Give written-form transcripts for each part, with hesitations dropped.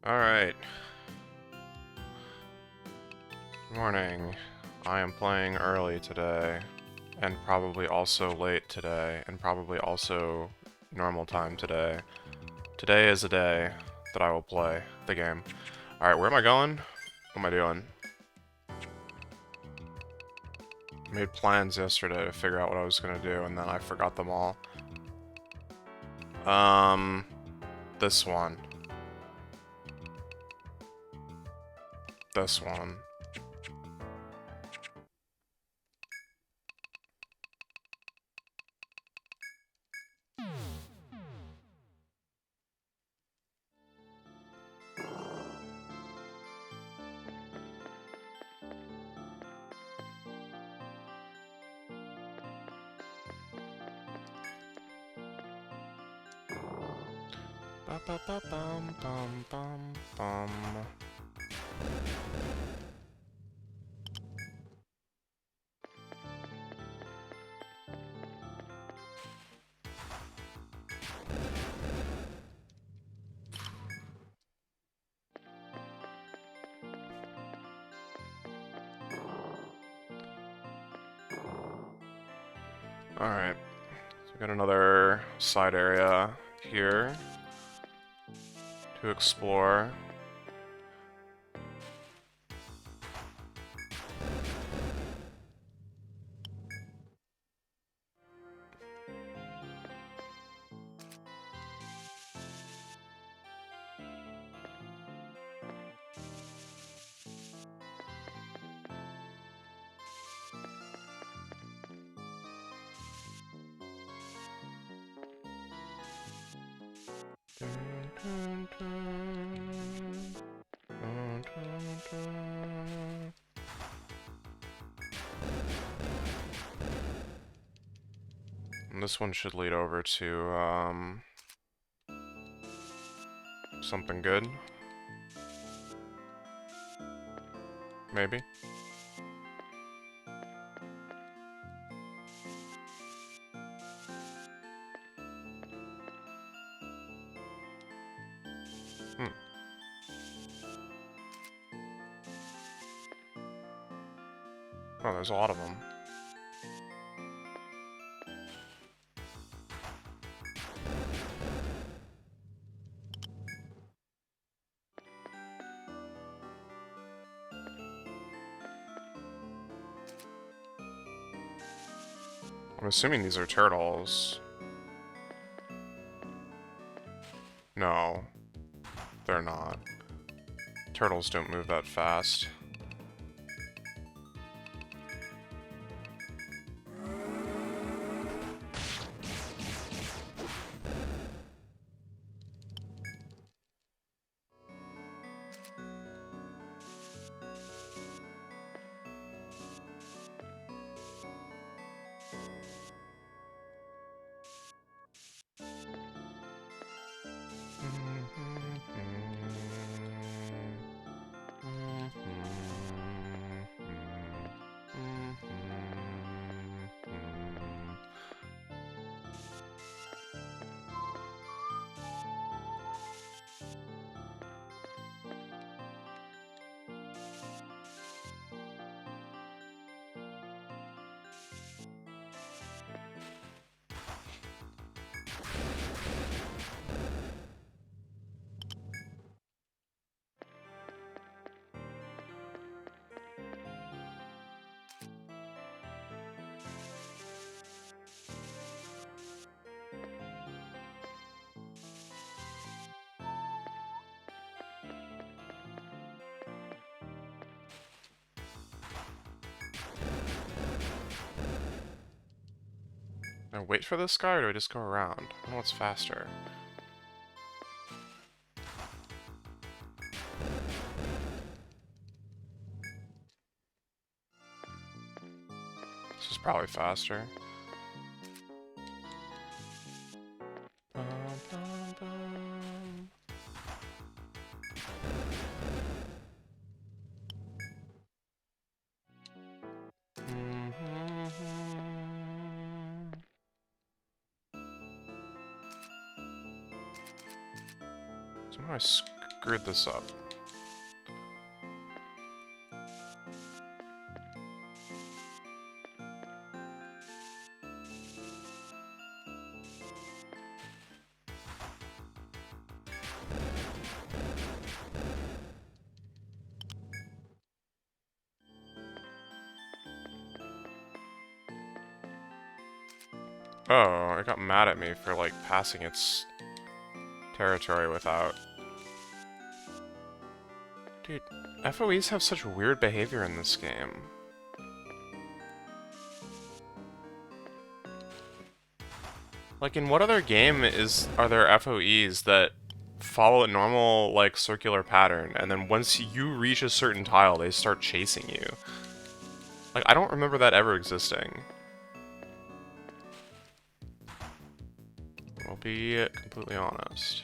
Alright. Morning. I am playing early today, and probably also late today, and probably also normal time today. Today is a day that I will play the game. Alright, where am I going? What am I doing? I made plans yesterday to figure out what I was gonna do, and then I forgot them all. This one. This one. Ba ba ba bum bum bum bum. Alright, so we got another side area here to explore. And this one should lead over to, something good. Maybe. Oh, there's a lot of them. I'm assuming these are turtles. No, they're not. Turtles don't move that fast. I wait for this guy, or do I just go around? I don't know what's faster. This is probably faster. Somehow I screwed this up. Oh, it got mad at me for, like, passing its territory without... Dude, FOEs have such weird behavior in this game. Like, in what other game are there FOEs that follow a normal, like, circular pattern, and then once you reach a certain tile, they start chasing you? Like, I don't remember that ever existing. I'll be completely honest.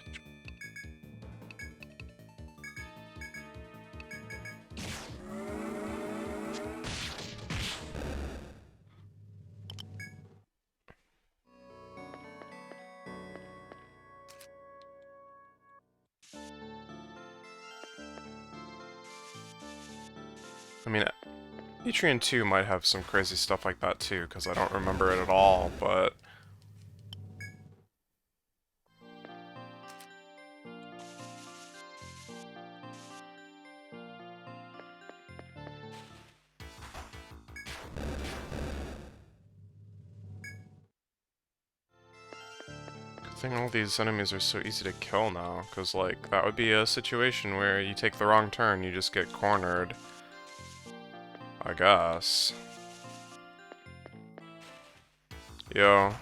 I mean, Etrian 2 might have some crazy stuff like that too, because I don't remember it at all, but... I think all these enemies are so easy to kill now, because, like, that would be a situation where you take the wrong turn, you just get cornered. I guess. Yo.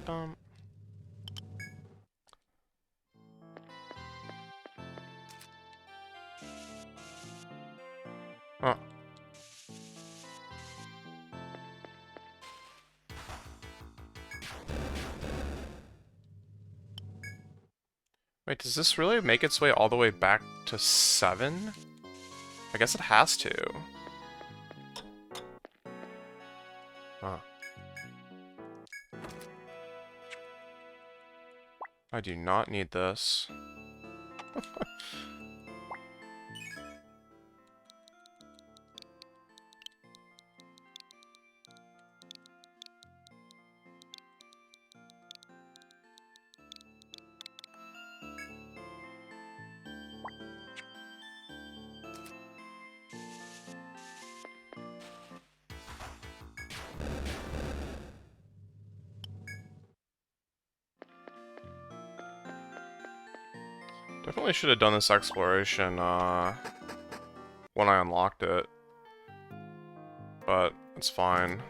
Bum. Oh. Wait, does this really make its way all the way back to 7? I guess it has to. Huh. I do not need this. Definitely should have done this exploration when I unlocked it, but it's fine.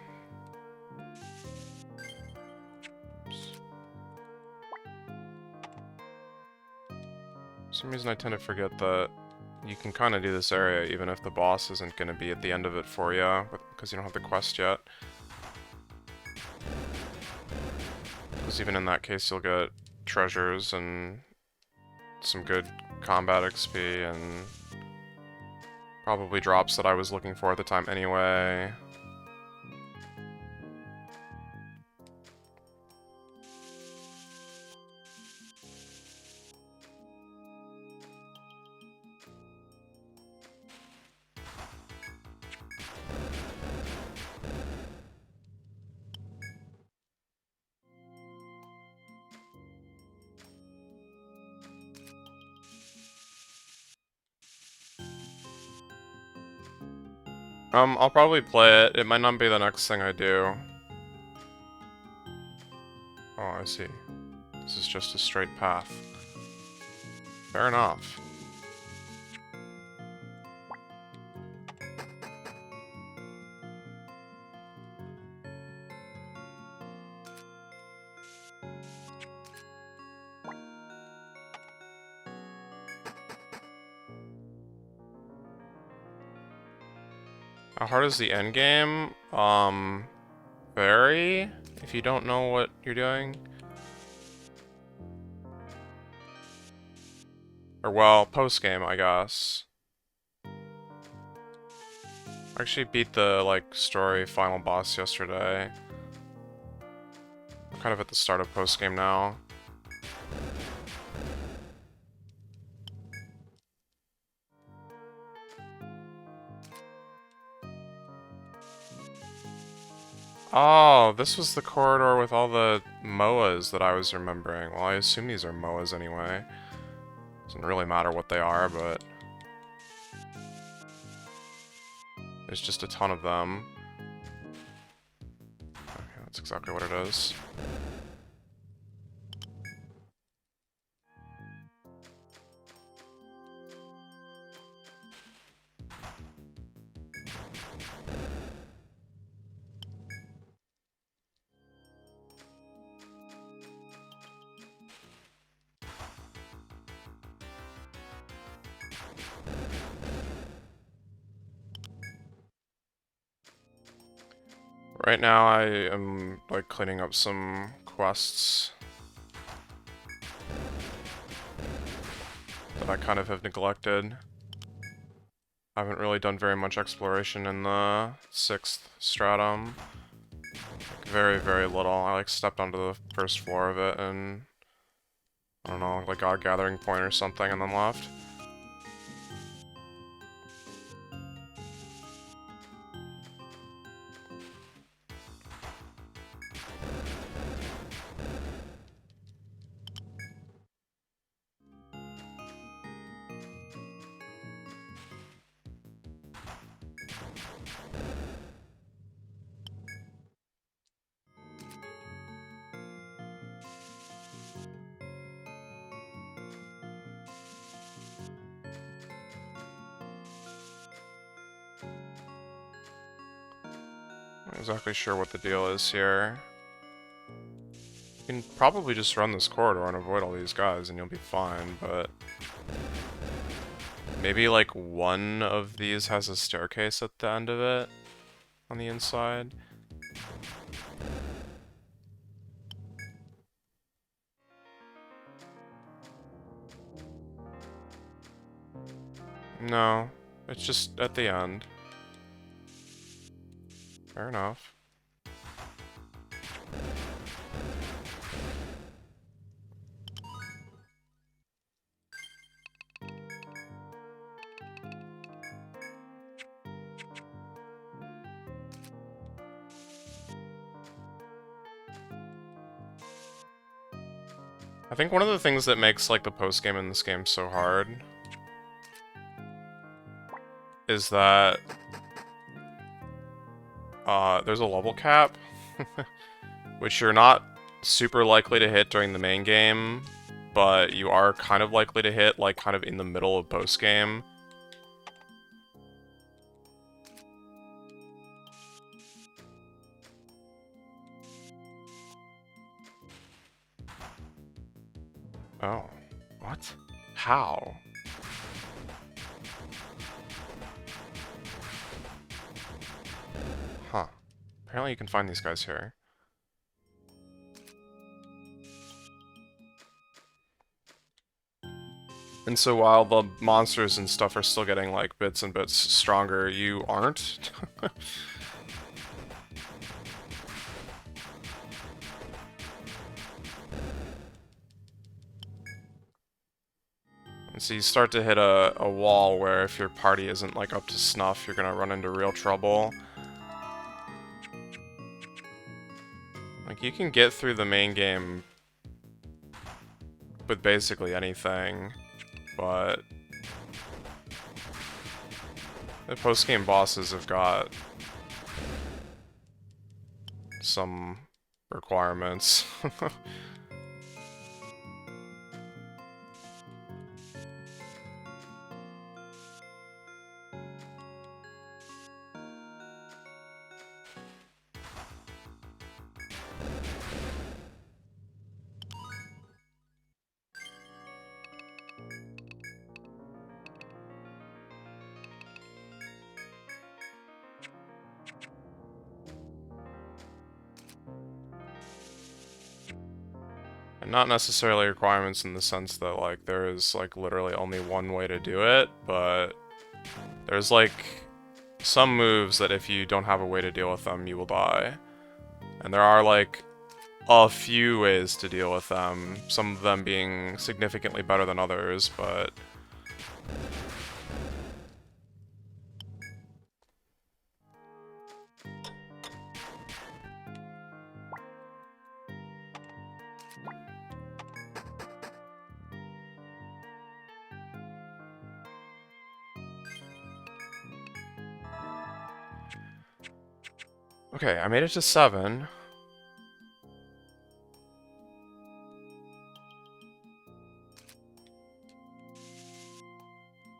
Oops. For some reason I tend to forget that you can kind of do this area even if the boss isn't going to be at the end of it for you, because you don't have the quest yet. Because even in that case you'll get treasures and some good combat XP and probably drops that I was looking for at the time anyway. I'll probably play it. It might not be the next thing I do. Oh, I see. This is just a straight path. Fair enough. How hard is the end game? Very, if you don't know what you're doing. Or, well, post-game, I guess. I actually beat the, like, story final boss yesterday. I'm kind of at the start of post-game now. Oh, this was the corridor with all the MOAs that I was remembering. Well, I assume these are MOAs anyway. Doesn't really matter what they are, but... there's just a ton of them. Okay, that's exactly what it is. Right now I am, like, cleaning up some quests that I kind of have neglected. I haven't really done very much exploration in the 6th stratum. Like, very, very little. I, like, stepped onto the first floor of it and... I don't know, like, got a gathering point or something and then left. Not exactly sure what the deal is here. You can probably just run this corridor and avoid all these guys and you'll be fine, but... maybe, like, one of these has a staircase at the end of it? On the inside? No, it's just at the end. Fair enough. I think one of the things that makes, like, the post-game in this game so hard is that there's a level cap, which you're not super likely to hit during the main game, but you are kind of likely to hit, like, kind of in the middle of post-game. Oh. What? How? Huh. Apparently you can find these guys here. And so while the monsters and stuff are still getting, like, bits and bits stronger, you aren't? And so you start to hit a wall where if your party isn't, like, up to snuff, you're gonna run into real trouble. Like, you can get through the main game with basically anything, but the post-game bosses have got some requirements. And not necessarily requirements in the sense that, like, there is, like, literally only one way to do it, but there's, like, some moves that if you don't have a way to deal with them, you will die. And there are, like, a few ways to deal with them, some of them being significantly better than others, but... Okay, I made it to 7.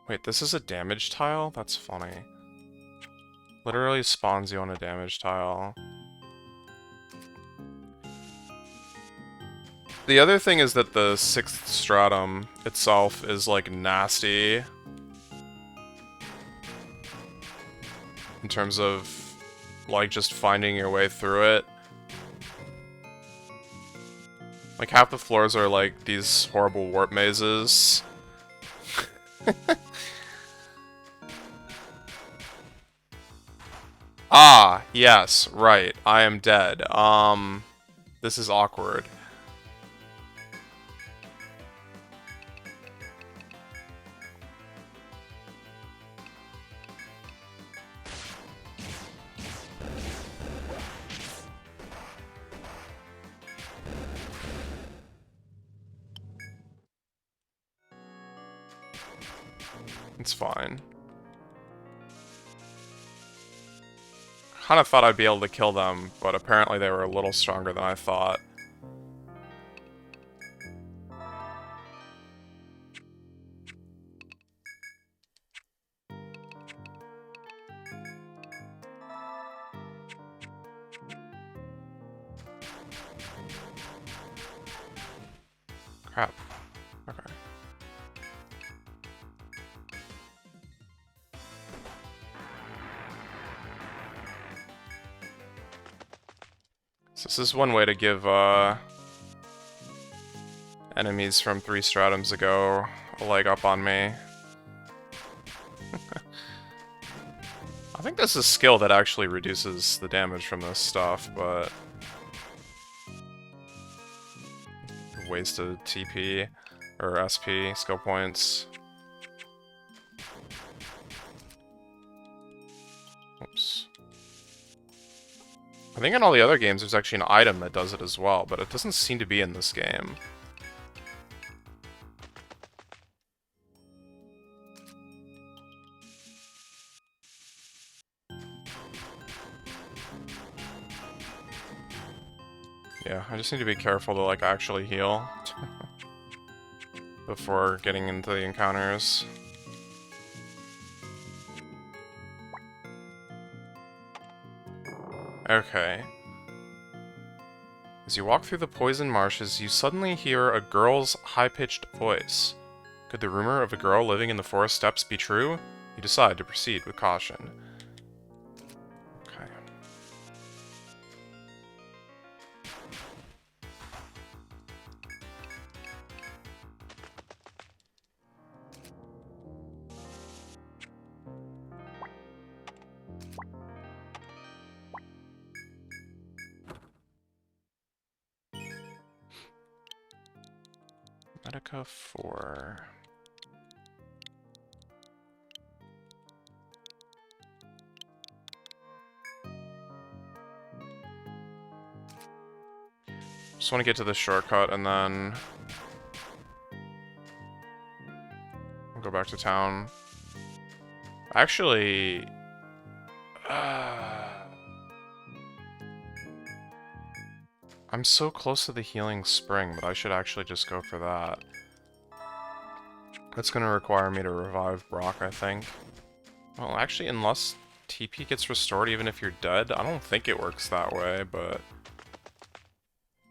Wait, this is a damage tile? That's funny. Literally spawns you on a damage tile. The other thing is that the 6th stratum itself is, like, nasty. In terms of, like, just finding your way through it. Like, half the floors are, like, these horrible warp mazes. Ah, yes, right. I am dead. This is awkward. It's fine. Kinda thought I'd be able to kill them, but apparently they were a little stronger than I thought. Crap. Okay. So this is one way to give, enemies from 3 stratums ago a leg up on me. I think this is a skill that actually reduces the damage from this stuff, but... wasted TP, or SP, skill points. Oops. I think in all the other games there's actually an item that does it as well, but it doesn't seem to be in this game. Yeah, I just need to be careful to, like, actually heal before getting into the encounters. Okay. As you walk through the poison marshes, you suddenly hear a girl's high-pitched voice. Could the rumor of a girl living in the forest steppes be true? You decide to proceed with caution. Okay. Medica 4. Just want to get to this shortcut and then I'll go back to town. Actually, I'm so close to the healing spring, but I should actually just go for that. That's gonna require me to revive Brock, I think. Well, actually, unless TP gets restored even if you're dead, I don't think it works that way, but...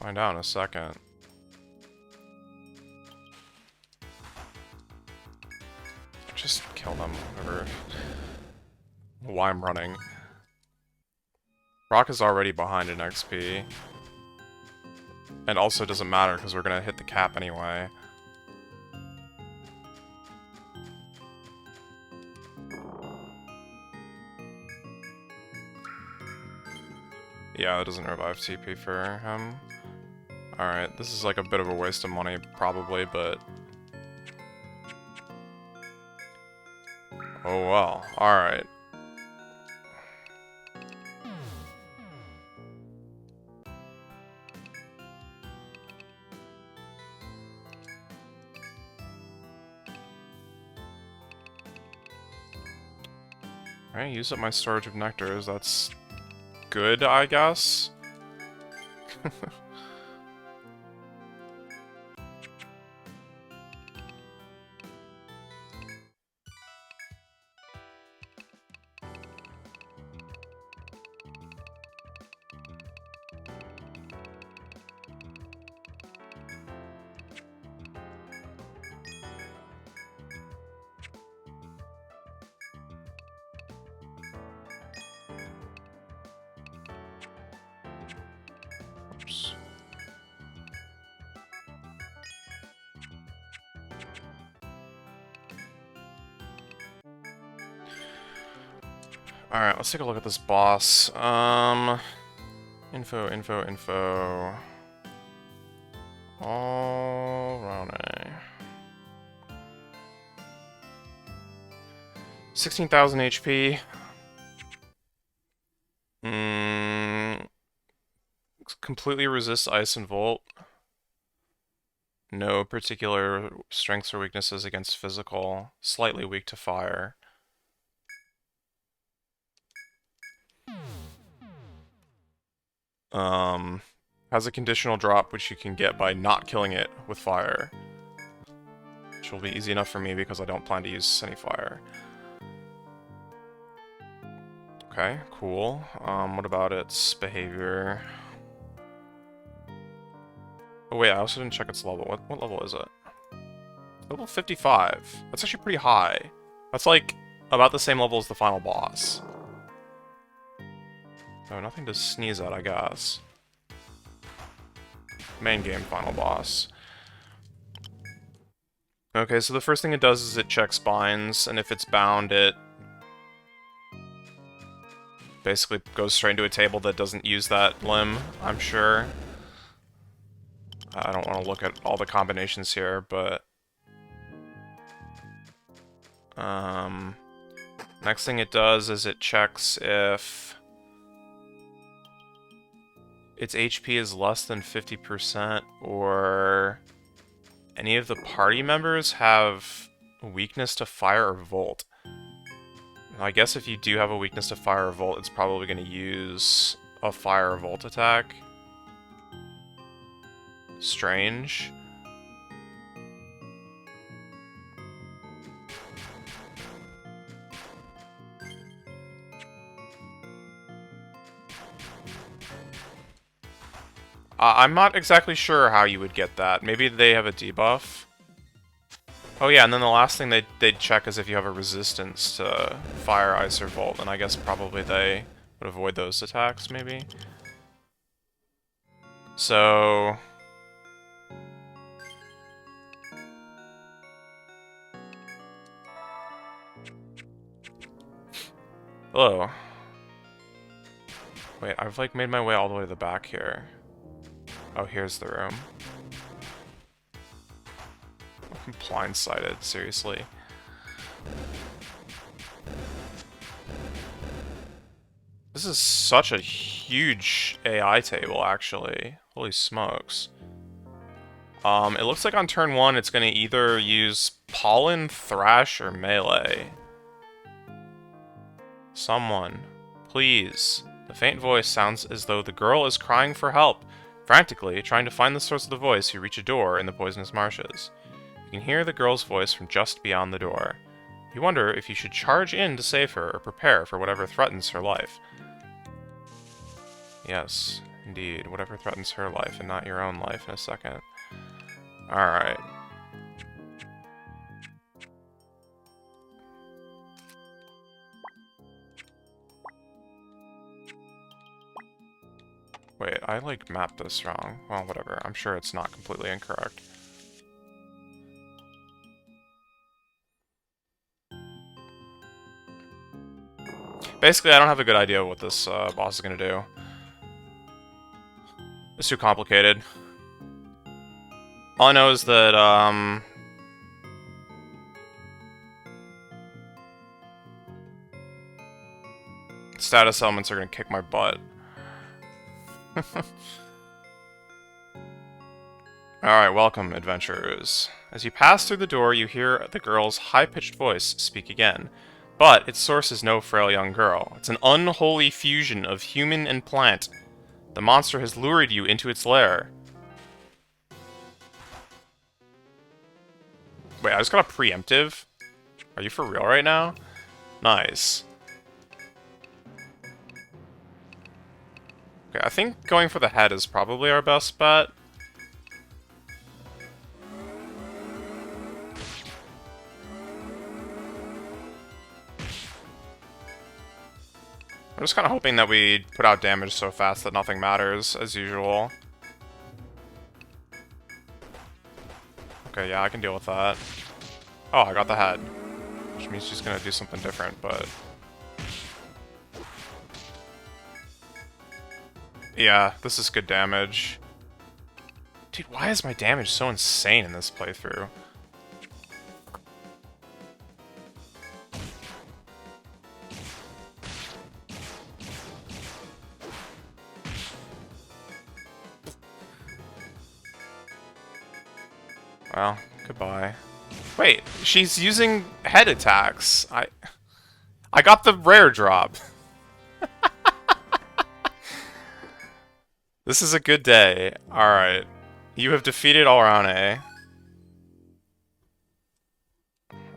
find out in a second. Just kill them, whatever. Why I'm running. Brock is already behind in XP. And also it doesn't matter because we're gonna hit the cap anyway. Yeah, that doesn't revive TP for him. Alright, this is like a bit of a waste of money, probably, but... oh well, alright. Alright, use up my storage of nectars, that's... good, I guess? Oops. Alright, let's take a look at this boss. Info. Alright. 16,000 HP. Completely resists ice and volt. No particular strengths or weaknesses against physical. Slightly weak to fire. Has a conditional drop which you can get by not killing it with fire. Which will be easy enough for me because I don't plan to use any fire. Okay, cool. What about its behavior? Oh wait, I also didn't check its level. What level is it? Level 55. That's actually pretty high. That's like about the same level as the final boss. Oh, nothing to sneeze at, I guess. Main game final boss. Okay, so the first thing it does is it checks binds, and if it's bound, it basically goes straight into a table that doesn't use that limb, I'm sure. I don't want to look at all the combinations here, but... next thing it does is it checks if its HP is less than 50%, or any of the party members have a weakness to fire or volt. I guess if you do have a weakness to fire or volt, it's probably going to use a fire or volt attack. Strange. I'm not exactly sure how you would get that. Maybe they have a debuff. Oh yeah, and then the last thing they'd check is if you have a resistance to fire, ice, or volt, and I guess probably they would avoid those attacks, maybe? So... hello. Wait, I've like made my way all the way to the back here. Oh, here's the room. I'm blindsided, seriously. This is such a huge AI table, actually. Holy smokes. It looks like on turn 1 it's gonna either use Pollen, Thrash, or Melee. Someone, please. The faint voice sounds as though the girl is crying for help. Frantically, trying to find the source of the voice, you reach a door in the poisonous marshes. You can hear the girl's voice from just beyond the door. You wonder if you should charge in to save her or prepare for whatever threatens her life. Yes, indeed, whatever threatens her life and not your own life in a second. Alright. Wait, I, like, mapped this wrong. Well, whatever. I'm sure it's not completely incorrect. Basically, I don't have a good idea what this boss is gonna do. It's too complicated. All I know is that, status elements are gonna kick my butt. Alright, welcome, adventurers. As you pass through the door, you hear the girl's high-pitched voice speak again. But its source is no frail young girl. It's an unholy fusion of human and plant. The monster has lured you into its lair. Wait, I just got a preemptive? Are you for real right now? Nice. Okay, I think going for the head is probably our best bet. I'm just kind of hoping that we put out damage so fast that nothing matters, as usual. Okay, yeah, I can deal with that. Oh, I got the head. Which means she's gonna do something different, but... yeah, this is good damage. Dude, why is my damage so insane in this playthrough? Well, goodbye. Wait, she's using head attacks. I got the rare drop. This is a good day. Alright. You have defeated Alrane.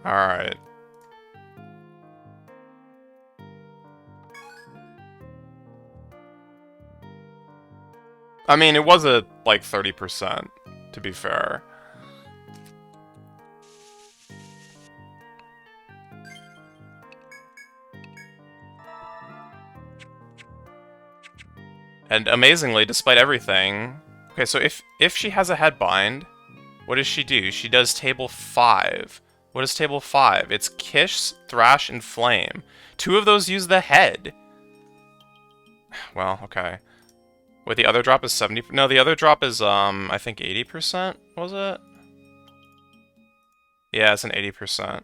Alright. I mean, it was a, like, 30%, to be fair. And amazingly, despite everything... Okay, so if she has a headbind, what does she do? She does table 5. What is table 5? It's Kish, Thrash, and Flame. 2 of those use the head. Well, okay. Wait, the other drop is 70... No, the other drop is, I think 80%, was it? Yeah, it's an 80%.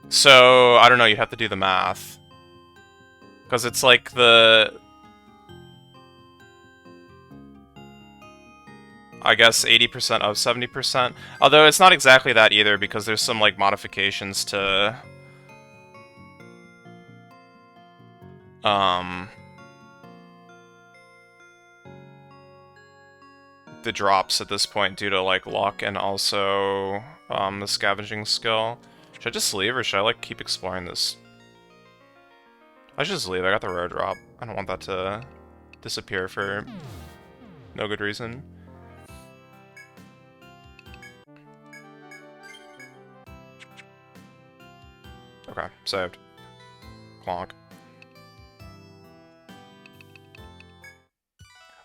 So, I don't know, you have to do the math. Because it's like the... I guess 80% of 70%. Although it's not exactly that either, because there's some, like, modifications to... the drops at this point due to, like, luck and also, the scavenging skill. Should I just leave, or should I, like, keep exploring this? I should just leave. I got the rare drop. I don't want that to disappear for no good reason. Okay, saved. Clonk.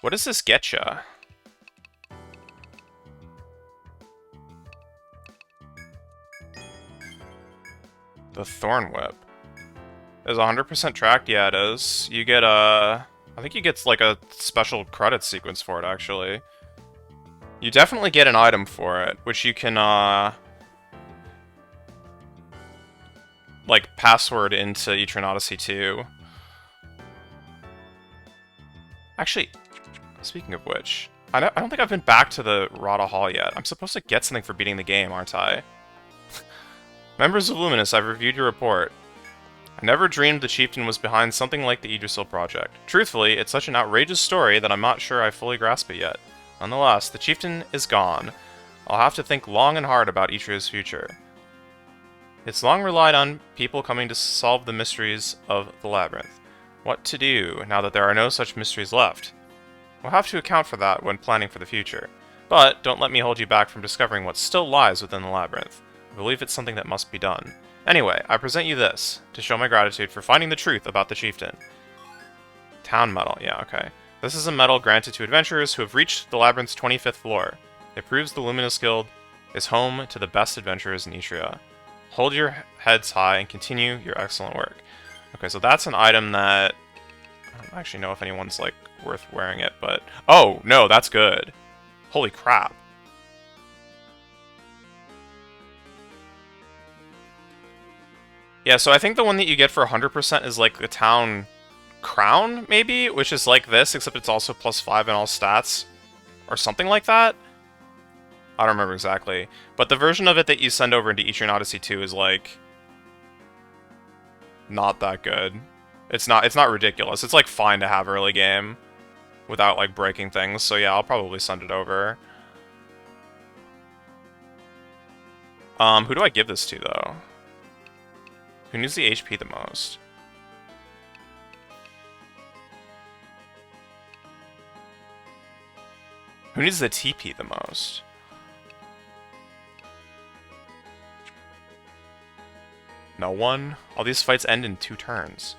What does this get ya? The Thorn Whip. Is 100% tracked? Yeah, it is. You get a... I think you get, like, a special credit sequence for it, actually. You definitely get an item for it, which you can, like, password into Etrian Odyssey 2. Actually, speaking of which, I don't think I've been back to the Rada Hall yet. I'm supposed to get something for beating the game, aren't I? Members of Luminous, I've reviewed your report. I never dreamed the Chieftain was behind something like the Yggdrasil project. Truthfully, it's such an outrageous story that I'm not sure I fully grasp it yet. Nonetheless, the Chieftain is gone. I'll have to think long and hard about Yggdrasil's future. It's long relied on people coming to solve the mysteries of the labyrinth. What to do now that there are no such mysteries left? We'll have to account for that when planning for the future. But don't let me hold you back from discovering what still lies within the labyrinth. I believe it's something that must be done. Anyway, I present you this, to show my gratitude for finding the truth about the Chieftain. Town medal, yeah, okay. This is a medal granted to adventurers who have reached the labyrinth's 25th floor. It proves the Luminous Guild is home to the best adventurers in Etria. Hold your heads high and continue your excellent work. Okay, so that's an item that... I don't actually know if anyone's, like, worth wearing it, but... Oh, no, that's good. Holy crap. Yeah, so I think the one that you get for 100% is, like, the town crown, maybe? Which is like this, except it's also +5 in all stats. Or something like that? I don't remember exactly. But the version of it that you send over into Etrian Odyssey 2 is, like... not that good. It's not ridiculous. It's, like, fine to have early game without, like, breaking things. So yeah, I'll probably send it over. Who do I give this to, though? Who needs the HP the most? Who needs the TP the most? No one? All these fights end in 2 turns.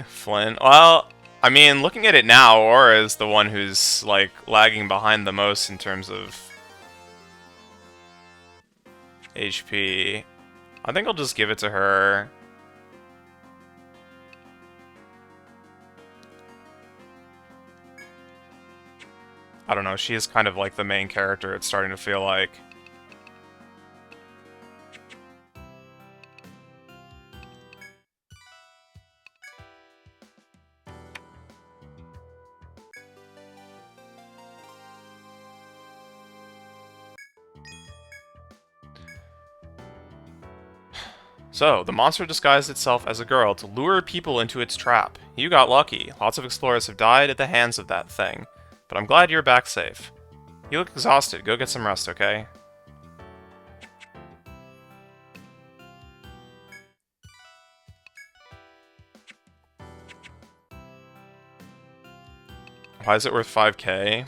Flynn? Well, I mean, looking at it now, Aura is the one who's, like, lagging behind the most in terms of HP. I think I'll just give it to her. I don't know, she is kind of like the main character, it's starting to feel like. So, the monster disguised itself as a girl to lure people into its trap. You got lucky. Lots of explorers have died at the hands of that thing. But I'm glad you're back safe. You look exhausted. Go get some rest, okay? Why is it worth 5k?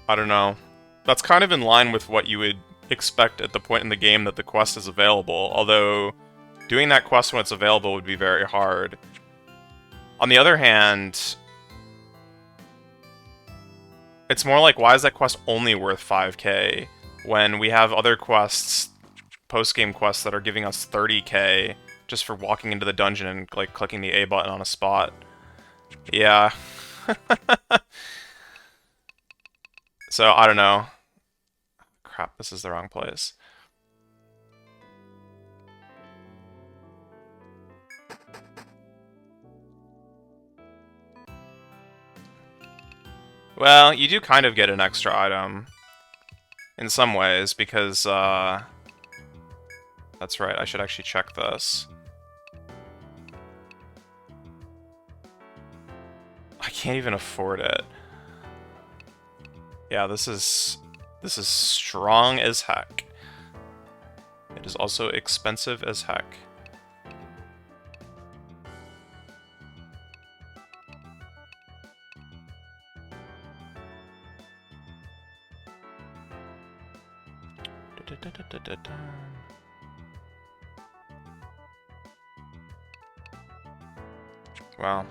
I don't know. That's kind of in line with what you would expect at the point in the game that the quest is available, although doing that quest when it's available would be very hard. On the other hand, it's more like, why is that quest only worth 5k when we have other quests, post-game quests, that are giving us 30k just for walking into the dungeon and, like, clicking the A button on a spot? Yeah. So, I don't know. Crap, this is the wrong place. Well, you do kind of get an extra item. In some ways, because, that's right, I should actually check this. I can't even afford it. Yeah, this is strong as heck. It is also expensive as heck. Well,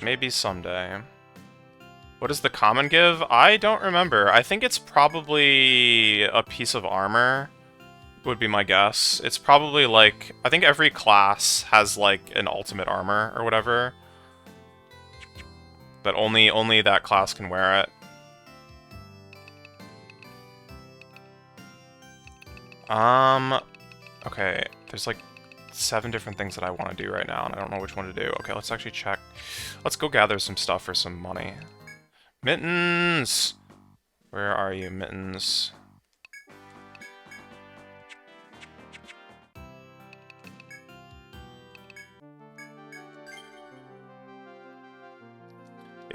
maybe someday. What does the common give? I don't remember. I think it's probably a piece of armor, would be my guess. It's probably like, I think every class has like an ultimate armor or whatever. That only that class can wear it. Okay, there's like 7 different things that I want to do right now, and I don't know which one to do. Okay, let's actually check. Let's go gather some stuff for some money. Mittens! Where are you, Mittens?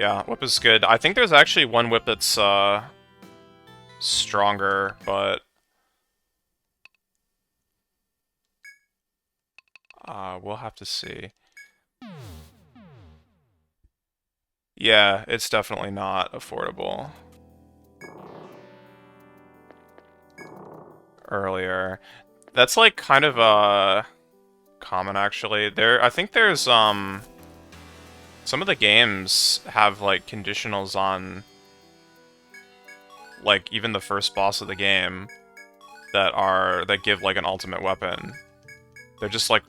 Yeah, whip is good. I think there's actually one whip that's, stronger, but... we'll have to see. Yeah, it's definitely not affordable. earlier. That's like kind of common actually. I think there's some of the games have like conditionals on like even the first boss of the game that give like an ultimate weapon. They're just like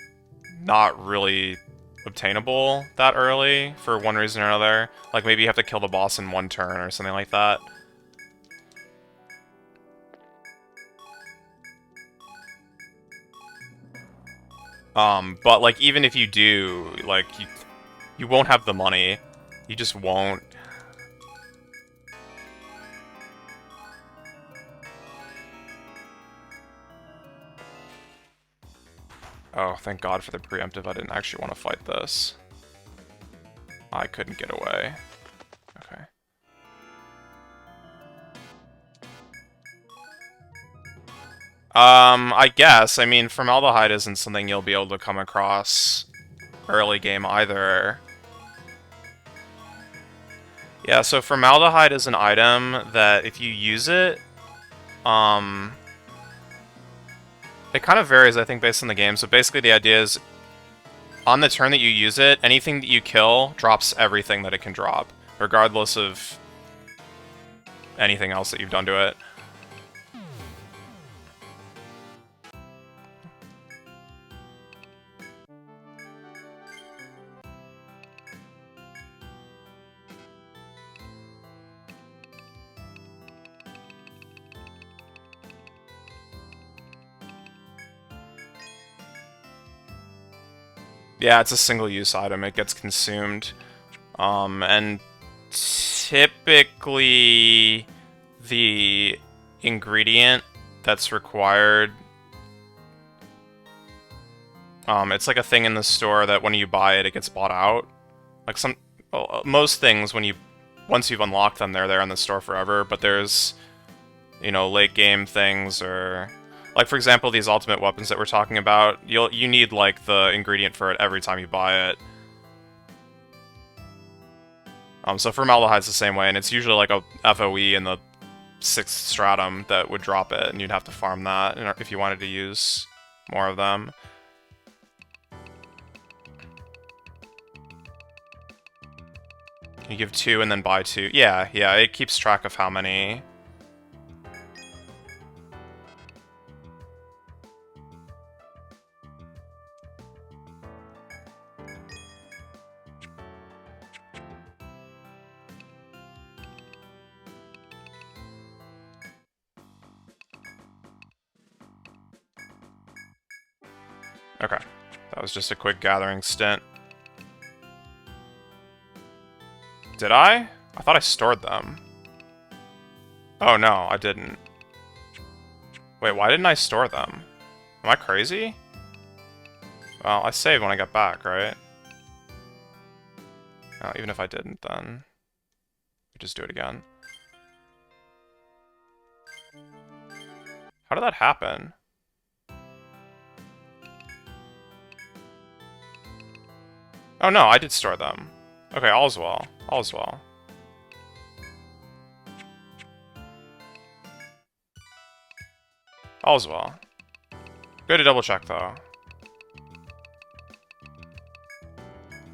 not really obtainable that early for one reason or another. Like maybe you have to kill the boss in one turn or something like that. But like even if you do, like you won't have the money. You just won't. Oh, thank God for the preemptive. I didn't actually want to fight this. I couldn't get away. Okay. I guess. I mean, formaldehyde isn't something you'll be able to come across early game either. Yeah, so formaldehyde is an item that if you use it, it kind of varies, I think, based on the game. So basically the idea is, on the turn that you use it, anything that you kill drops everything that it can drop, regardless of anything else that you've done to it. Yeah, it's a single-use item. It gets consumed. And typically the ingredient that's required, it's like a thing in the store that when you buy it, it gets bought out. Like most things, once you've unlocked them, they're there in the store forever, but there's, you know, late game things, or like, for example, these ultimate weapons that we're talking about, you need like the ingredient for it every time you buy it. So formaldehyde's the same way, and it's usually like a FOE in the 6th stratum that would drop it, and you'd have to farm that if you wanted to use more of them. You give 2 and then buy 2. Yeah, it keeps track of how many. Okay, that was just a quick gathering stint. Did I? I thought I stored them. Oh no, I didn't. Wait, why didn't I store them? Am I crazy? Well, I saved when I got back, right? No, even if I didn't, then we just do it again. How did that happen? Oh no, I did store them. Okay, all's well. All's well. All's well. Good to double check, though.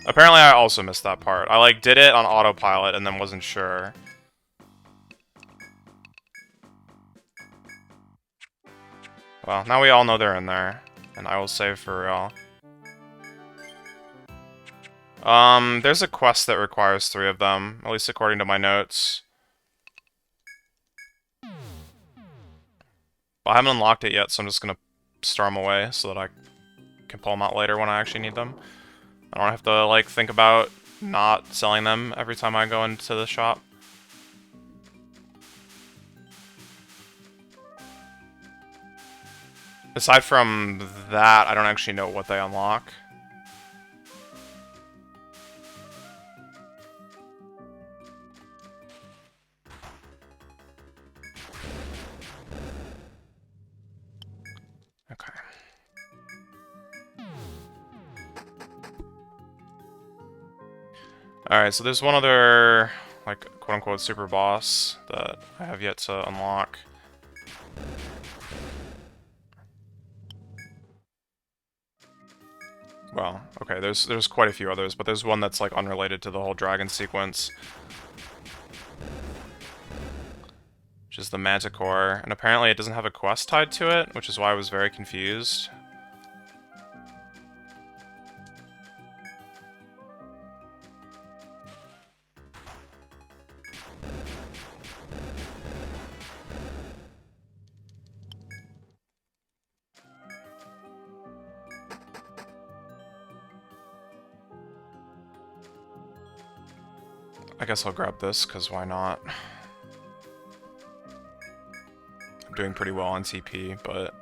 Apparently I also missed that part. I, like, did it on autopilot and then wasn't sure. Well, now we all know they're in there. And I will save for real. There's a quest that requires 3 of them, at least according to my notes. But I haven't unlocked it yet, so I'm just gonna store them away so that I can pull them out later when I actually need them. I don't have to, like, think about not selling them every time I go into the shop. Aside from that, I don't actually know what they unlock. Okay. Alright, so there's one other, like, quote-unquote super boss that I have yet to unlock. Well, okay, there's quite a few others, but there's one that's like unrelated to the whole dragon sequence. Which is the Manticore, and apparently it doesn't have a quest tied to it, which is why I was very confused. I guess I'll grab this, because why not? I'm doing pretty well on TP, but...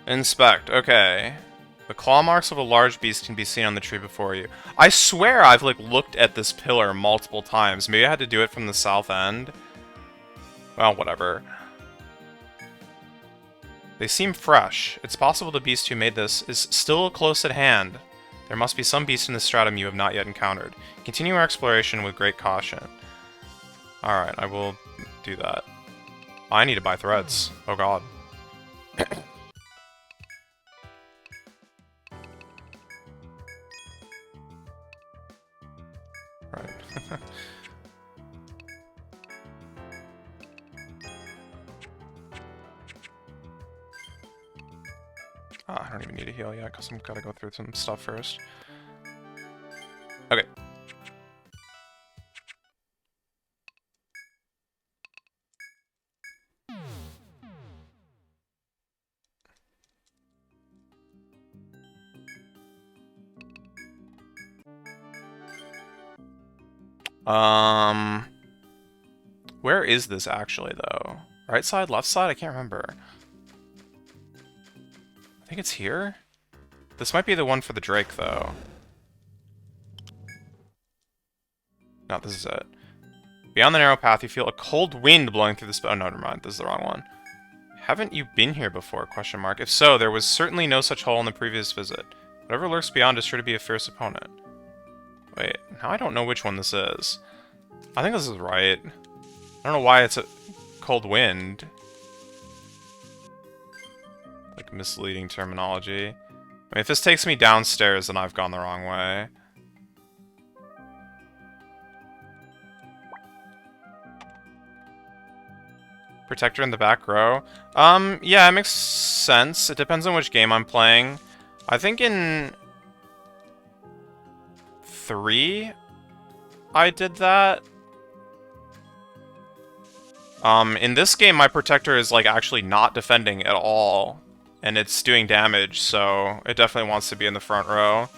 Inspect, okay. The claw marks of a large beast can be seen on the tree before you. I swear I've, like, looked at this pillar multiple times. Maybe I had to do it from the south end. Well, whatever. They seem fresh. It's possible the beast who made this is still close at hand. There must be some beast in this stratum you have not yet encountered. Continue our exploration with great caution. Alright, I will do that. I need to buy threads. Oh god. Right. I don't even need to heal yet, because I'm gotta go through some stuff first. Okay. Where is this actually, though? Right side, left side? I can't remember. I think it's here? This might be the one for the Drake, though. No, this is it. Beyond the narrow path, you feel a cold wind blowing through the oh, no, never mind. This is the wrong one. Haven't you been here before? Question mark. If so, there was certainly no such hole in the previous visit. Whatever lurks beyond is sure to be a fierce opponent. Wait, now I don't know which one this is. I think this is right. I don't know why it's a cold wind. Like, misleading terminology. I mean, if this takes me downstairs, then I've gone the wrong way. Protector in the back row? Yeah, it makes sense. It depends on which game I'm playing. I think in 3, I did that. In this game, my Protector is, like, actually not defending at all. And it's doing damage, so it definitely wants to be in the front row.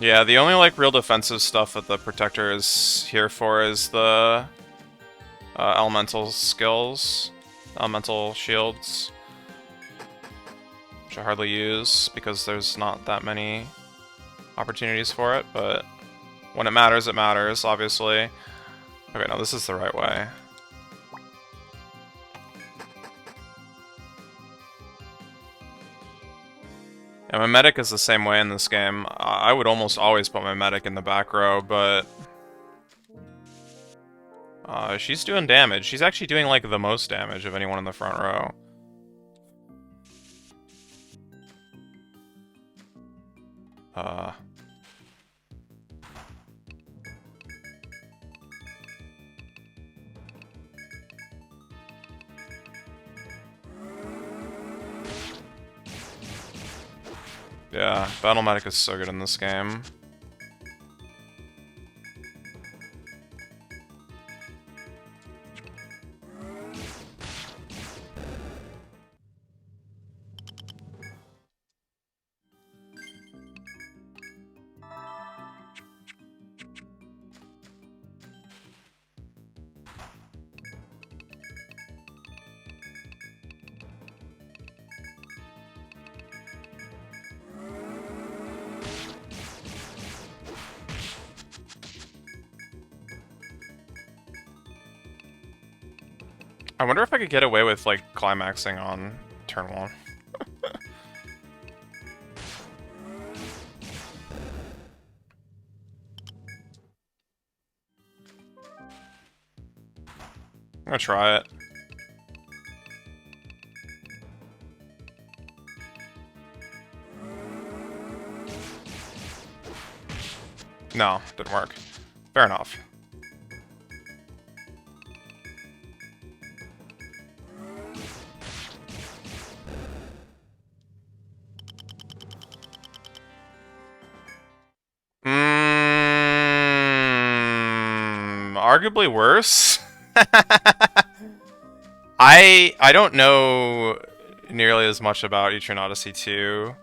Yeah, the only, like, real defensive stuff that the Protector is here for is the elemental skills, elemental shields, which I hardly use because there's not that many opportunities for it, but when it matters, obviously. Okay, no, this is the right way. Yeah, my medic is the same way in this game. I would almost always put my medic in the back row, but... she's doing damage. She's actually doing, like, the most damage of anyone in the front row. Yeah, Battle Medic is so good in this game. I wonder if I could get away with, like, climaxing on turn 1. I'm gonna try it. No, didn't work. Fair enough. Arguably worse. I don't know nearly as much about Etrian Odyssey 2.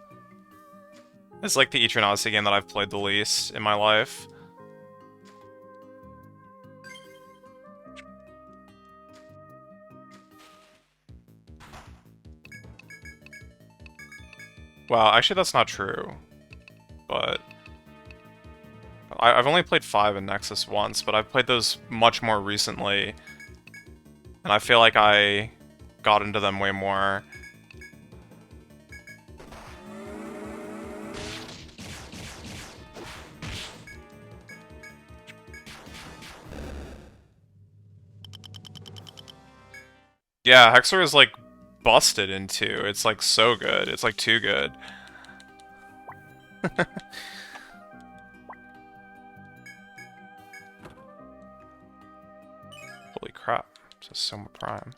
It's like the Etrian Odyssey game that I've played the least in my life. Well, actually that's not true. But I've only played 5 and Nexus once, but I've played those much more recently. And I feel like I got into them way more. Yeah, Hexor is like busted into. It's like so good. It's like too good. Holy crap. It's a Soma Prime.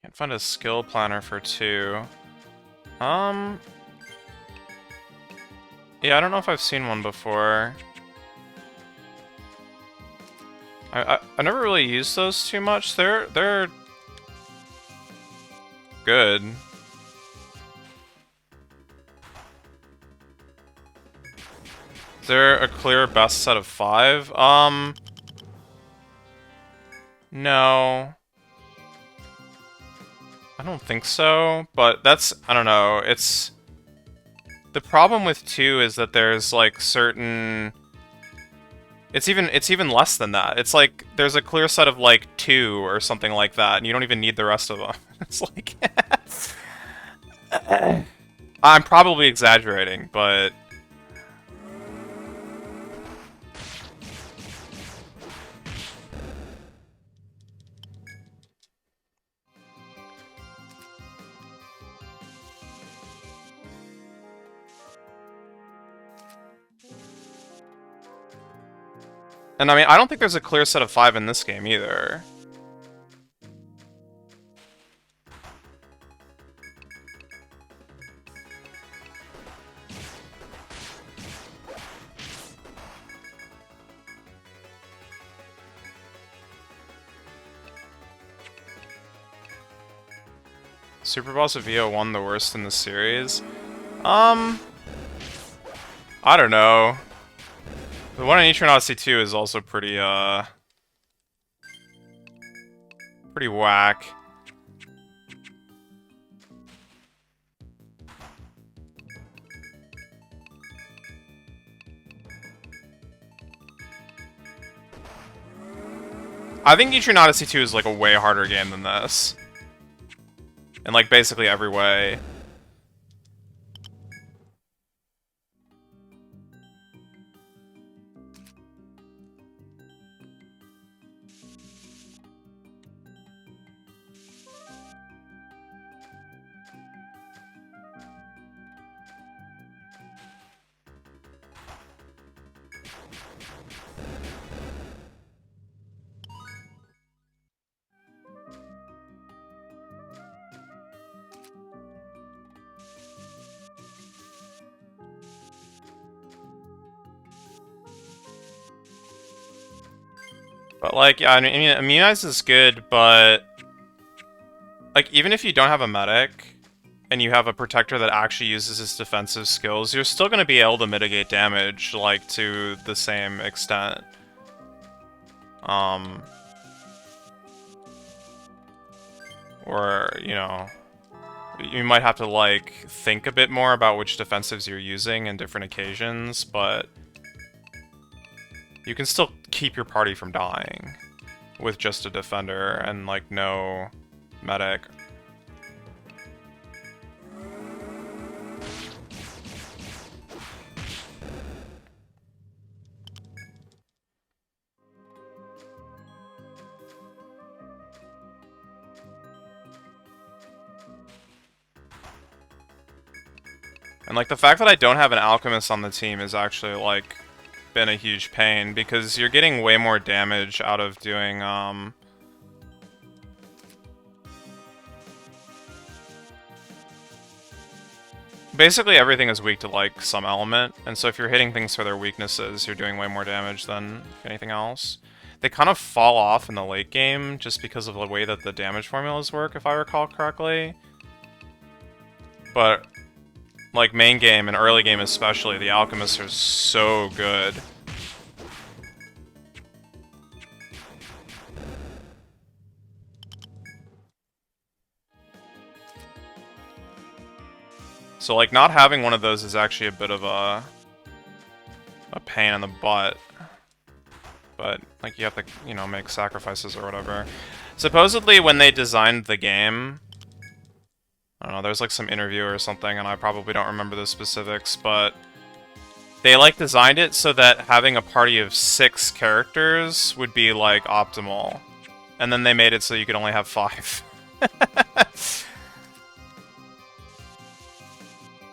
Can't find a skill planner for 2. Yeah, I don't know if I've seen one before. I never really used those too much. They're good. Is there a clear best set of 5? No. I don't think so, but that's, I don't know, it's... The problem with 2 is that there's, like, certain... It's even less than that. It's like, there's a clear set of, like, 2 or something like that, and you don't even need the rest of them. It's like... I'm probably exaggerating, but... And I mean, I don't think there's a clear set of 5 in this game either. Super Boss of VO1 the worst in the series? I don't know. The one in Etrian Odyssey 2 is also pretty, pretty whack. I think Etrian Odyssey 2 is, like, a way harder game than this. In, like, basically every way. But, like, yeah, I mean, Immunize is good, but... Like, even if you don't have a medic, and you have a protector that actually uses his defensive skills, you're still going to be able to mitigate damage, like, to the same extent. Or, you know... You might have to, like, think a bit more about which defensives you're using in different occasions, but... You can still keep your party from dying with just a defender and, like, no medic. And, like, the fact that I don't have an alchemist on the team is actually, like, been a huge pain, because you're getting way more damage out of doing, basically everything is weak to, like, some element, and so if you're hitting things for their weaknesses, you're doing way more damage than anything else. They kind of fall off in the late game, just because of the way that the damage formulas work, if I recall correctly. But, like, main game and early game especially, the alchemists are so good. So, like, not having one of those is actually a bit of a pain in the butt. But, like, you have to, you know, make sacrifices or whatever. Supposedly, when they designed the game... I don't know, there's, like, some interview or something, and I probably don't remember the specifics, but... They, like, designed it so that having a party of 6 characters would be, like, optimal. And then they made it so you could only have 5.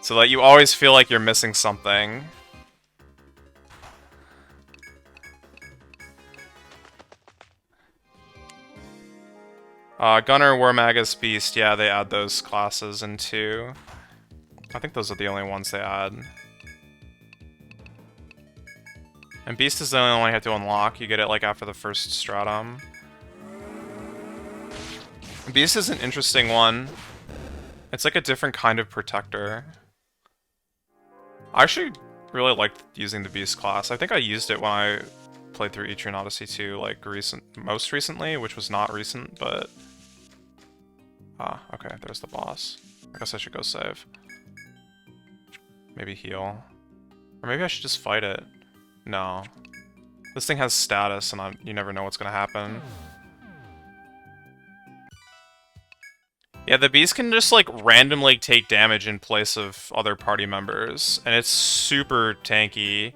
So that you always feel like you're missing something. Gunner, War Magus, Beast, yeah, they add those classes in 2. I think those are the only ones they add. And Beast is the only one you have to unlock. You get it, like, after the first stratum. Beast is an interesting one. It's like a different kind of protector. I actually really liked using the Beast class. I think I used it when I played through Etrian Odyssey 2, like, most recently, which was not recent, but... Ah, okay, there's the boss. I guess I should go save. Maybe heal. Or maybe I should just fight it. No. This thing has status, and you never know what's gonna happen. Yeah, the beast can just, like, randomly take damage in place of other party members, and it's super tanky.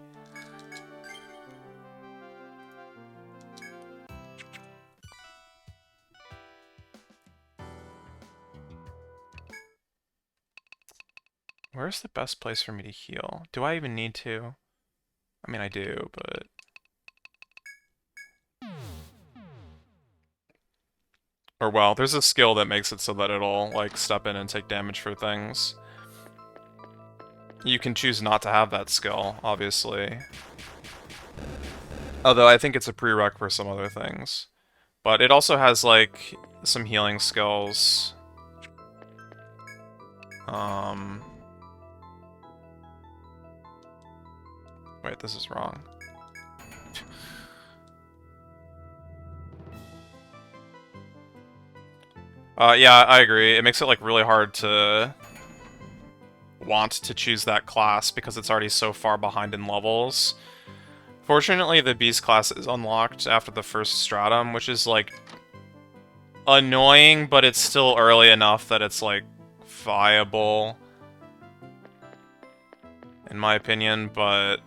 Where's the best place for me to heal? Do I even need to? I mean, I do, but... Or, well, there's a skill that makes it so that it'll, like, step in and take damage for things. You can choose not to have that skill, obviously. Although I think it's a prereq for some other things. But it also has, like, some healing skills. Wait, this is wrong. Yeah, I agree. It makes it, like, really hard to want to choose that class because it's already so far behind in levels. Fortunately, the Beast class is unlocked after the first stratum, which is, like, annoying, but it's still early enough that it's, like, viable, in my opinion, but...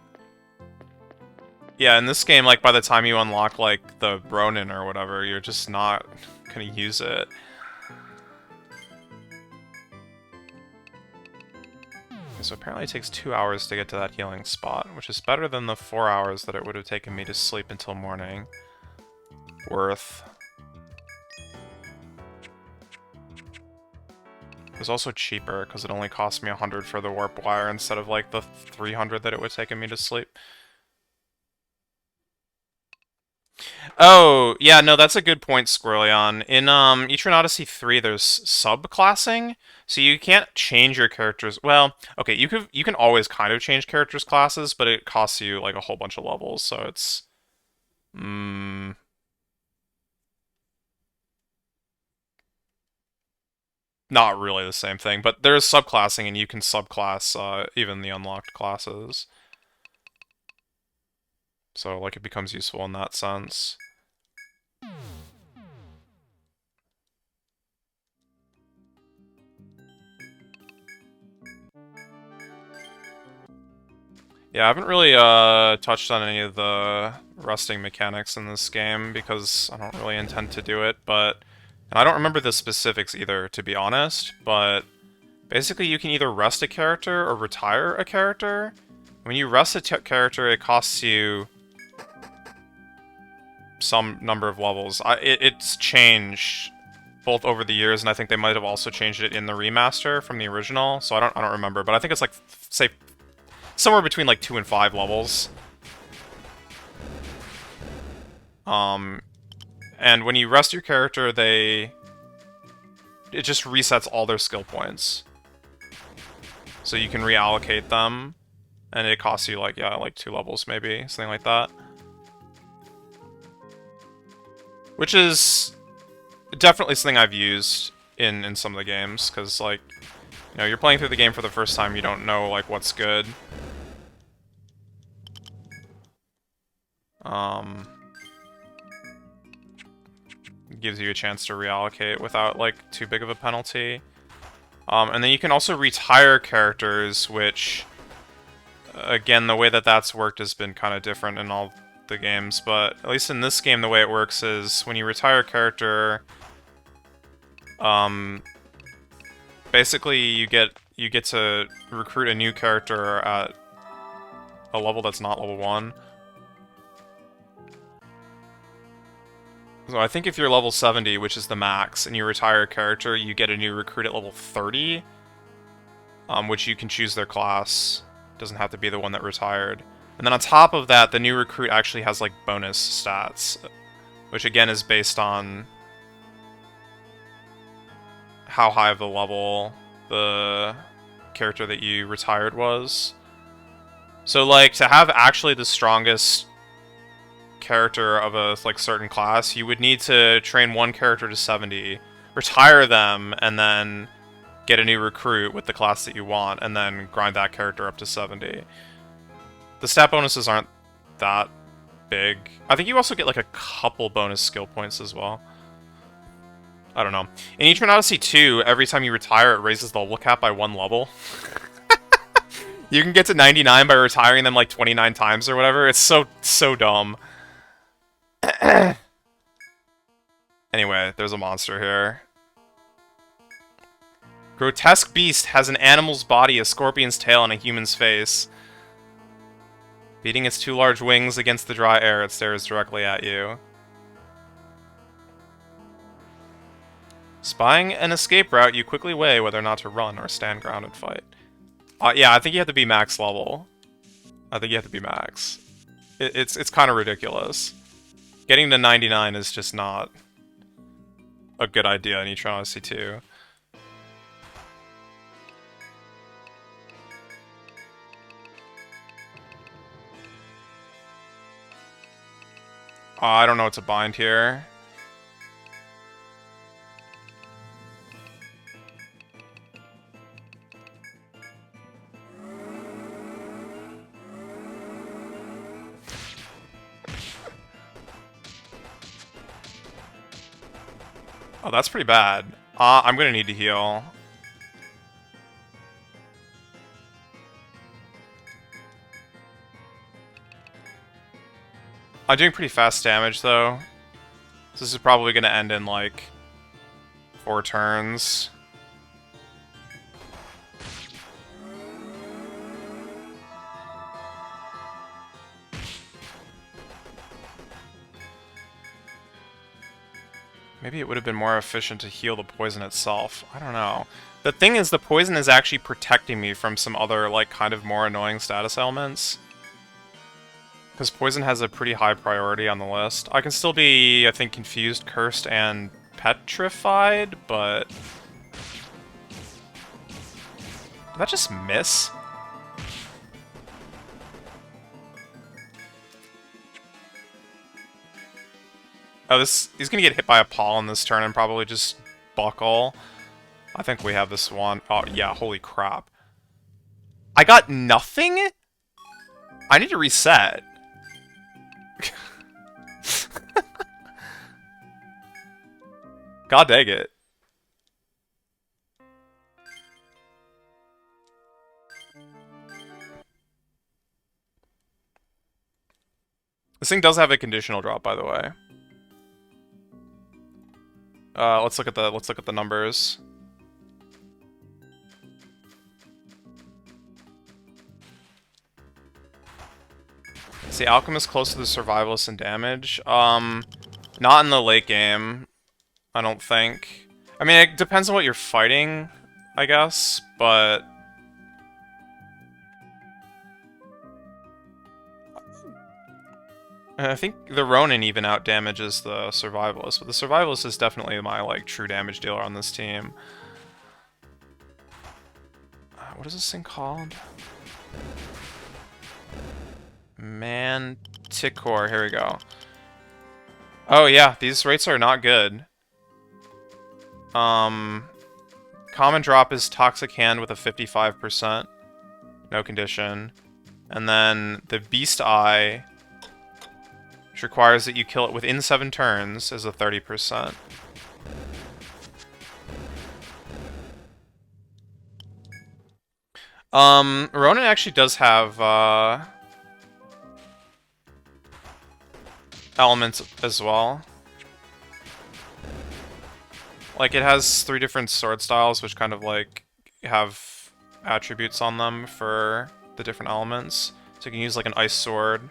Yeah, in this game, like, by the time you unlock, like, the Ronin or whatever, you're just not gonna use it. So apparently it takes 2 hours to get to that healing spot, which is better than the 4 hours that it would have taken me to sleep until morning. Worth. It was also cheaper, because it only cost me 100 for the warp wire instead of, like, the 300 that it would have taken me to sleep. Oh, yeah, no, that's a good point, Squirrelion. In Etrian Odyssey 3, there's subclassing, so you can't change your characters. Well, okay, you can always kind of change characters' classes, but it costs you like a whole bunch of levels, so it's mm, not really the same thing. But there is subclassing, and you can subclass even the unlocked classes. So like it becomes useful in that sense. Yeah, I haven't really touched on any of the rusting mechanics in this game because I don't really intend to do it, but and I don't remember the specifics either, to be honest, but basically you can either rest a character or retire a character. When you rest a character, it costs you some number of levels. It's changed both over the years, and I think they might have also changed it in the remaster from the original, so I don't remember, but I think it's like, say, somewhere between like 2 and 5 levels. And when you rest your character, it just resets all their skill points. So you can reallocate them, and it costs you like, yeah, like 2 levels maybe, something like that. Which is definitely something I've used in some of the games, because like, you know, you're playing through the game for the first time, you don't know like what's good. Gives you a chance to reallocate without like too big of a penalty. And then you can also retire characters, which, again, the way that that's worked has been kind of different in all the games, but at least in this game the way it works is when you retire a character, basically you get to recruit a new character at a level that's not level 1. So I think if you're level 70, which is the max, and you retire a character, you get a new recruit at level 30, which you can choose their class. Doesn't have to be the one that retired. And then on top of that, the new recruit actually has like bonus stats, which again is based on how high of the level the character that you retired was. So like to have actually the strongest character of a like certain class, you would need to train one character to 70, retire them, and then get a new recruit with the class that you want, and then grind that character up to 70. The stat bonuses aren't that big. I think you also get like a couple bonus skill points as well. I don't know. In Etrian Odyssey 2, every time you retire, it raises the level cap by 1 level. You can get to 99 by retiring them like 29 times or whatever. It's so dumb. Anyway, there's a monster here. Grotesque beast has an animal's body, a scorpion's tail, and a human's face. Beating its 2 large wings against the dry air, it stares directly at you. Spying an escape route, you quickly weigh whether or not to run or stand ground and fight. Yeah, I think you have to be max level. I think you have to be max. It's kind of ridiculous. Getting to 99 is just not a good idea in Etrian Odyssey 2. I don't know what to bind here. Oh, that's pretty bad. I'm gonna need to heal. I'm doing pretty fast damage, though. So this is probably gonna end in, like, 4 turns. Maybe it would have been more efficient to heal the poison itself. I don't know. The thing is, the poison is actually protecting me from some other, like, kind of more annoying status elements. Because poison has a pretty high priority on the list. I can still be, I think, confused, cursed, and petrified, but... Did that just miss? Oh, he's gonna get hit by a pollen this turn and probably just buckle. I think we have this one. Oh, yeah, holy crap. I got nothing? I need to reset. God dang it. This thing does have a conditional drop, by the way. Let's look at the numbers. See, Alchemist close to the Survivalist in damage. Not in the late game, I don't think. I mean, it depends on what you're fighting, I guess, but... I think the Ronin even out damages the Survivalist, but the Survivalist is definitely my, like, true damage dealer on this team. What is this thing called? Manticore, here we go. Oh yeah, these rates are not good. Common drop is Toxic Hand with a 55%. No condition. And then the Beast Eye, which requires that you kill it within 7 turns, is a 30%. Ronin actually does have, elements as well. Like, it has 3 different sword styles, which kind of, like, have attributes on them for the different elements. So you can use, like, an ice sword.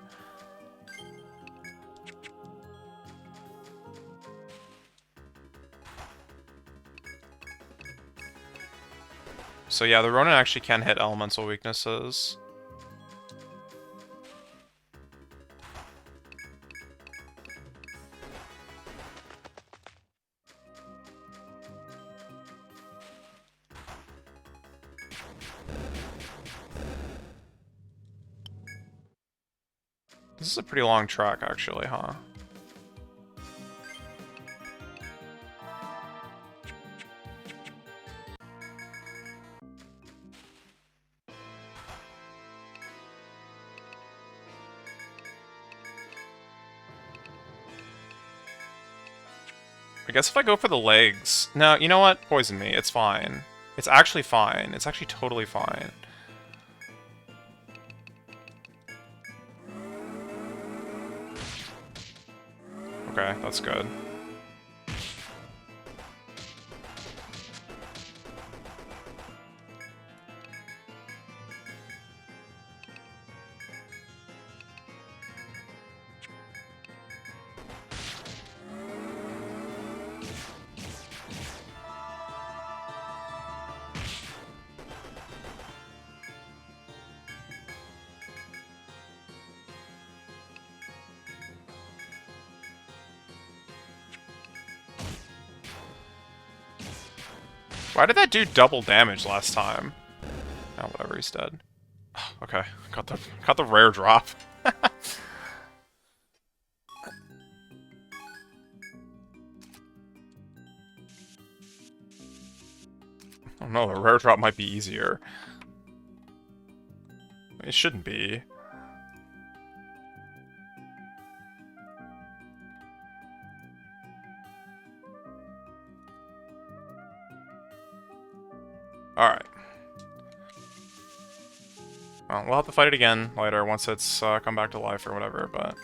So yeah, the Ronin actually can hit elemental weaknesses. This is a pretty long track, actually, huh? I guess if I go for the legs... No, you know what? Poison me. It's fine. It's actually fine. It's actually totally fine. Okay, that's good. Why did that do double damage last time? Oh, whatever, he's dead. Okay, got the rare drop. Oh no, the rare drop might be easier. It shouldn't be. Alright. Well, we'll have to fight it again later once it's come back to life or whatever, but...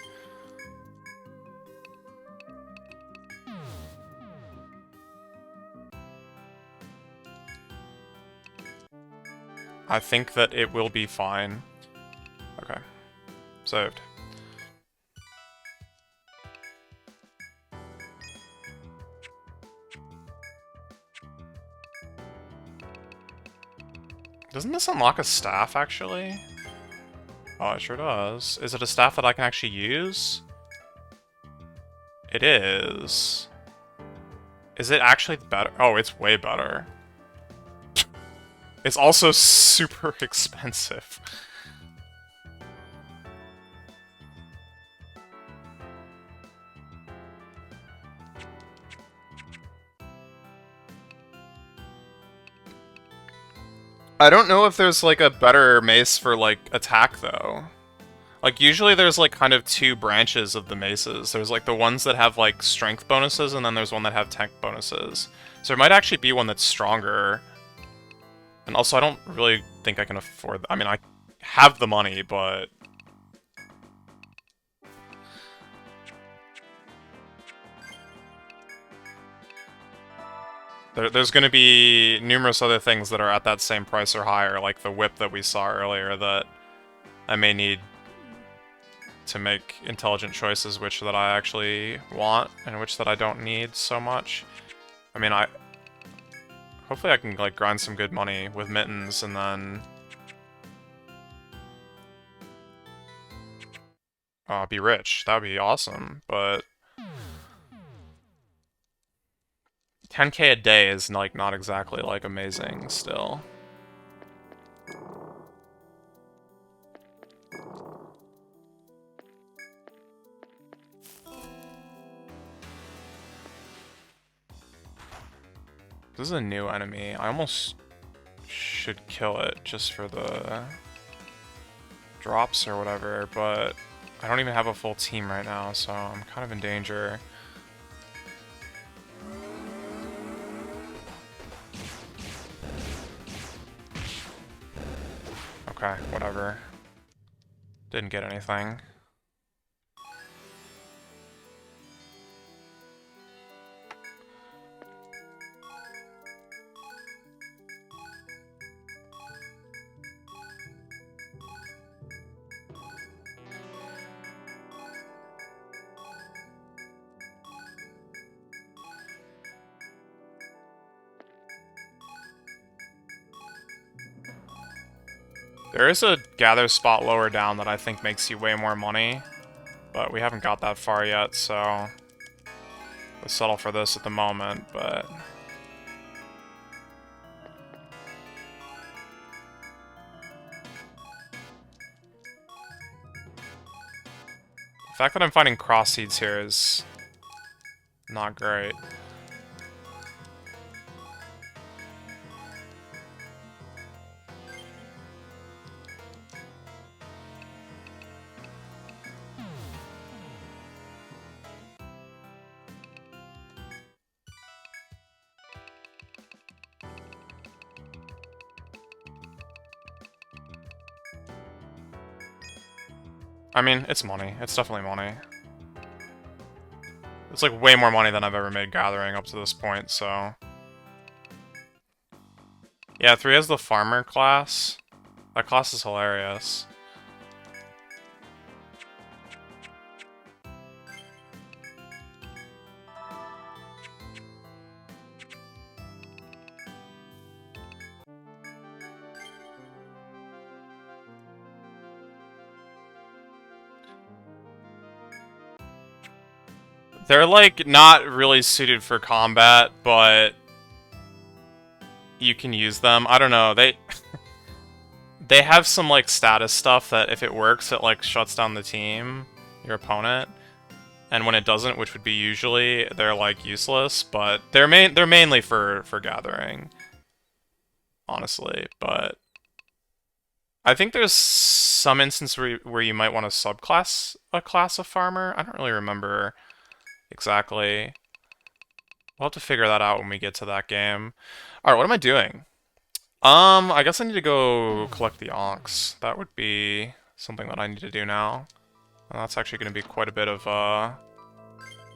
I think that it will be fine. Okay. Saved. Doesn't this unlock a staff, actually? Oh, it sure does. Is it a staff that I can actually use? It is. Is it actually better? Oh, it's way better. It's also super expensive. I don't know if there's like a better mace for like attack though. Like usually there's like kind of two branches of the maces. There's like the ones that have like strength bonuses and then there's one that have tank bonuses. So there might actually be one that's stronger. And also I don't really think I can afford I mean I have the money, but there's going to be numerous other things that are at that same price or higher, like the whip that we saw earlier, that I may need to make intelligent choices, which that I actually want, and which that I don't need so much. I mean, hopefully I can, like, grind some good money with mittens, and then... be rich. That would be awesome, but... 10k a day is, like, not exactly, like, amazing still. This is a new enemy. I almost should kill it just for the drops or whatever, but I don't even have a full team right now, so I'm kind of in danger. Okay, whatever. Didn't get anything. There is a gather spot lower down that I think makes you way more money, but we haven't got that far yet, so we'll settle for this at the moment, but... The fact that I'm finding cross seeds here is not great. I mean, it's money. It's definitely money. It's like way more money than I've ever made gathering up to this point, so... Yeah, 3 has the farmer class. That class is hilarious. They're, like, not really suited for combat, but you can use them. I don't know, they have some, like, status stuff that if it works, it, like, shuts down the team, your opponent. And when it doesn't, which would be usually, they're, like, useless, but they're mainly for gathering, honestly, but... I think there's some instance where you might want to subclass a class of farmer. I don't really remember exactly. We'll have to figure that out when we get to that game. Alright, what am I doing? I guess I need to go collect the Onks. That would be something that I need to do now. And that's actually going to be quite a bit of,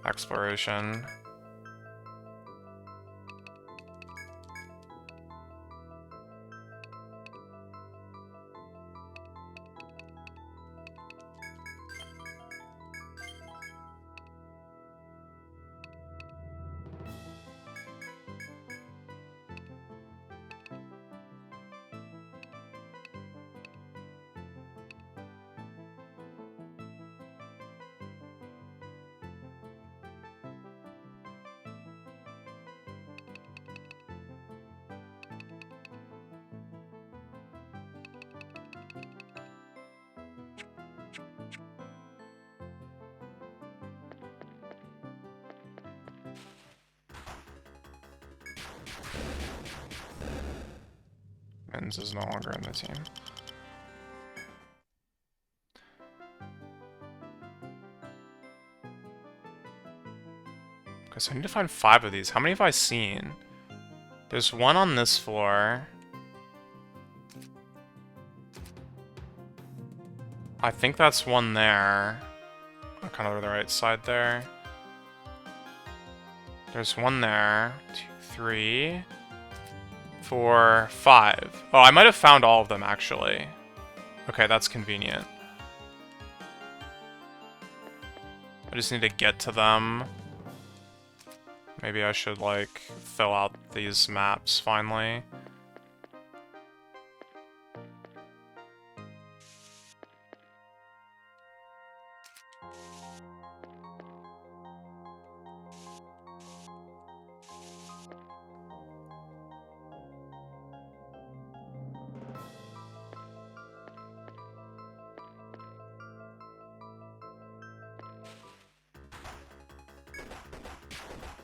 exploration. Mins is no longer in the team. Okay, so I need to find 5 of these. How many have I seen? There's one on this floor. I think that's one there. Kind of to the right side there. There's one there. 2, 3, 4, 5. Oh, I might have found all of them, actually. Okay, that's convenient. I just need to get to them. Maybe I should, like, fill out these maps, finally.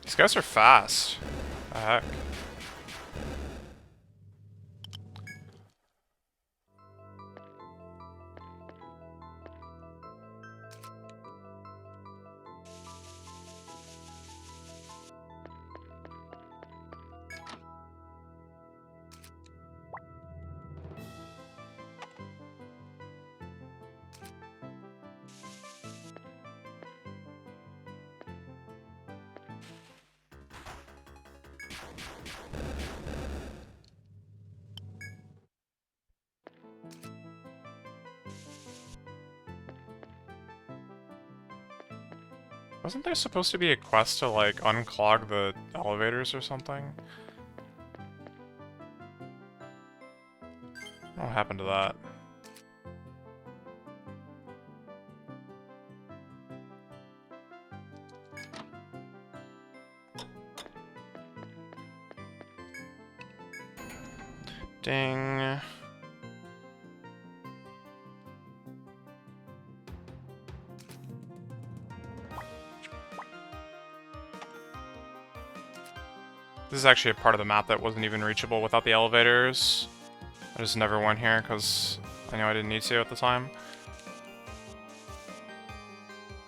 These guys are fast. What the heck? Wasn't there supposed to be a quest to, like, unclog the elevators or something? What happened to that? Ding. This is actually a part of the map that wasn't even reachable without the elevators. I just never went here because I know I didn't need to at the time.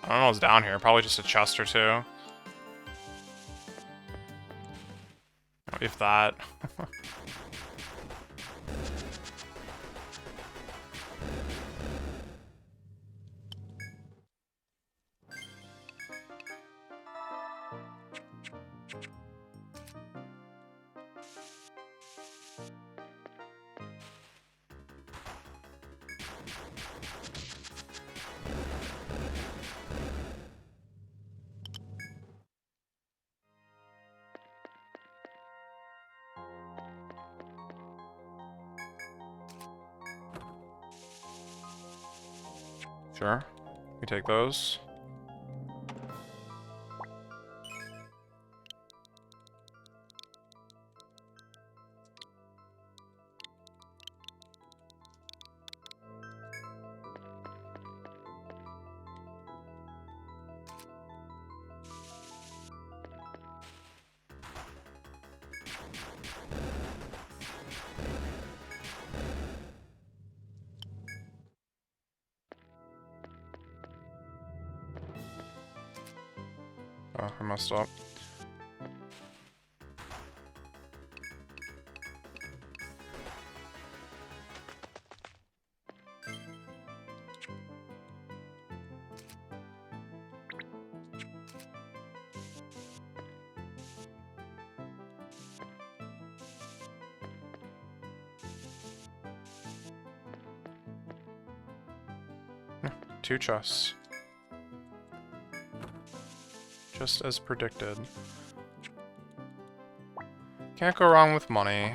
I don't know what's down here. Probably just a chest or two. If that. Sure. We take those. Oh, I messed up. Two chests. Just as predicted. Can't go wrong with money.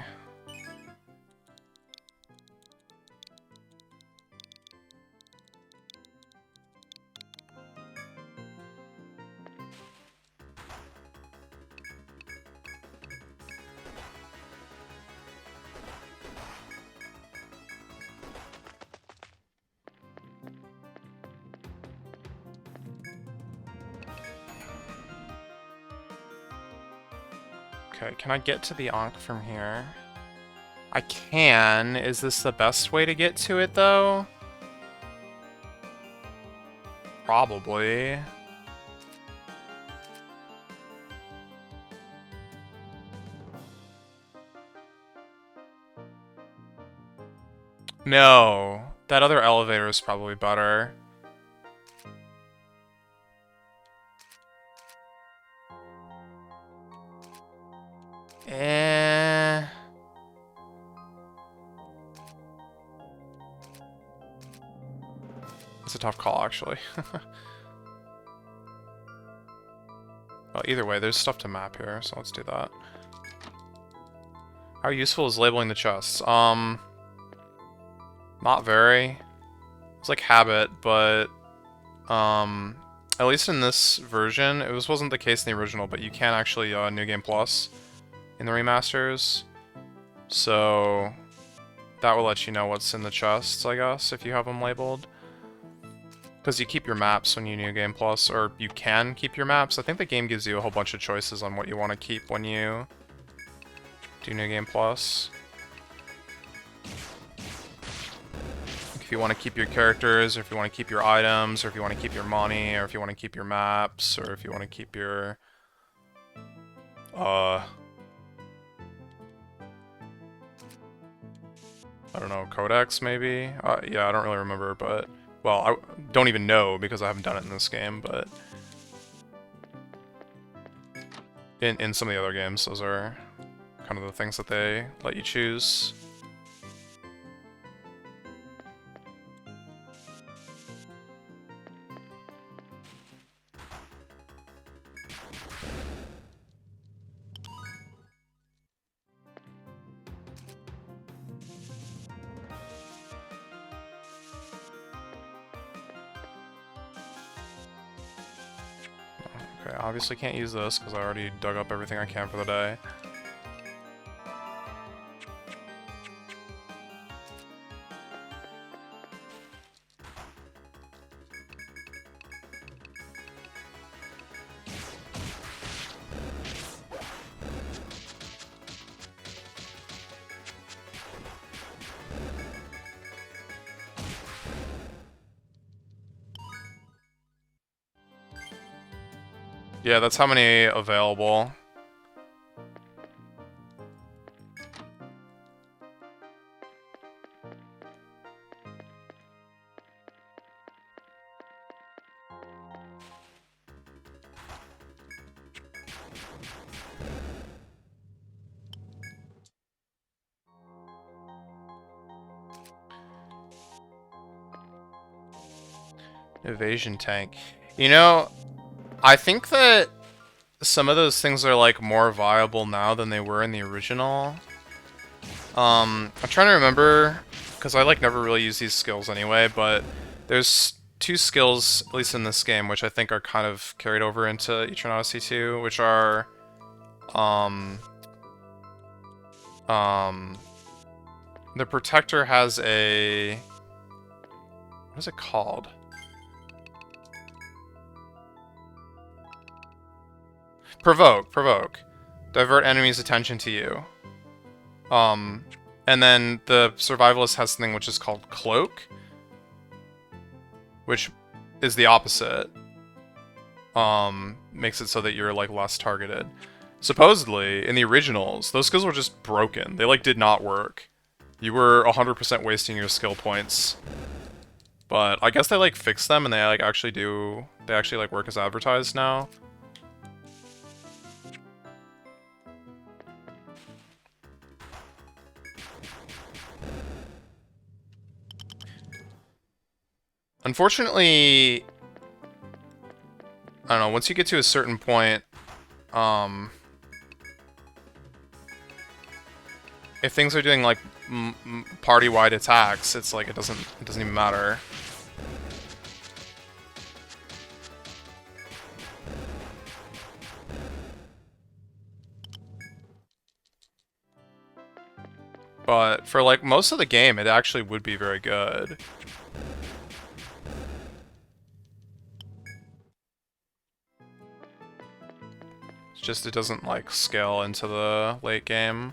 Okay, can I get to the Ankh from here? I can. Is this the best way to get to it, though? Probably. No. That other elevator is probably better. Eh... It's a tough call, actually. Well, either way, there's stuff to map here, so let's do that. How useful is labeling the chests? Not very. It's like habit, but at least in this version, wasn't the case in the original, but you can actually New Game Plus in the remasters. So that will let you know what's in the chests, I guess, if you have them labeled. Because you keep your maps when you New Game Plus, or you can keep your maps. I think the game gives you a whole bunch of choices on what you want to keep when you do New Game Plus. If you want to keep your characters, or if you want to keep your items, or if you want to keep your money, or if you want to keep your maps, or if you want to keep your... I don't know, codex, maybe? Yeah, I don't really remember, but... Well, I don't even know, because I haven't done it in this game, but... In some of the other games, those are kind of the things that they let you choose. Okay, obviously can't use this because I already dug up everything I can for the day. Yeah, that's how many available. Evasion tank. You know, I think that some of those things are like more viable now than they were in the original. I'm trying to remember, because I like never really use these skills anyway, but there's two skills, at least in this game, which I think are kind of carried over into Etrian Odyssey 2, which are, the Protector has a, what is it called? Provoke. Divert enemies' attention to you. And then the Survivalist has something which is called Cloak, which is the opposite. Makes it so that you're, like, less targeted. Supposedly, in the originals, those skills were just broken. They, like, did not work. You were 100% wasting your skill points. But I guess they, like, fixed them and they, like, they actually, like, work as advertised now. Unfortunately, I don't know, once you get to a certain point, if things are doing, like, party-wide attacks, it's like, it doesn't even matter. But for, like, most of the game, it actually would be very good. It's just it doesn't, like, scale into the late game.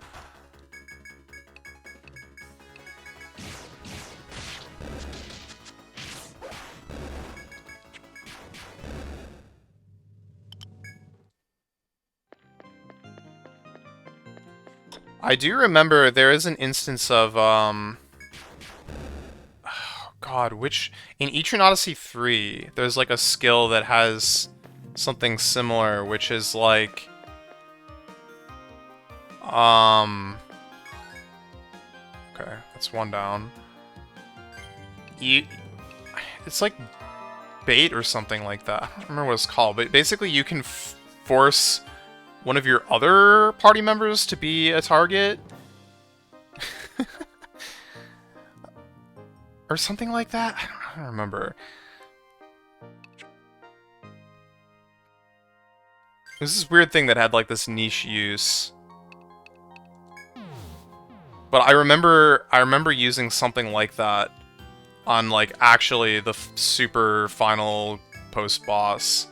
I do remember there is an instance of, God, which... In Etrian Odyssey 3, there's like a skill that has something similar, which is like... Okay, that's one down. You... It's like bait or something like that. I don't remember what it's called, but basically you can force one of your other party members to be a target. Or something like that? I don't remember. It was this weird thing that had like this niche use. But I remember using something like that on like actually the super final post boss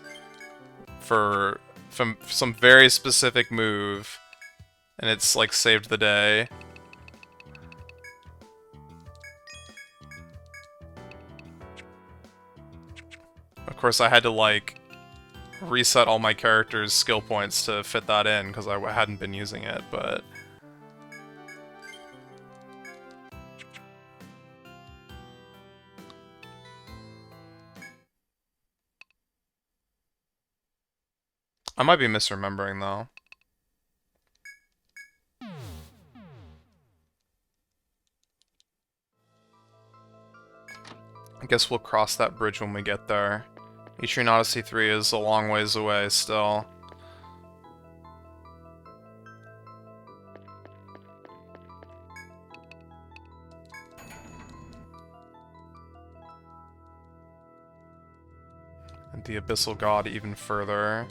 for some very specific move, and it's like saved the day. Of course, I had to like reset all my characters' skill points to fit that in because I hadn't been using it, but I might be misremembering though. I guess we'll cross that bridge when we get there. Etrian Odyssey 3 is a long ways away still. And the Abyssal God even further.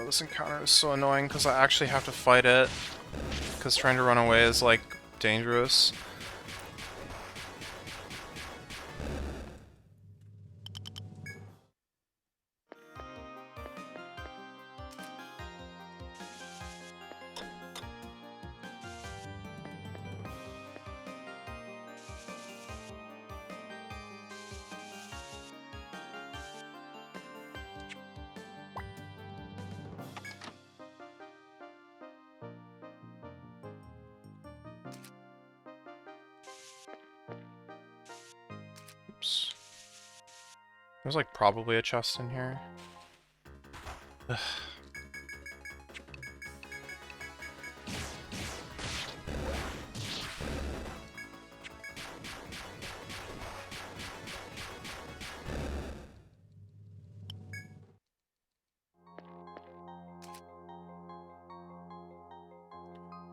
This encounter is so annoying because I actually have to fight it. Because trying to run away is, like, dangerous. Oops. There's like probably a chest in here. Ugh.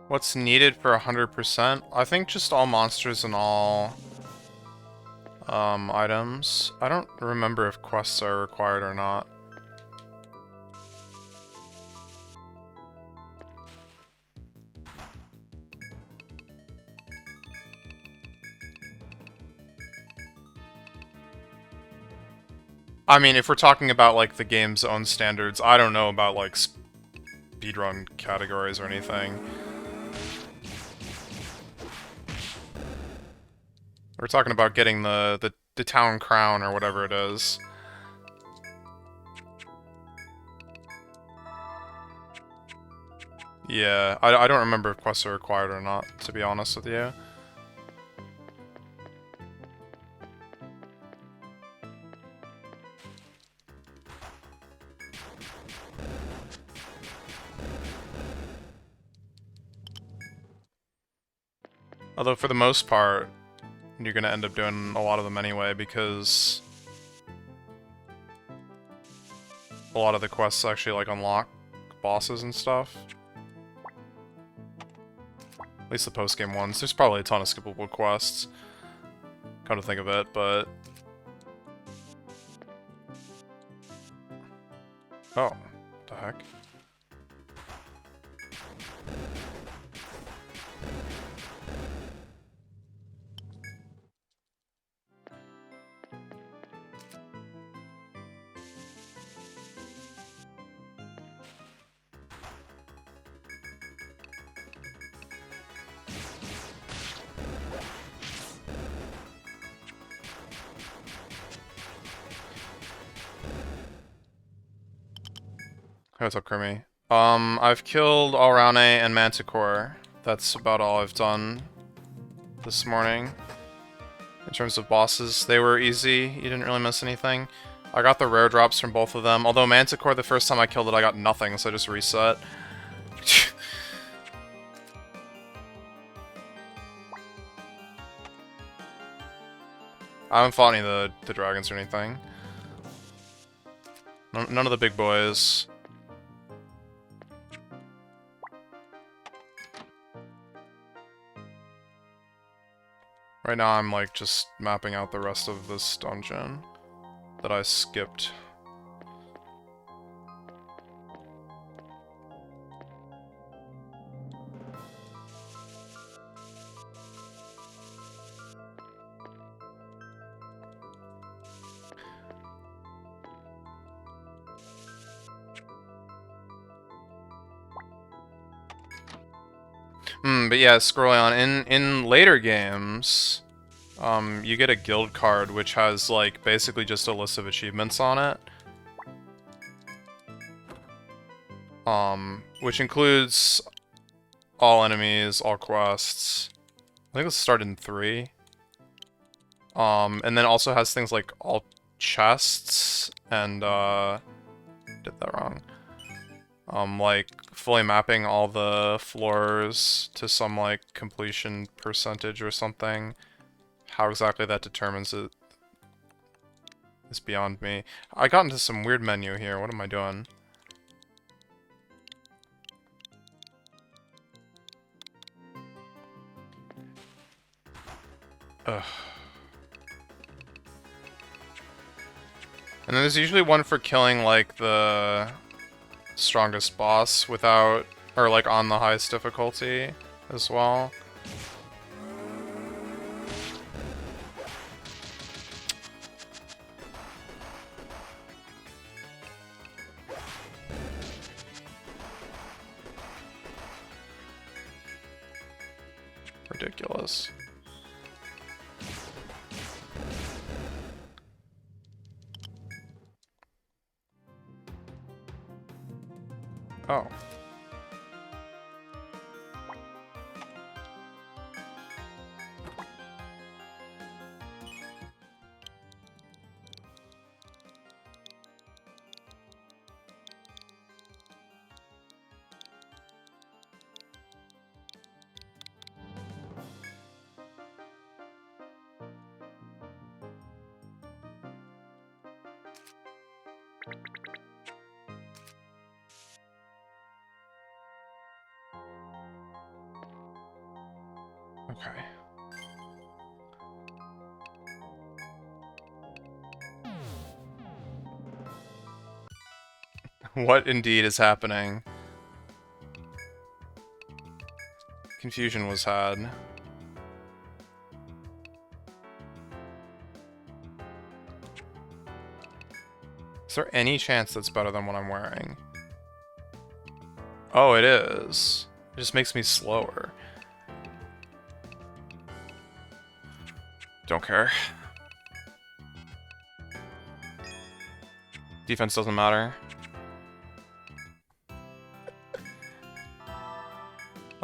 What's needed for 100%? I think just all monsters and all items. I don't remember if quests are required or not. I mean, if we're talking about like the game's own standards, I don't know about like speedrun categories or anything. We're talking about getting the town crown or whatever it is. Yeah, I don't remember if quests are required or not, to be honest with you. Although for the most part, you're gonna end up doing a lot of them anyway, because a lot of the quests actually, like, unlock bosses and stuff. At least the post-game ones. There's probably a ton of skippable quests, come to think of it, but... Oh, what the heck? Hey, what's up, Kermie? I've killed Alraune and Manticore. That's about all I've done this morning. In terms of bosses, they were easy. You didn't really miss anything. I got the rare drops from both of them. Although Manticore, the first time I killed it, I got nothing, so I just reset. I haven't fought any of the dragons or anything. None of the big boys. Right now I'm like just mapping out the rest of this dungeon that I skipped. But yeah, scrolling on, in later games, you get a guild card which has, like, basically just a list of achievements on it. Which includes all enemies, all quests. I think this started in 3. And then also has things like all chests and, did that wrong. Like, fully mapping all the floors to some, like, completion percentage or something. How exactly that determines it is beyond me. I got into some weird menu here. What am I doing? Ugh. And then there's usually one for killing, like, the strongest boss without, or like on the highest difficulty as well. Ridiculous. Oh. Okay. What indeed is happening? Confusion was had. Is there any chance that's better than what I'm wearing? Oh, it is. It just makes me slower. Don't care. Defense doesn't matter.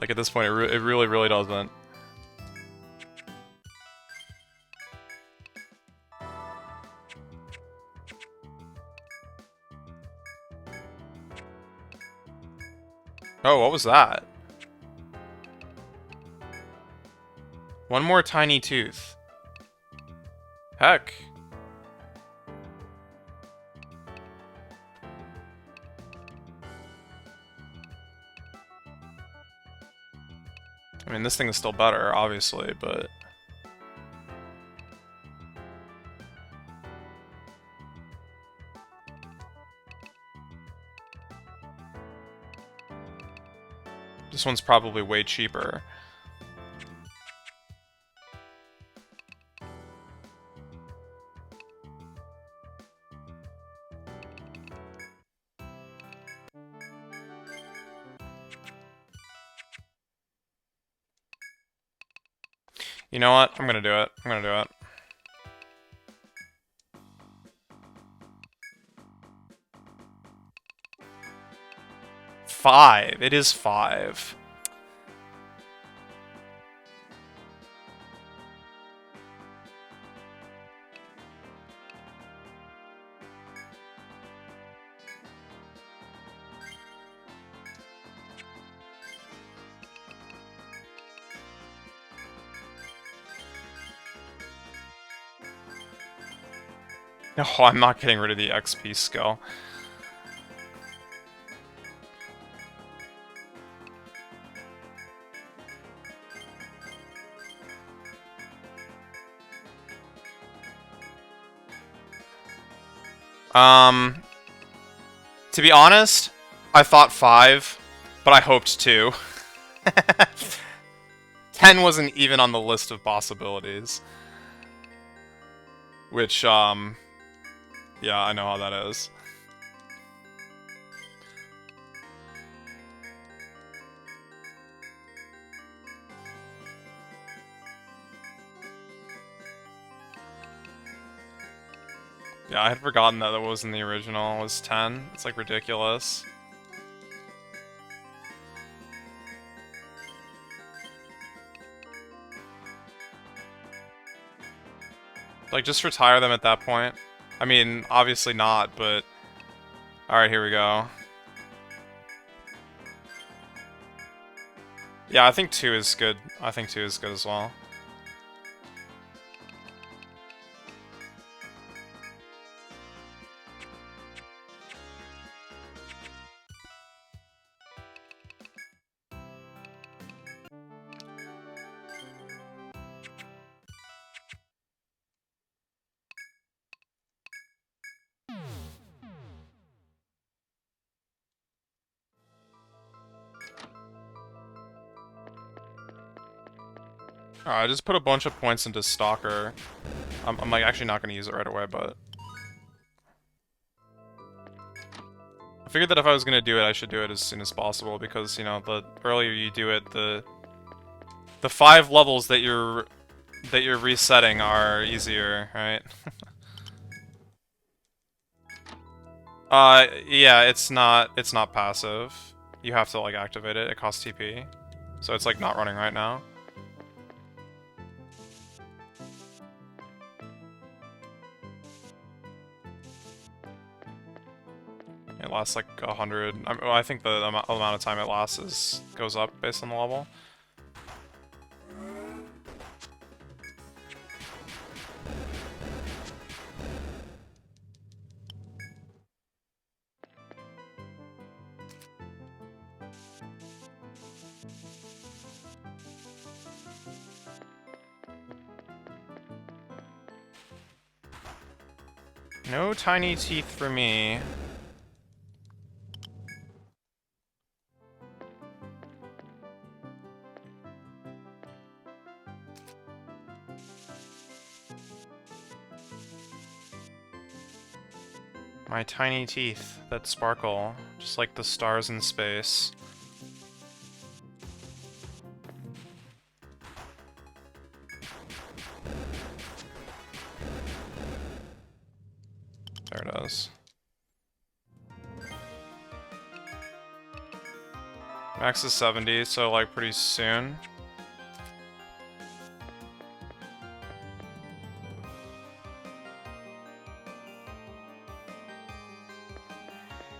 Like, at this point, it really, really doesn't. Oh, what was that? One more tiny tooth. Heck. I mean, this thing is still better, obviously, but... This one's probably way cheaper. You know what? I'm gonna do it. I'm gonna do it. Five. It is 5. No, I'm not getting rid of the XP skill. To be honest, I thought 5, but I hoped 2. 10 wasn't even on the list of possibilities. Which, yeah, I know how that is. Yeah, I had forgotten that was in the original, was 10. It's like ridiculous. Like, just retire them at that point. I mean, obviously not, but... Alright, here we go. Yeah, I think 2 is good. I think 2 is good as well. Alright, I just put a bunch of points into Stalker. I'm like actually not gonna use it right away, but... I figured that if I was gonna do it, I should do it as soon as possible, because, you know, the earlier you do it, the 5 levels that you're resetting are easier, right? Yeah, it's not passive. You have to, like, activate it. It costs TP. So it's, like, not running right now. It lasts, like, 100... I think the amount of time it lasts goes up based on the level. No tiny teeth for me. My tiny teeth that sparkle, just like the stars in space. There it is. Max is 70, so like pretty soon.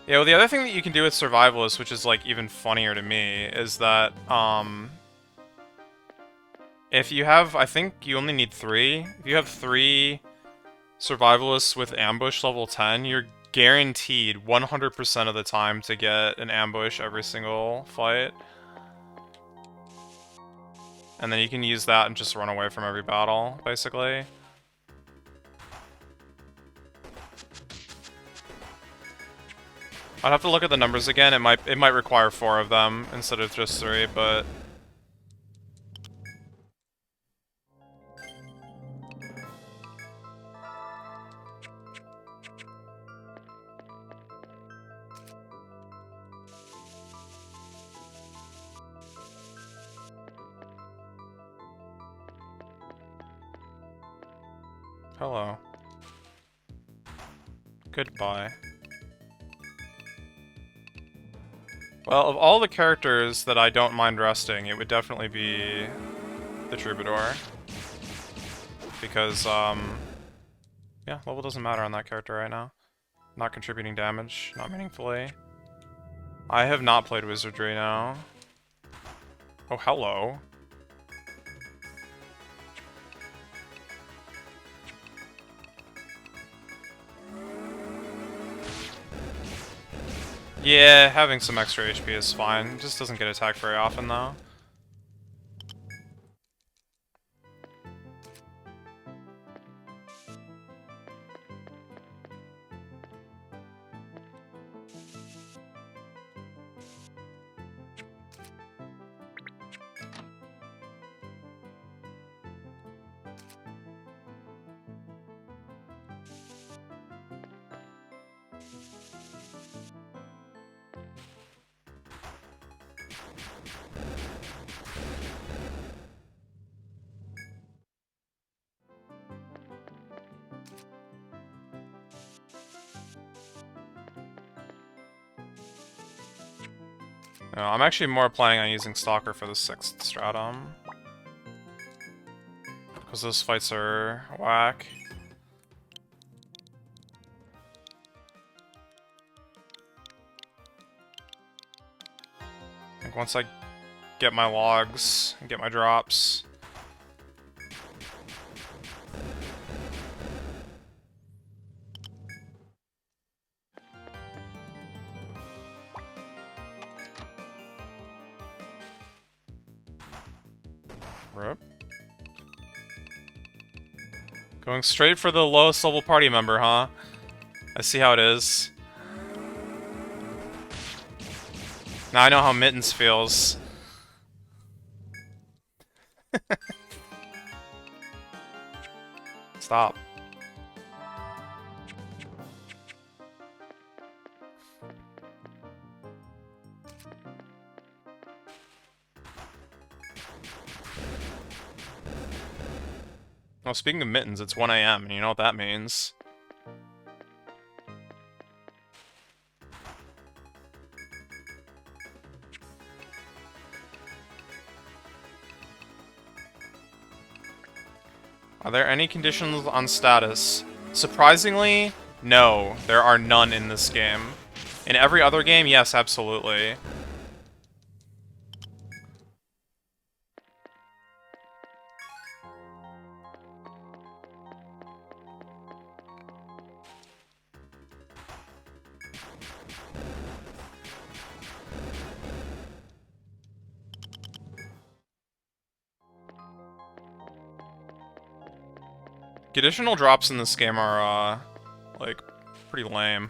Yeah, well, the other thing that you can do with Survivalists, which is like even funnier to me, is that If you have, I think you only need 3. If you have 3 survivalists with ambush level 10, you're guaranteed 100% of the time to get an ambush every single fight. And then you can use that and just run away from every battle, basically. I'd have to look at the numbers again. It might require 4 of them instead of just 3, but hello. Goodbye. Well, of all the characters that I don't mind resting, it would definitely be the Troubadour. Because, yeah, level doesn't matter on that character right now. Not contributing damage, not meaningfully. I have not played Wizardry now. Oh, hello. Yeah, having some extra HP is fine. Just doesn't get attacked very often, though. No, I'm actually more planning on using Stalker for the 6th stratum. Because those fights are whack. Like, once I get my logs and get my drops. Rip. Going straight for the lowest level party member, huh? I see how it is. Now I know how Mittens feels. Stop. Well, speaking of Mittens, it's 1 AM, and you know what that means. Are there any conditions on status? Surprisingly, no. There are none in this game. In every other game, yes, absolutely. Conditional drops in this game are, like, pretty lame.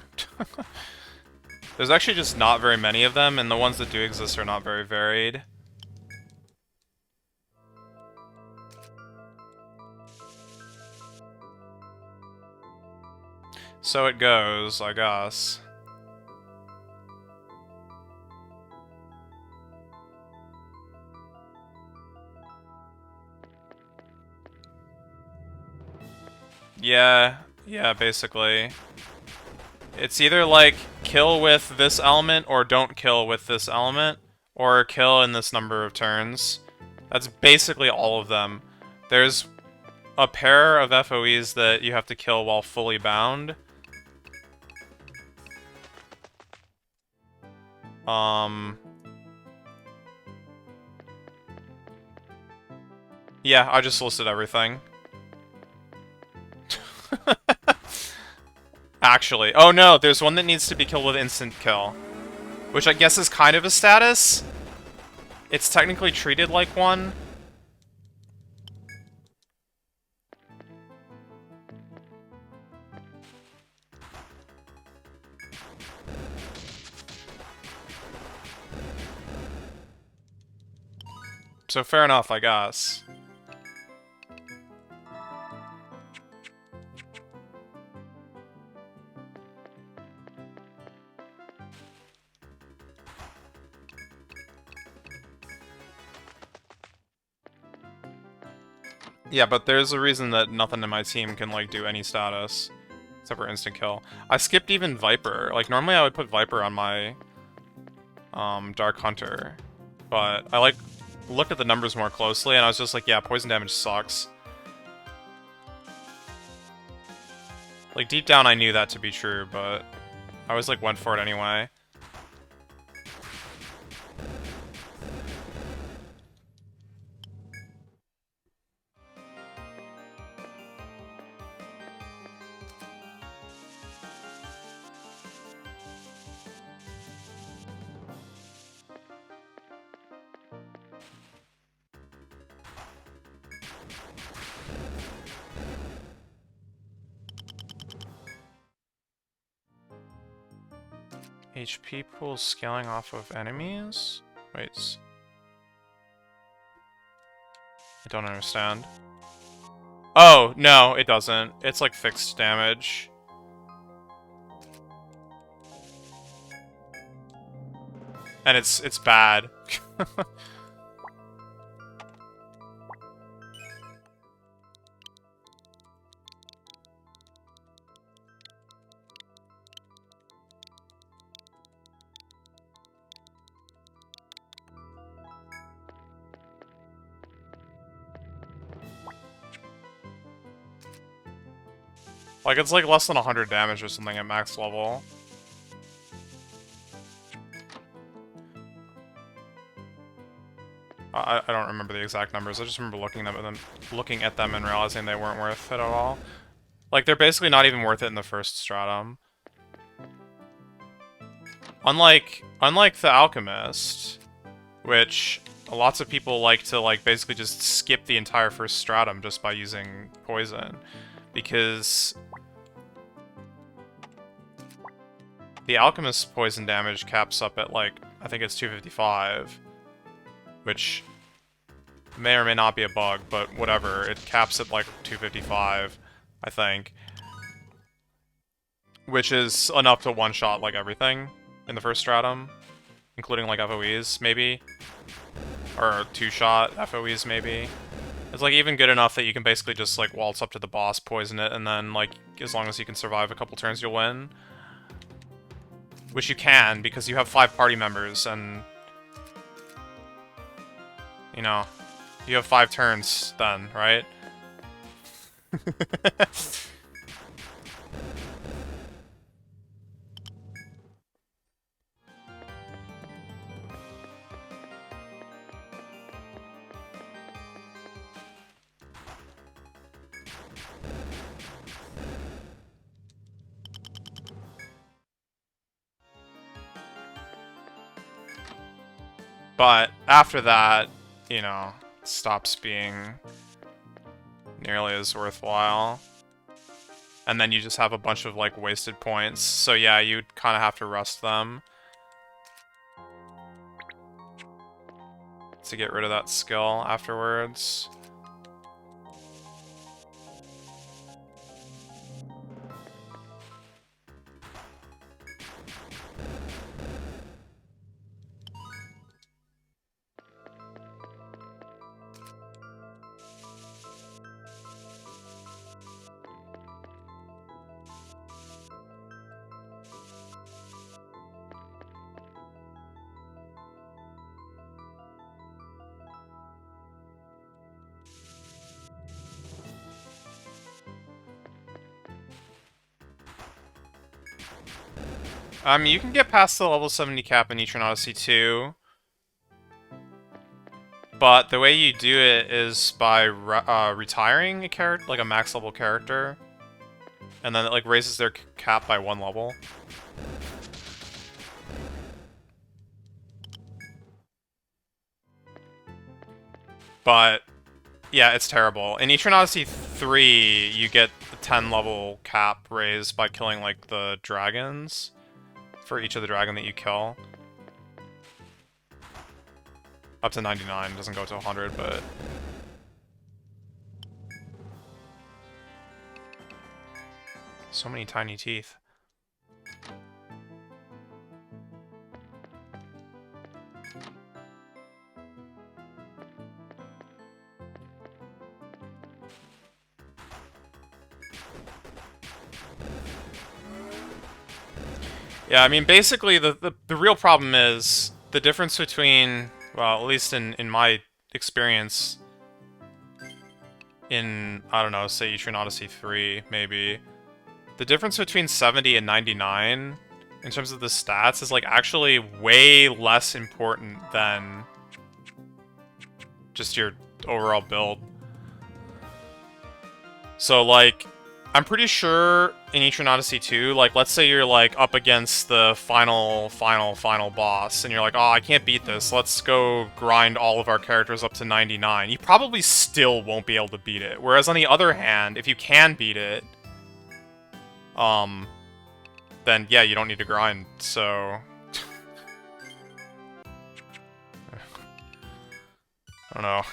There's actually just not very many of them, and the ones that do exist are not very varied. So it goes, I guess. Yeah, basically. It's either like, kill with this element, or don't kill with this element, or kill in this number of turns. That's basically all of them. There's a pair of FOEs that you have to kill while fully bound. Yeah, I just listed everything. Actually. Oh no, there's one that needs to be killed with instant kill. Which I guess is kind of a status. It's technically treated like one. So fair enough, I guess. Yeah, but there's a reason that nothing in my team can, like, do any status. Except for instant kill. I skipped even Viper. Like, normally I would put Viper on my, Dark Hunter. But I, like, looked at the numbers more closely, and I was just like, yeah, poison damage sucks. Like, deep down I knew that to be true, but I always, like, went for it anyway. HP pool scaling off of enemies? Wait. I don't understand. Oh, no, it doesn't. It's like fixed damage. And it's bad. Like, it's like less than 100 damage or something at max level. I don't remember the exact numbers, I just remember looking at them and realizing they weren't worth it at all. Like, they're basically not even worth it in the first stratum. Unlike the Alchemist, which lots of people like to, like, basically just skip the entire first stratum just by using poison. Because the Alchemist's poison damage caps up at, like, I think it's 255. Which may or may not be a bug, but whatever. It caps at, like, 255, I think. Which is enough to one-shot, like, everything in the first stratum. Including, like, FOEs, maybe. Or two-shot FOEs, maybe. It's, like, even good enough that you can basically just, like, waltz up to the boss, poison it, and then, like, as long as you can survive a couple turns, you'll win. Which you can, because you have 5 party members, and... you know, you have 5 turns then, right? But after that, you know, it stops being nearly as worthwhile. And then you just have a bunch of, like, wasted points. So yeah, you'd kind of have to rust them to get rid of that skill afterwards. You can get past the level 70 cap in Etrian Odyssey 2. but the way you do it is by retiring a character, like a max level character, and then it like raises their cap by 1 level. But yeah, it's terrible. In Etrian Odyssey 3, you get the 10 level cap raised by killing like the dragons for each of the dragon that you kill. Up to 99, doesn't go to 100, but... So many tiny teeth. Yeah, I mean, basically, the real problem is the difference between, well, at least in my experience, in, I don't know, say Etrian Odyssey 3, maybe, the difference between 70 and 99, in terms of the stats, is, like, actually way less important than just your overall build. So, like, I'm pretty sure in Etrian Odyssey 2, like, let's say you're, like, up against the final boss, and you're like, oh, I can't beat this, let's go grind all of our characters up to 99. You probably still won't be able to beat it. Whereas, on the other hand, if you can beat it, then, yeah, you don't need to grind, so... I don't know.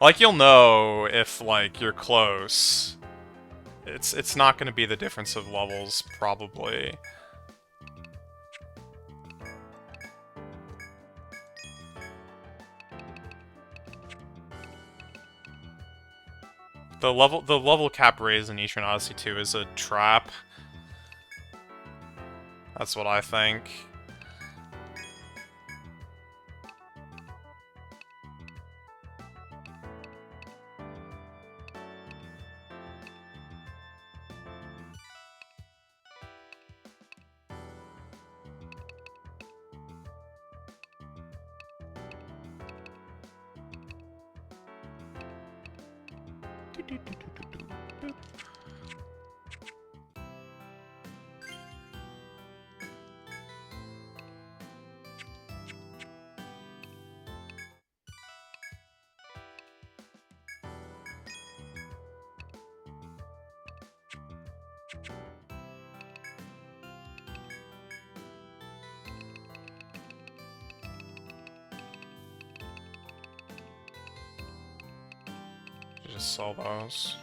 Like, you'll know if, like, you're close. It's not gonna be the difference of levels, probably. The level cap raise in Etrian Odyssey 2 is a trap. That's what I think. Just sell those.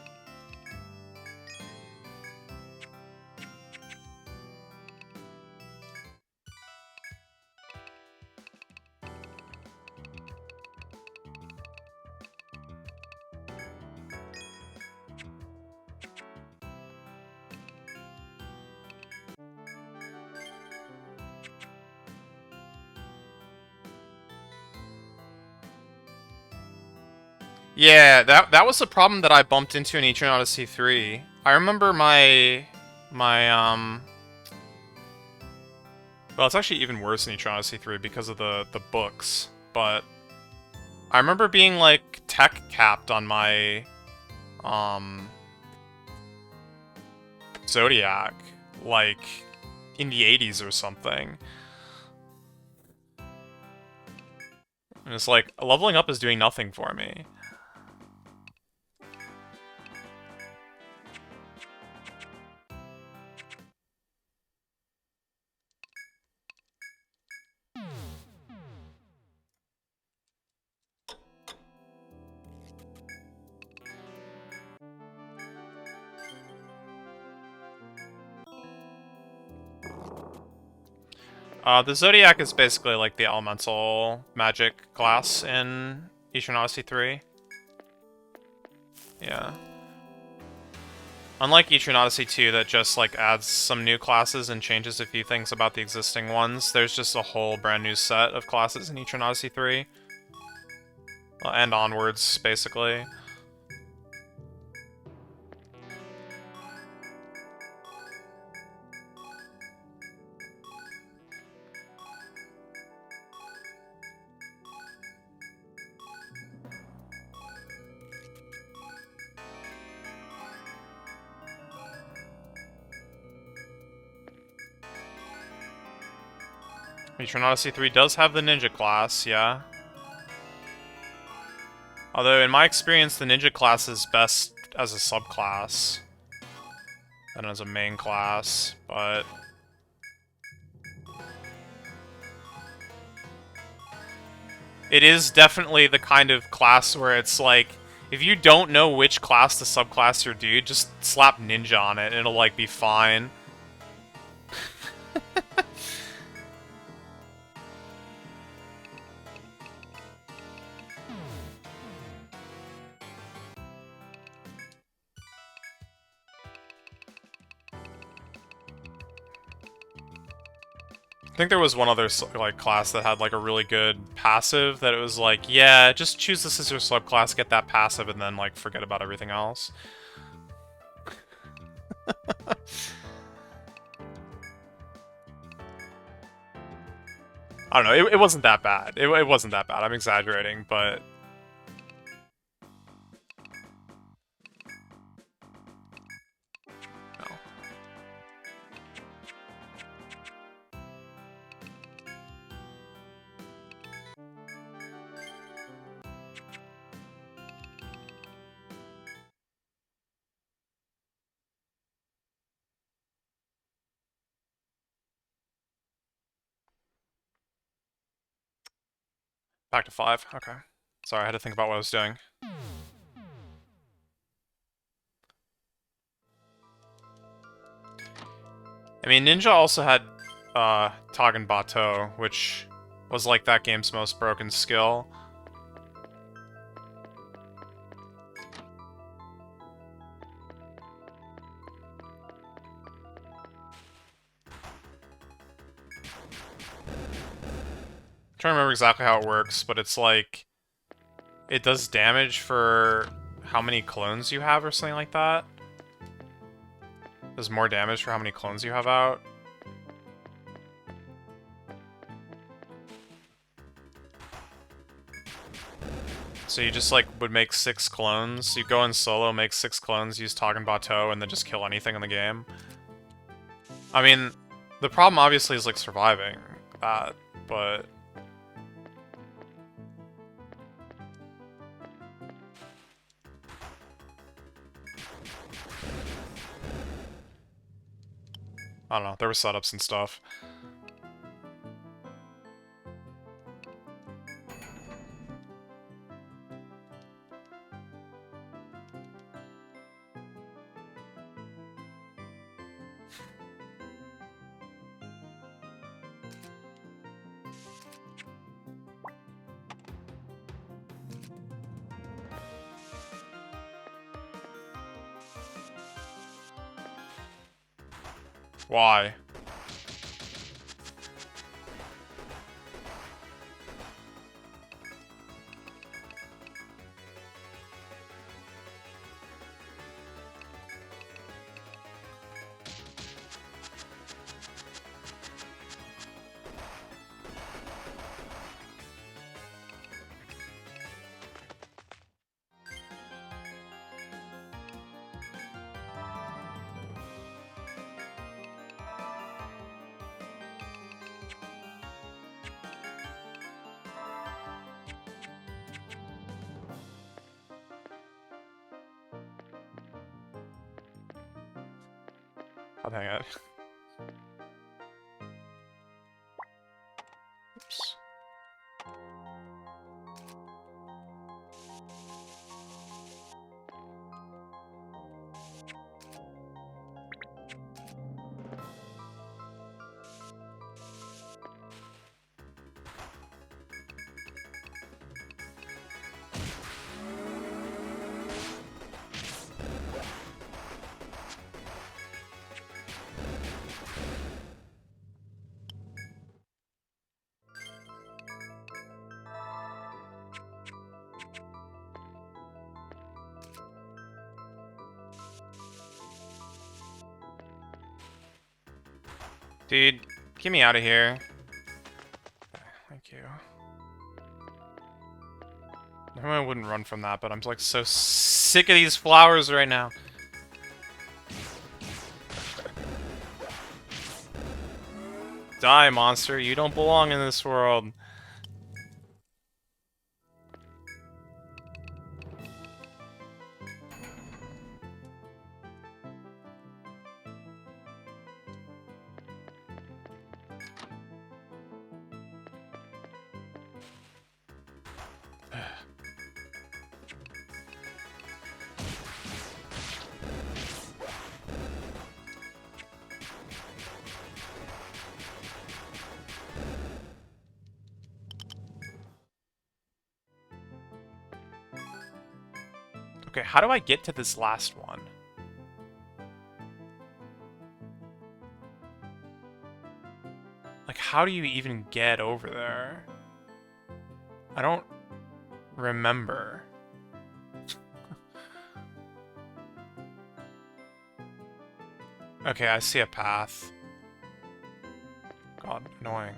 Yeah, that was the problem that I bumped into in Etrian Odyssey 3. I remember well, it's actually even worse in Etrian Odyssey 3 because of the books, but I remember being, like, tech capped on my, Zodiac, like, in the 80s or something. And it's like, leveling up is doing nothing for me. The Zodiac is basically like the elemental magic class in Etrian Odyssey 3. Yeah. Unlike Etrian Odyssey 2 that just like adds some new classes and changes a few things about the existing ones, there's just a whole brand new set of classes in Etrian Odyssey 3. And onwards, basically. Etrian Odyssey 3 does have the ninja class, yeah. Although, in my experience, the ninja class is best as a subclass than as a main class, but... it is definitely the kind of class where it's like, if you don't know which class to subclass your dude, just slap ninja on it and it'll, like, be fine. I think there was one other, like, class that had, like, a really good passive that it was like, yeah, just choose this as your subclass, get that passive, and then, like, forget about everything else. I don't know, it wasn't that bad. It wasn't that bad, I'm exaggerating, but... no. Back to 5, okay. Sorry, I had to think about what I was doing. I mean, Ninja also had Toggen Bateau, which was like that game's most broken skill. I'm trying to remember exactly how it works, but it's like... it does damage for how many clones you have or something like that. Does more damage for how many clones you have out. So you just, like, would make 6 clones. You go in solo, make 6 clones, use Toggen Bateau, and then just kill anything in the game. I mean, the problem obviously is, like, surviving that, but... I don't know, there were setups and stuff. Why? Oh, dang it. Oops. Dude, get me out of here. Okay, thank you. Normally I wouldn't run from that, but I'm like so sick of these flowers right now. Die, monster. You don't belong in this world. Okay, how do I get to this last one? Like, how do you even get over there? I don't remember. Okay, I see a path. God, annoying.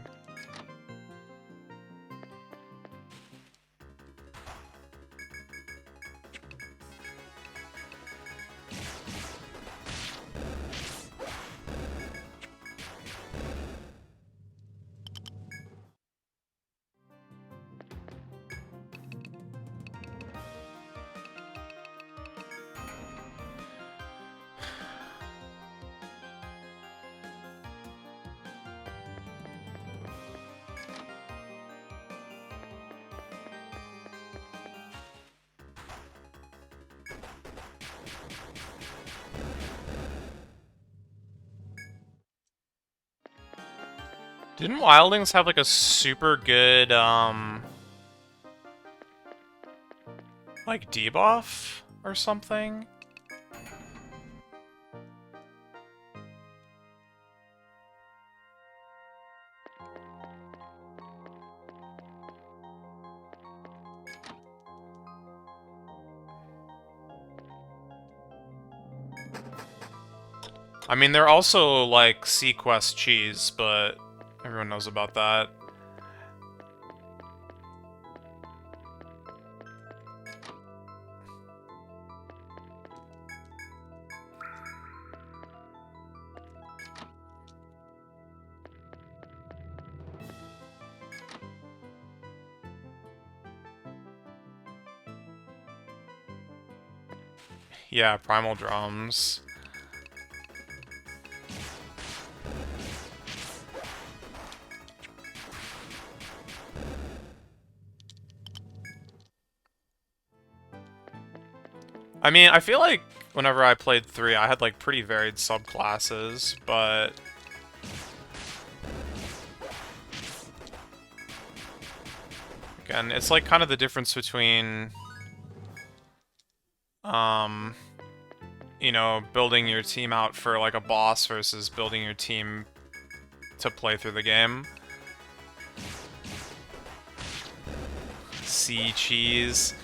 Didn't Wildlings have, like, a super good, like, debuff or something? I mean, they're also, like, Sequest cheese, but everyone knows about that. Yeah, Primal Drums. I mean, I feel like whenever I played 3, I had, like, pretty varied subclasses, but... Again, it's, like, kind of the difference between... you know, building your team out for, like, a boss versus building your team to play through the game. Sea cheese.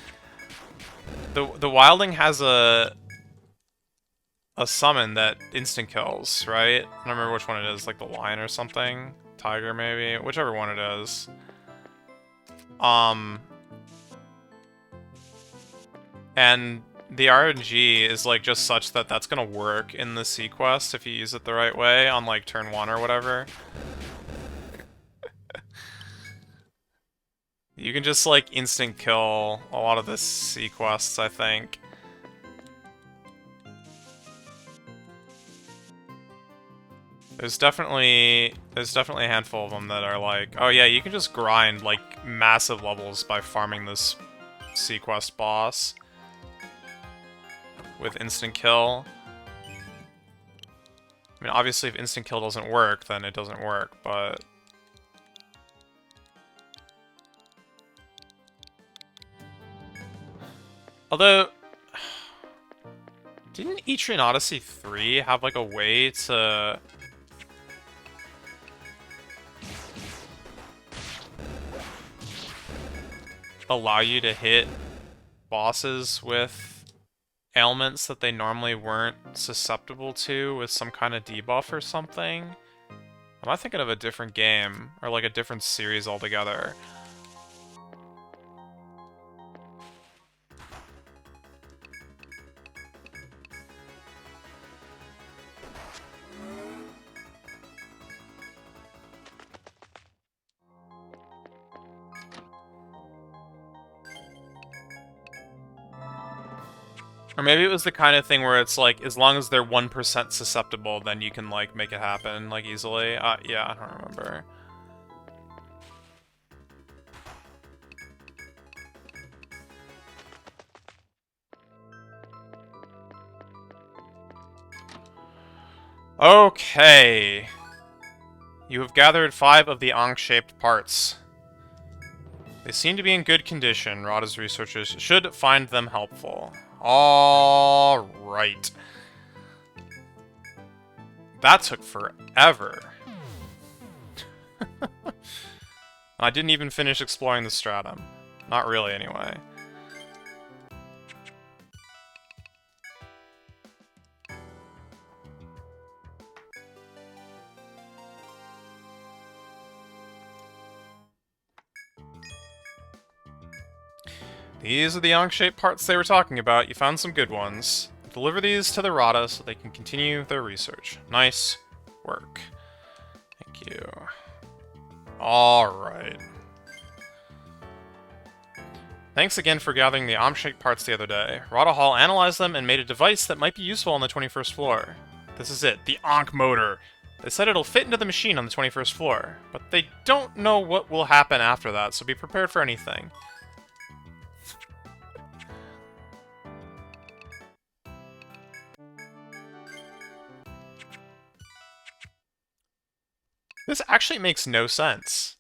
The Wildling has a summon that instant kills, right? I don't remember which one it is, like the lion or something. Tiger, maybe? Whichever one it is. And the RNG is, like, just such that that's gonna work in the Sequest if you use it the right way on, like, turn 1 or whatever. You can just, like, instant kill a lot of the Sequests, I think. There's definitely a handful of them that are like, oh yeah, you can just grind, like, massive levels by farming this Sequest boss with instant kill. I mean, obviously if instant kill doesn't work, then it doesn't work, but... Although... Didn't Etrian Odyssey 3 have, like, a way to... allow you to hit bosses with ailments that they normally weren't susceptible to with some kind of debuff or something? Am I thinking of a different game? Or, like, a different series altogether? Or maybe it was the kind of thing where it's like, as long as they're 1% susceptible, then you can, like, make it happen, like, easily. Yeah, I don't remember. Okay. You have gathered 5 of the Ankh-shaped parts. They seem to be in good condition. Rada's researchers should find them helpful. Alright. That took forever. I didn't even finish exploring the stratum. Not really, anyway. These are the Ankh-shaped parts they were talking about. You found some good ones. Deliver these to the Rada so they can continue their research. Nice work. Thank you. Alright. Thanks again for gathering the Ankh-shaped parts the other day. Rada Hall analyzed them and made a device that might be useful on the 21st floor. This is it, the Ankh motor. They said it'll fit into the machine on the 21st floor, but they don't know what will happen after that, so be prepared for anything. This actually makes no sense.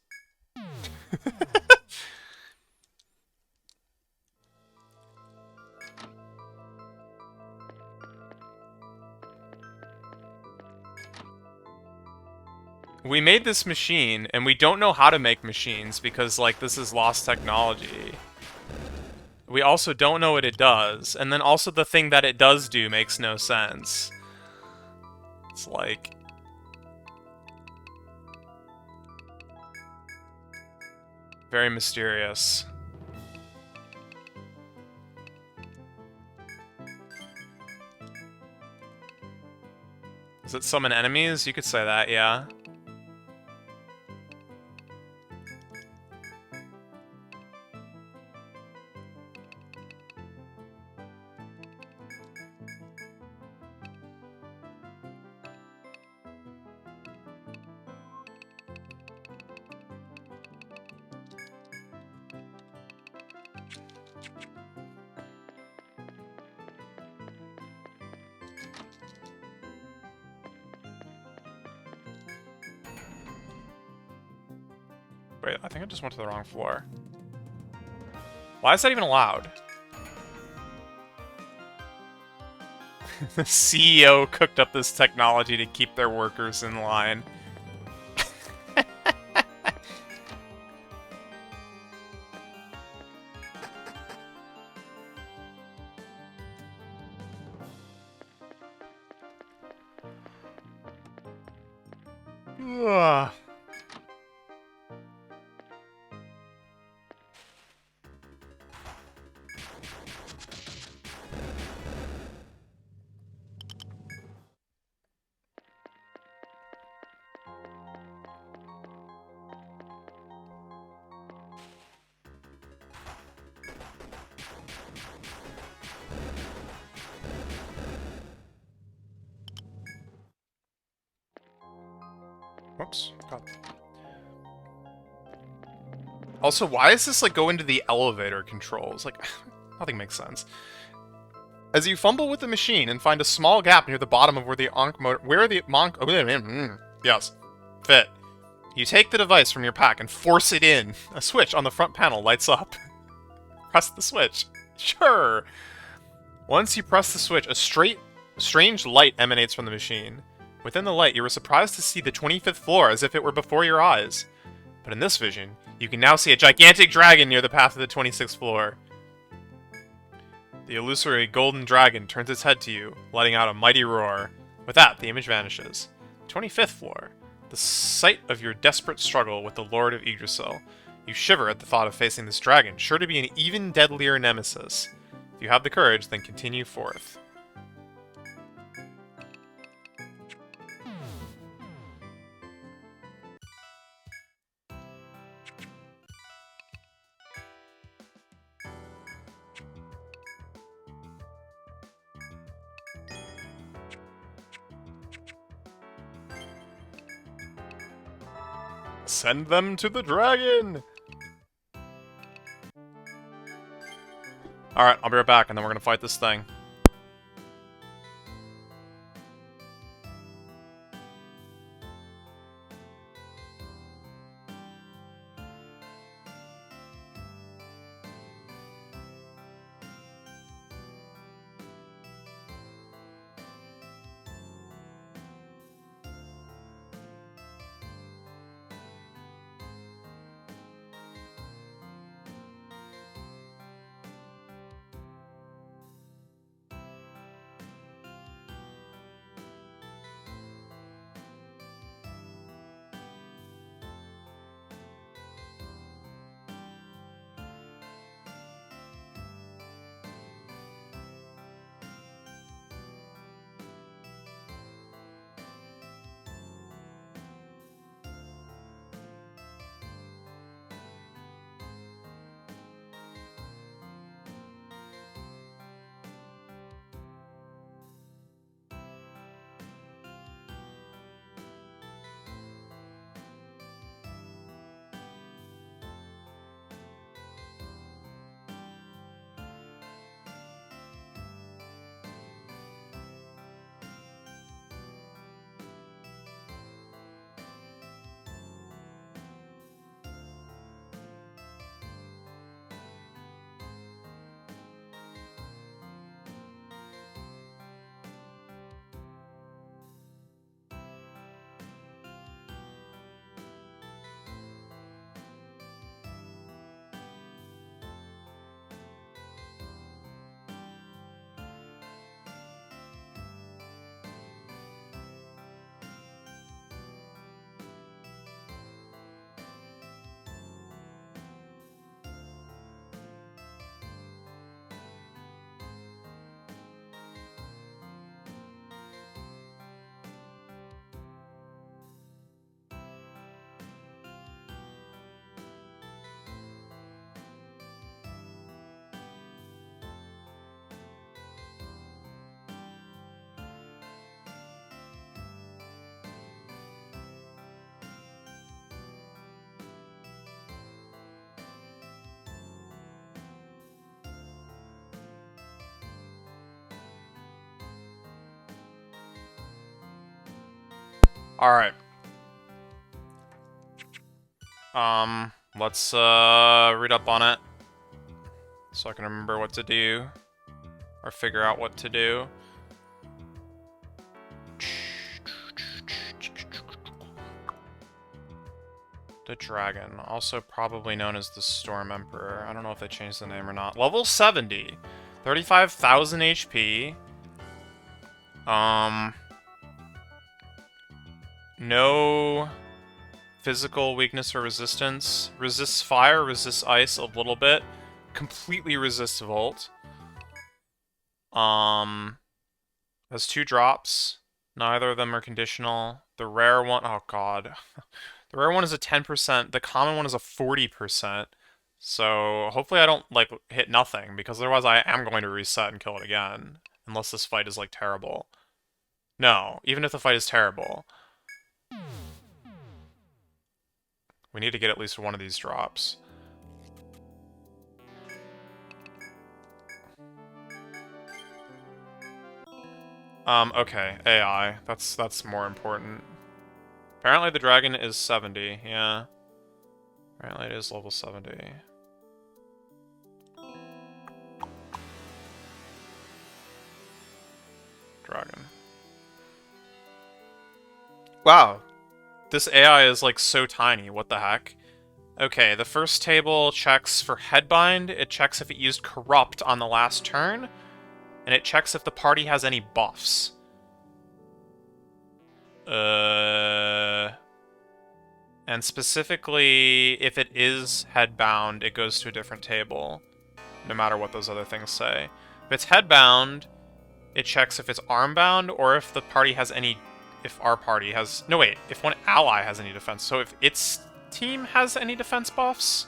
We made this machine, and we don't know how to make machines because, like, this is lost technology. We also don't know what it does, and then also the thing that it does do makes no sense. It's like... very mysterious. Does it summon enemies? You could say that, yeah. Wait, I think I just went to the wrong floor. Why is that even allowed? The CEO cooked up this technology to keep their workers in line. Ugh. Whoops. God. Also, why does this, like, go into the elevator controls? Like, nothing makes sense. As you fumble with the machine and find a small gap near the bottom of where the Ankh motor... where the Monk... yes. Fit. You take the device from your pack and force it in. A switch on the front panel lights up. Press the switch. Sure. Once you press the switch, a strange light emanates from the machine. Within the light, you were surprised to see the 25th floor as if it were before your eyes. But in this vision, you can now see a gigantic dragon near the path of the 26th floor. The illusory golden dragon turns its head to you, letting out a mighty roar. With that, the image vanishes. 25th floor. The site of your desperate struggle with the Lord of Yggdrasil. You shiver at the thought of facing this dragon, sure to be an even deadlier nemesis. If you have the courage, then continue forth. Send them to the dragon! Alright, I'll be right back, and then we're gonna fight this thing. Alright. Let's, read up on it. So I can remember what to do. Or figure out what to do. The Dragon, also probably known as the Storm Emperor. I don't know if they changed the name or not. Level 70. 35,000 HP. No physical weakness or resistance. Resists fire, resists ice a little bit. Completely resists Volt. Has 2 drops. Neither of them are conditional. The rare one, oh god. The rare one is a 10%. The common one is a 40%. So hopefully I don't, like, hit nothing, because otherwise I am going to reset and kill it again. Unless this fight is, like, terrible. No, even if the fight is terrible. We need to get at least one of these drops. Okay, AI. That's more important. Apparently the dragon is 70, yeah. Apparently it is level 70. Dragon. Wow. This AI is, like, so tiny. What the heck? Okay, the first table checks for Headbind. It checks if it used Corrupt on the last turn. And it checks if the party has any buffs. And specifically, if it is Headbound, it goes to a different table. No matter what those other things say. If it's Headbound, it checks if it's Armbound, or if the party has any... If our party has... No, wait. If one ally has any defense. So if its team has any defense buffs?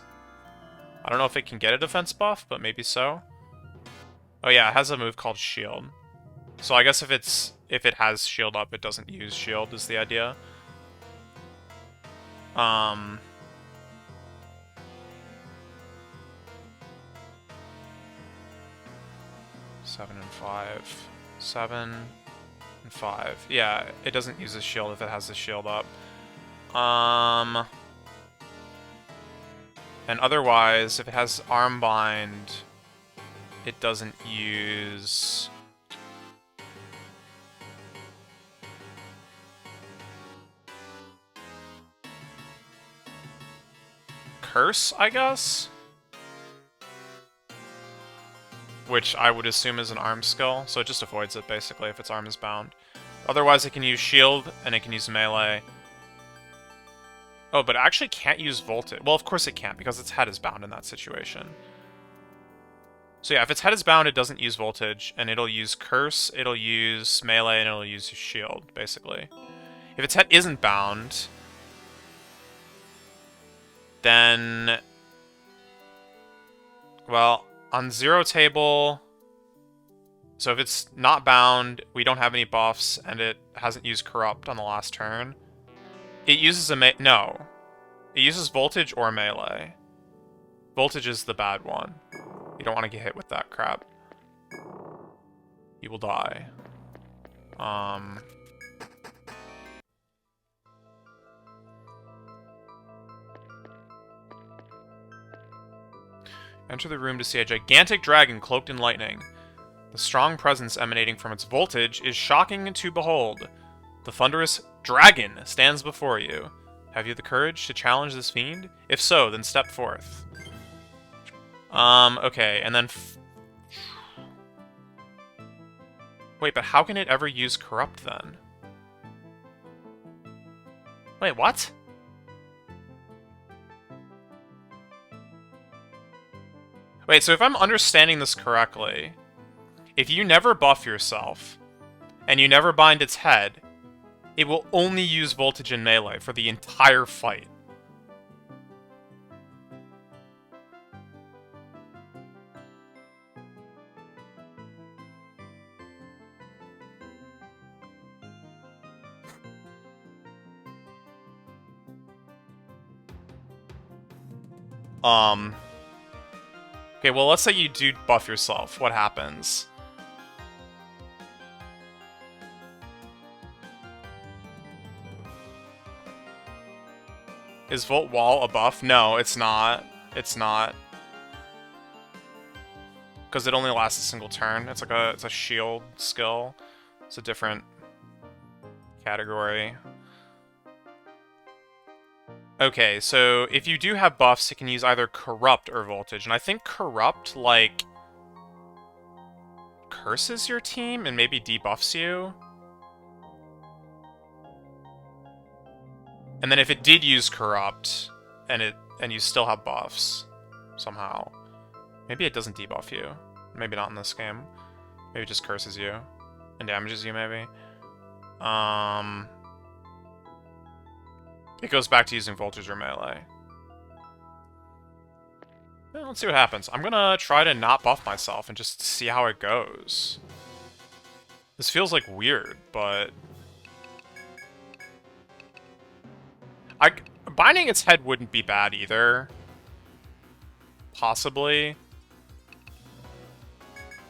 I don't know if it can get a defense buff, but maybe so. Oh yeah, it has a move called Shield. So I guess if it has Shield up, it doesn't use Shield, is the idea. Um... 7 and 5. 7 and 5. Yeah, it doesn't use a shield if it has the shield up. And otherwise, if it has arm bind, it doesn't use... Curse, I guess? Which I would assume is an arm skill, so it just avoids it, basically, if its arm is bound. Otherwise, it can use shield, and it can use melee. Oh, but it actually can't use voltage. Well, of course it can't, because its head is bound in that situation. So yeah, if its head is bound, it doesn't use voltage, and it'll use curse, it'll use melee, and it'll use shield, basically. If its head isn't bound, then... Well, on 0 table... So if it's not bound, we don't have any buffs, and it hasn't used Corrupt on the last turn, it uses a no. It uses Voltage or Melee. Voltage is the bad one. You don't want to get hit with that crap. You will die. Enter the room to see a gigantic dragon cloaked in lightning. The strong presence emanating from its voltage is shocking to behold. The thunderous dragon stands before you. Have you the courage to challenge this fiend? If so, then step forth. Okay, and then... Wait, but how can it ever use Corrupt, then? Wait, what? Wait, so if I'm understanding this correctly, if you never buff yourself, and you never bind its head, it will only use Voltage and Melee for the entire fight. Okay, well, let's say you do buff yourself. What happens? Is Volt Wall a buff? No, it's not. It's not. Because it only lasts a single turn. It's like it's a shield skill. It's a different category. Okay, so if you do have buffs, it can use either Corrupt or Voltage. And I think Corrupt, like, curses your team and maybe debuffs you. And then if it did use Corrupt, and you still have buffs, somehow, maybe it doesn't debuff you. Maybe not in this game. Maybe it just curses you. And damages you, maybe. It goes back to using Voltage or Melee. Well, let's see what happens. I'm gonna try to not buff myself and just see how it goes. This feels like weird, but... Binding its head wouldn't be bad either. Possibly.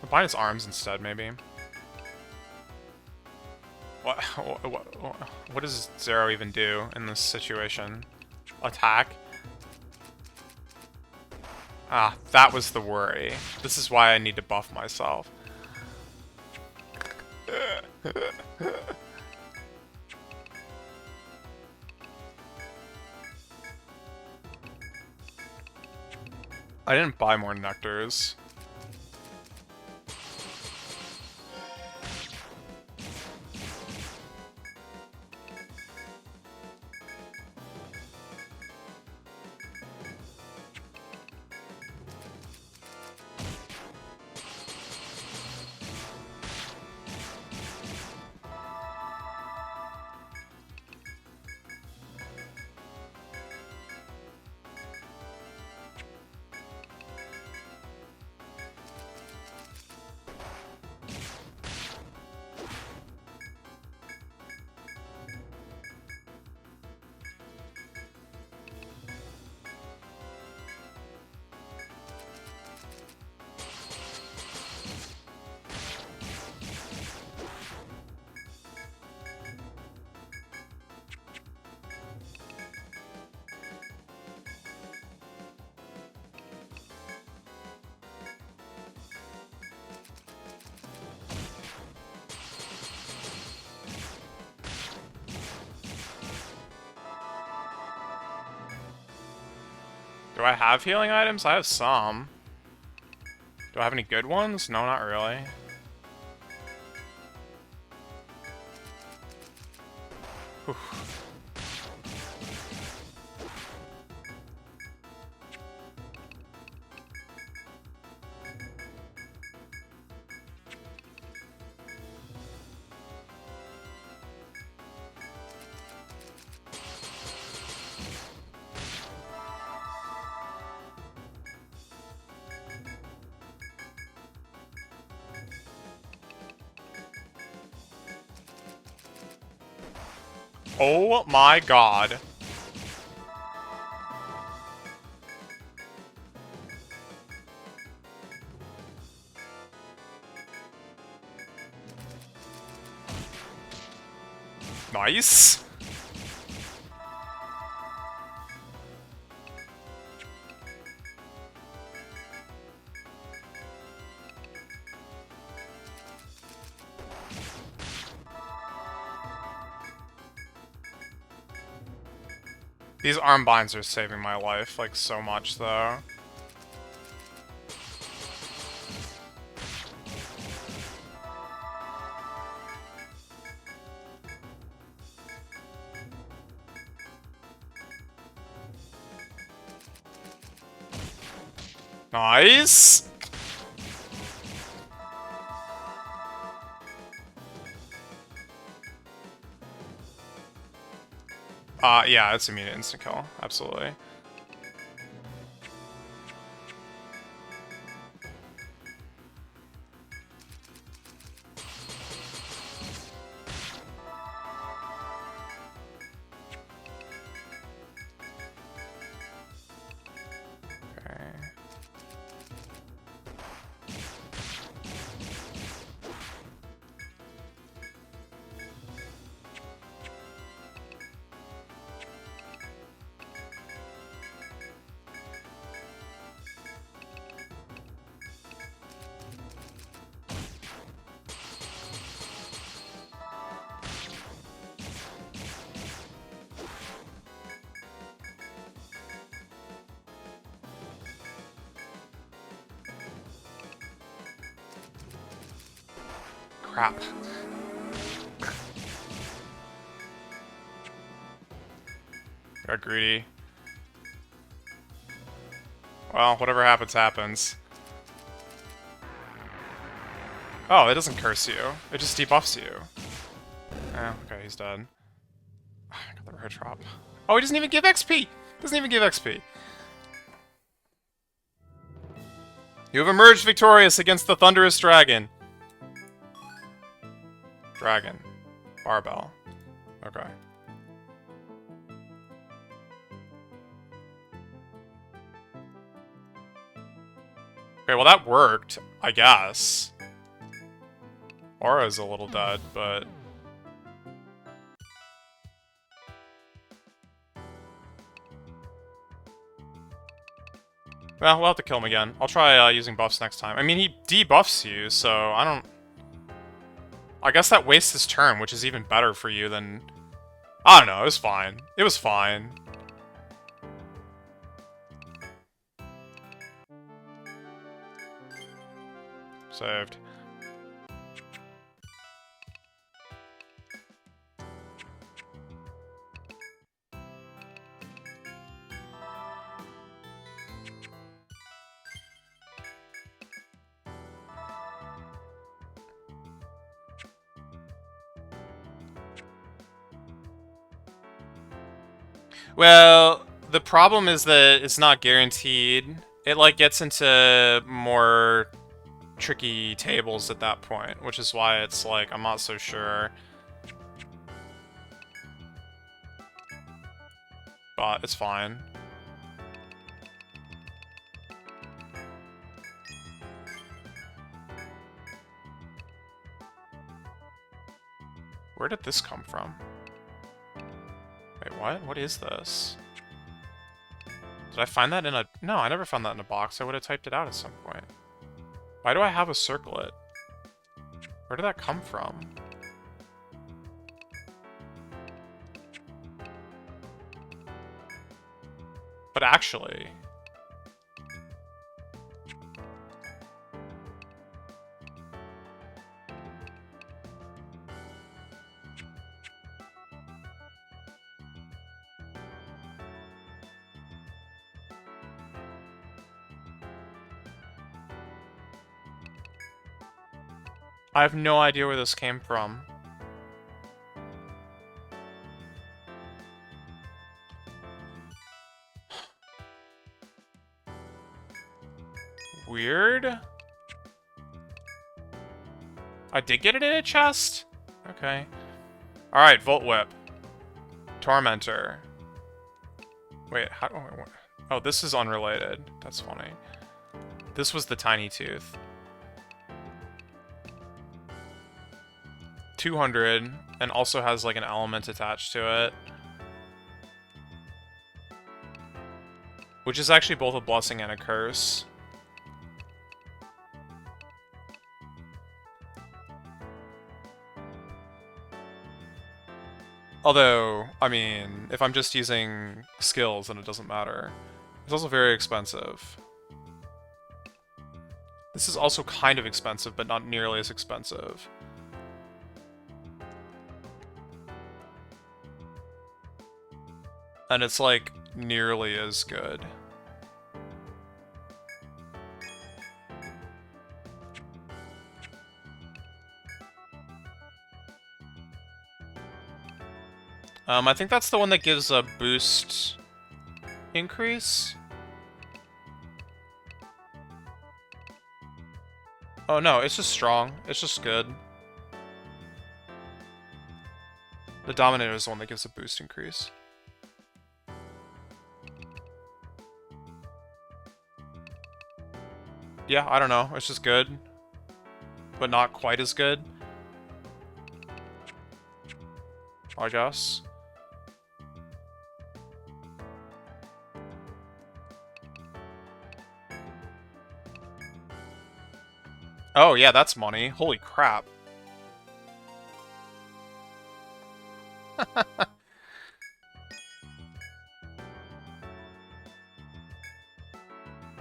I'll bind its arms instead, maybe. What does Zero even do in this situation? Attack? Ah, that was the worry. This is why I need to buff myself. I didn't buy more nectars. Do I have healing items? I have some. Do I have any good ones? No, not really. Whew. Oh my god. Nice. These arm binds are saving my life, like, so much, though. Nice! Yeah, it's immediate instant kill. Absolutely. Okay. Crap. Got greedy. Well, whatever happens, happens. Oh, it doesn't curse you. It just debuffs you. Oh, okay, he's dead. I got the rare drop. Oh, he doesn't even give XP! Doesn't even give XP. You have emerged victorious against the Thunderous Dragon. Dragon. Barbell. Okay. Okay, well that worked, I guess. Aura's a little dead, but... Well, we'll have to kill him again. I'll try using buffs next time. I mean, he debuffs you, so I don't... I guess that wastes his turn, which is even better for you than... I don't know, it was fine. It was fine. Saved. Well, the problem is that it's not guaranteed. It, like, gets into more tricky tables at that point, which is why it's like, I'm not so sure. But it's fine. Where did this come from? Wait, what? What is this? Did I find that in a... No, I never found that in a box. I would have typed it out at some point. Why do I have a circlet? Where did that come from? But actually... I have no idea where this came from. Weird. I did get it in a chest? Okay. Alright, Volt Whip. Tormentor. Wait, how do I... Oh, this is unrelated. That's funny. This was the Tiny Tooth. 200, and also has, like, an element attached to it. Which is actually both a blessing and a curse. Although, I mean, if I'm just using skills, then it doesn't matter. It's also very expensive. This is also kind of expensive, but not nearly as expensive. And it's, like, nearly as good. I think that's the one that gives a boost increase. Oh no, it's just strong. It's just good. The Dominator is the one that gives a boost increase. Yeah, I don't know. It's just good. But not quite as good. I guess. Oh, yeah, that's money. Holy crap.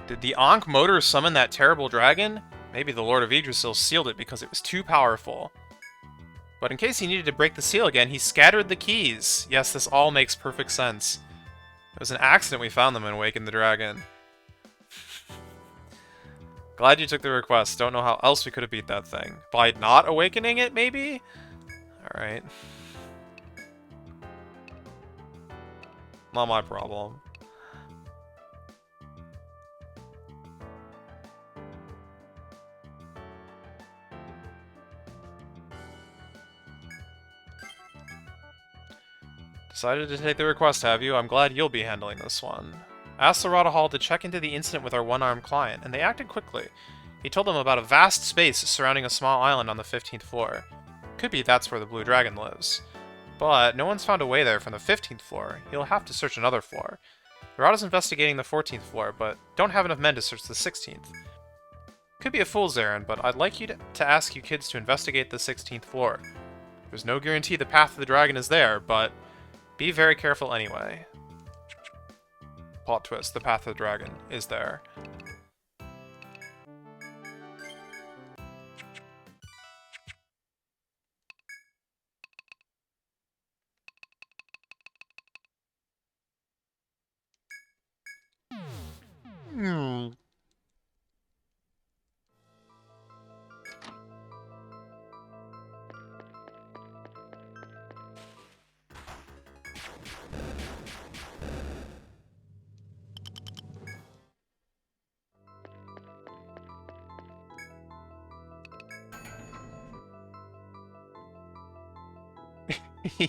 Did the Ankh motor summon that terrible dragon? Maybe the Lord of Yggdrasil sealed it because it was too powerful. But in case he needed to break the seal again, he scattered the keys. Yes, this all makes perfect sense. It was an accident we found them and awakened the dragon. Glad you took the request. Don't know how else we could have beat that thing. By not awakening it, maybe? Alright. Not my problem. Decided to take the request, have you? I'm glad you'll be handling this one. Asked the Rada Hall to check into the incident with our one-armed client, and they acted quickly. He told them about a vast space surrounding a small island on the 15th floor. Could be that's where the Blue Dragon lives. But no one's found a way there from the 15th floor. He'll have to search another floor. The Rada's investigating the 14th floor, but don't have enough men to search the 16th. Could be a fool's errand, but I'd like you to ask you kids to investigate the 16th floor. There's no guarantee the path of the dragon is there, but be very careful anyway. Plot twist, the path of the dragon is there.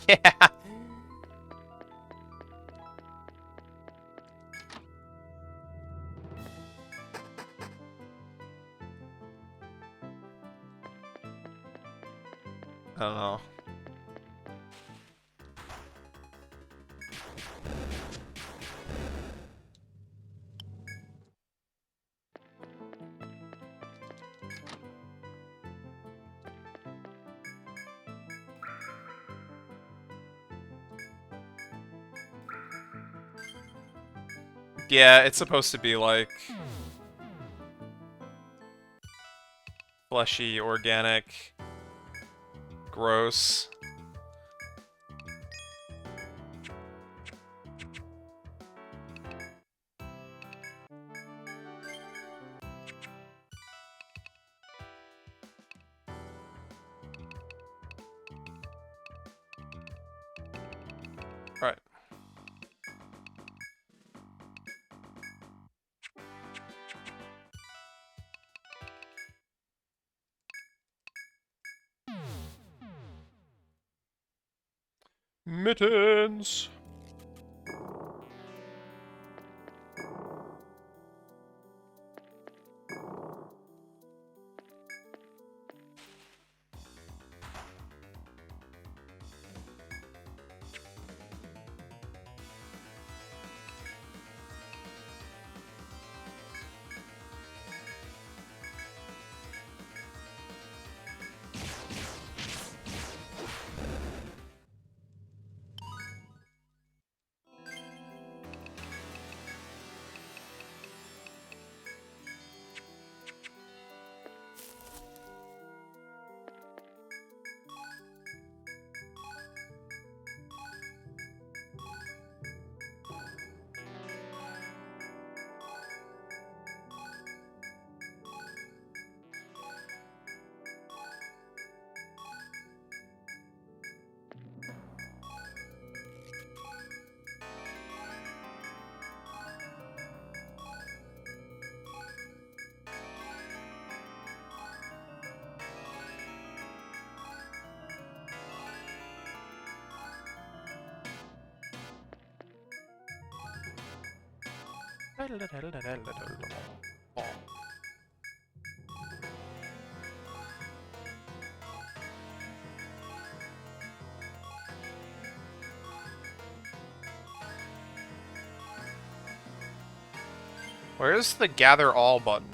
Yeah. I don't know. Yeah, it's supposed to be like fleshy, organic, gross. Mittens! Where's the gather all button?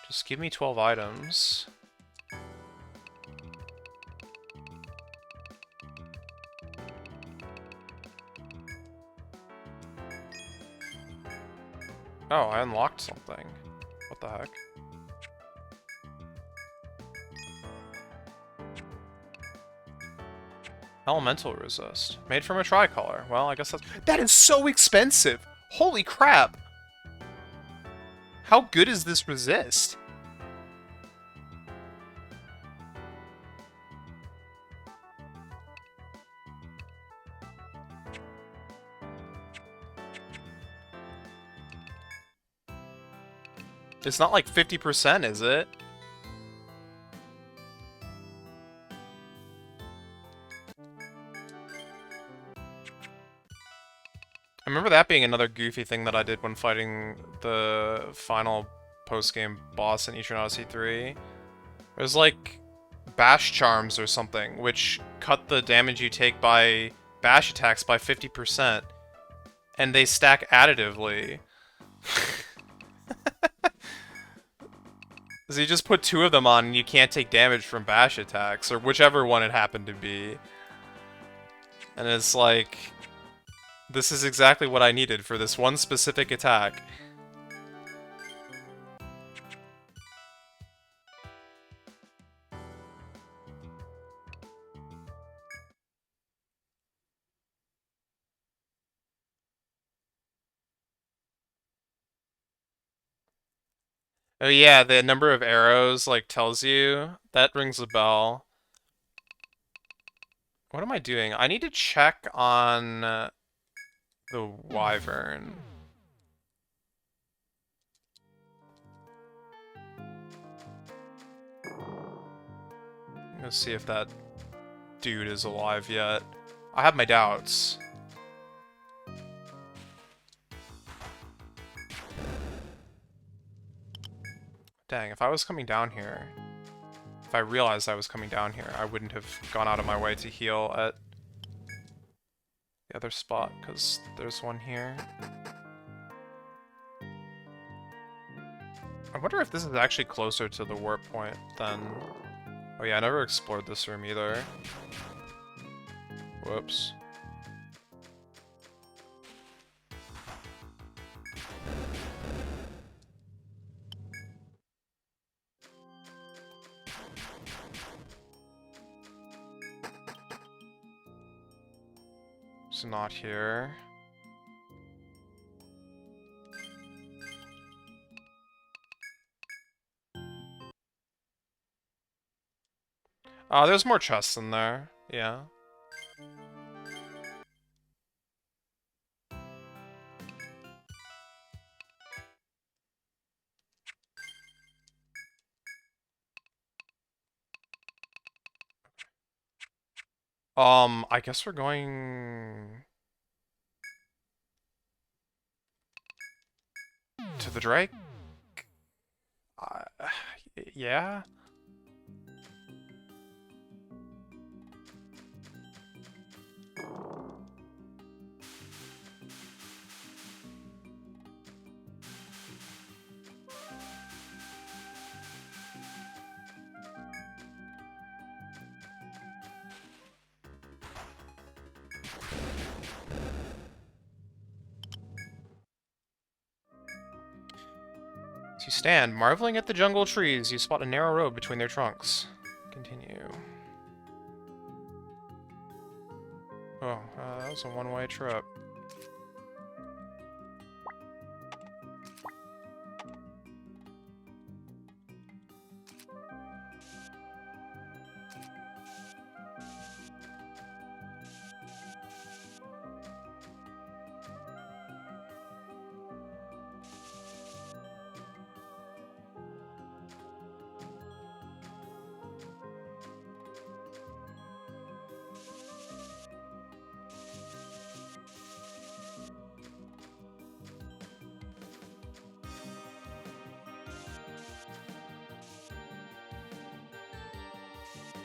Just give me 12 items. Oh, I unlocked something. What the heck? Elemental resist. Made from a tricolor. Well, I guess that's... That is so expensive! Holy crap! How good is this resist? It's not like 50%, is it? I remember that being another goofy thing that I did when fighting the final post-game boss in Etrian Odyssey 3. There's like bash charms or something, which cut the damage you take by bash attacks by 50%, and they stack additively. So you just put 2 of them on and you can't take damage from bash attacks, or whichever one it happened to be. And it's like, this is exactly what I needed for this one specific attack. Oh yeah, the number of arrows, like, tells you. That rings a bell. What am I doing? I need to check on the wyvern. Let's see if that dude is alive yet. I have my doubts. Dang, if I was coming down here... If I realized I was coming down here, I wouldn't have gone out of my way to heal at the other spot, because there's one here. I wonder if this is actually closer to the warp point than... Oh yeah, I never explored this room either. Whoops. It's not here. There's more chests in there. Yeah. I guess we're going to the Drake. Uh, yeah. As you stand, marveling at the jungle trees, you spot a narrow road between their trunks. Continue. Oh, that was a one-way trip.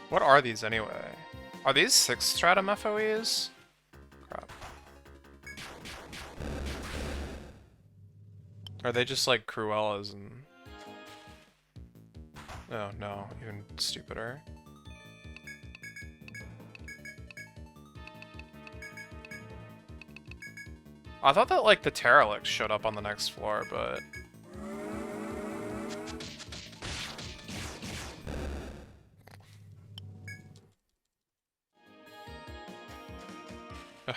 What are these anyway? Are these 6th stratum FOEs? Crap. Are they just like Cruellas and... Oh no, even stupider. I thought that like the Terralix showed up on the next floor, but... Ugh.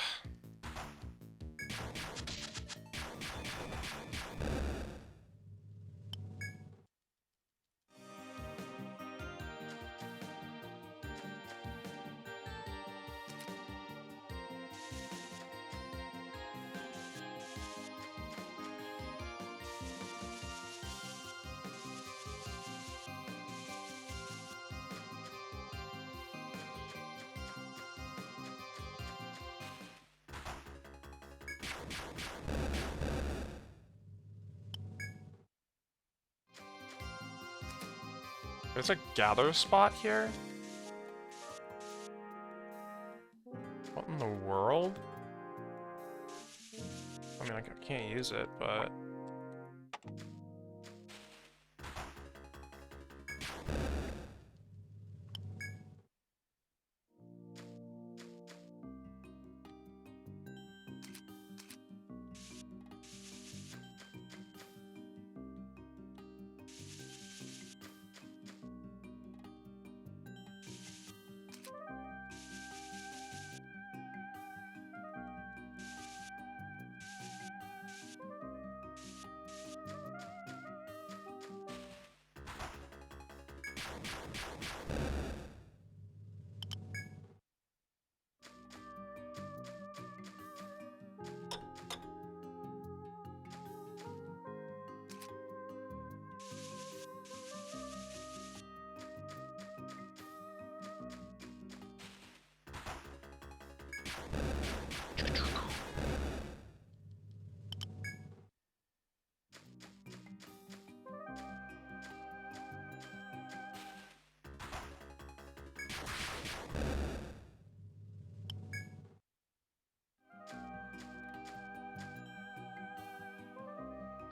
There's a gather spot here? What in the world? I mean, I can't use it, but...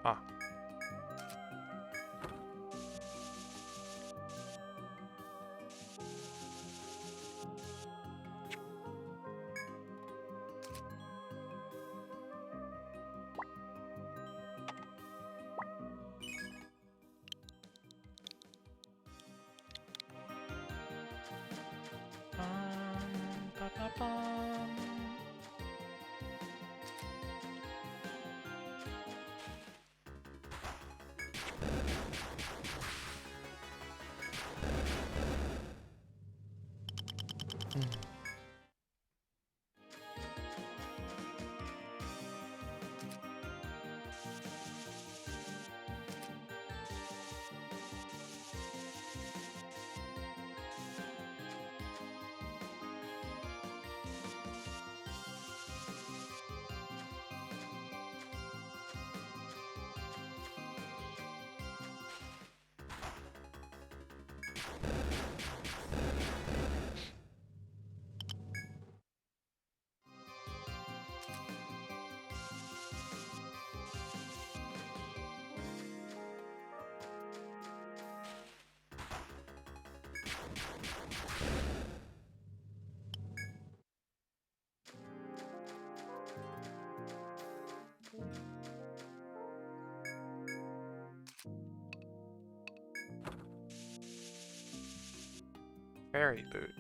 Ah. Ba-ba-bum. ferry boot.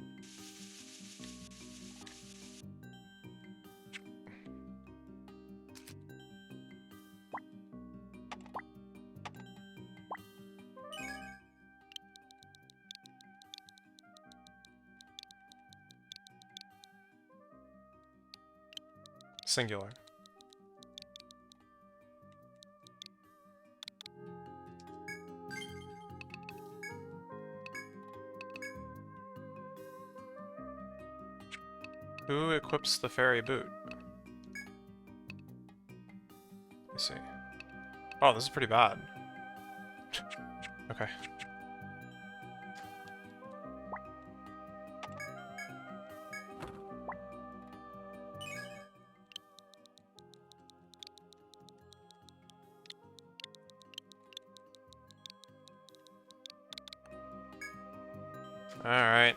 Singular. Who equips the fairy boot? Let's see. Oh, this is pretty bad. Okay. Alright.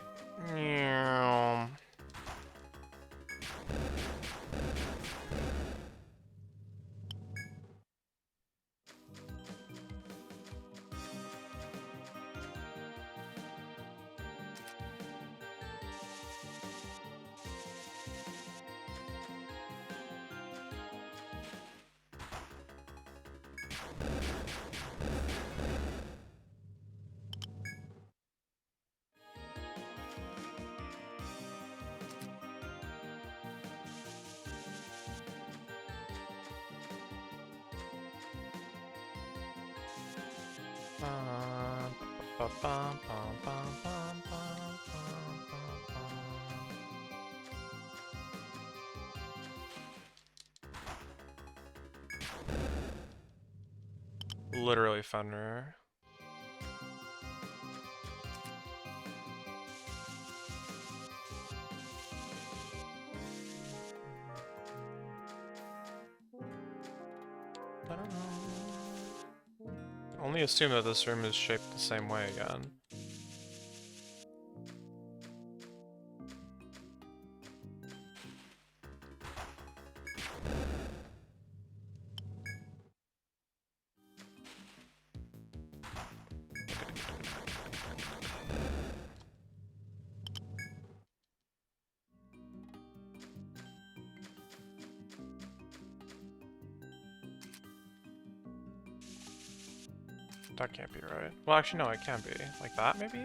Literally Fenrir. I don't know. Only assume that this room is shaped the same way again. That can't be right. Well, actually, no, it can be. Like that, maybe?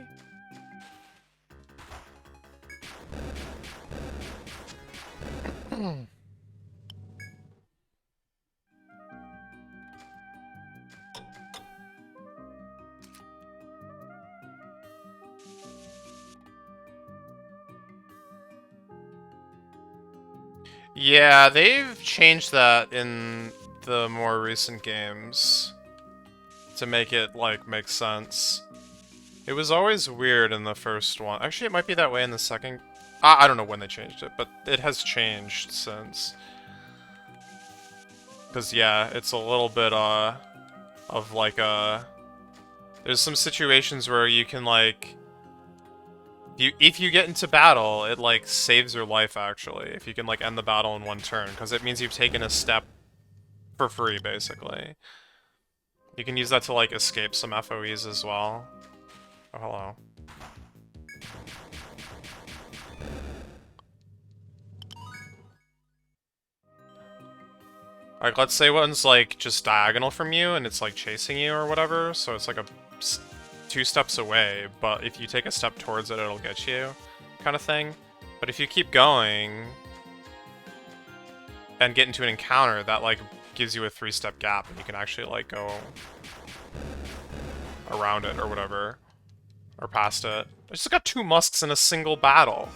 Yeah, they've changed that in the more recent games to make it, like, make sense. It was always weird in the first one. Actually, it might be that way in the second. I don't know when they changed it, but it has changed since. Because, yeah, it's a little bit, of, like, there's some situations where you can, like, if you get into battle, it, like, saves your life, actually, if you can, like, end the battle in one turn, because it means you've taken a step for free, basically. You can use that to, like, escape some FOEs as well. Oh, hello. Like, let's say one's, like, just diagonal from you, and it's, like, chasing you or whatever, so it's, like, 2 steps away, but if you take a step towards it, it'll get you, kind of thing. But if you keep going and get into an encounter, that, like, gives you a 3-step gap, and you can actually, like, go around it or whatever, or past it. I just got 2 musks in a single battle.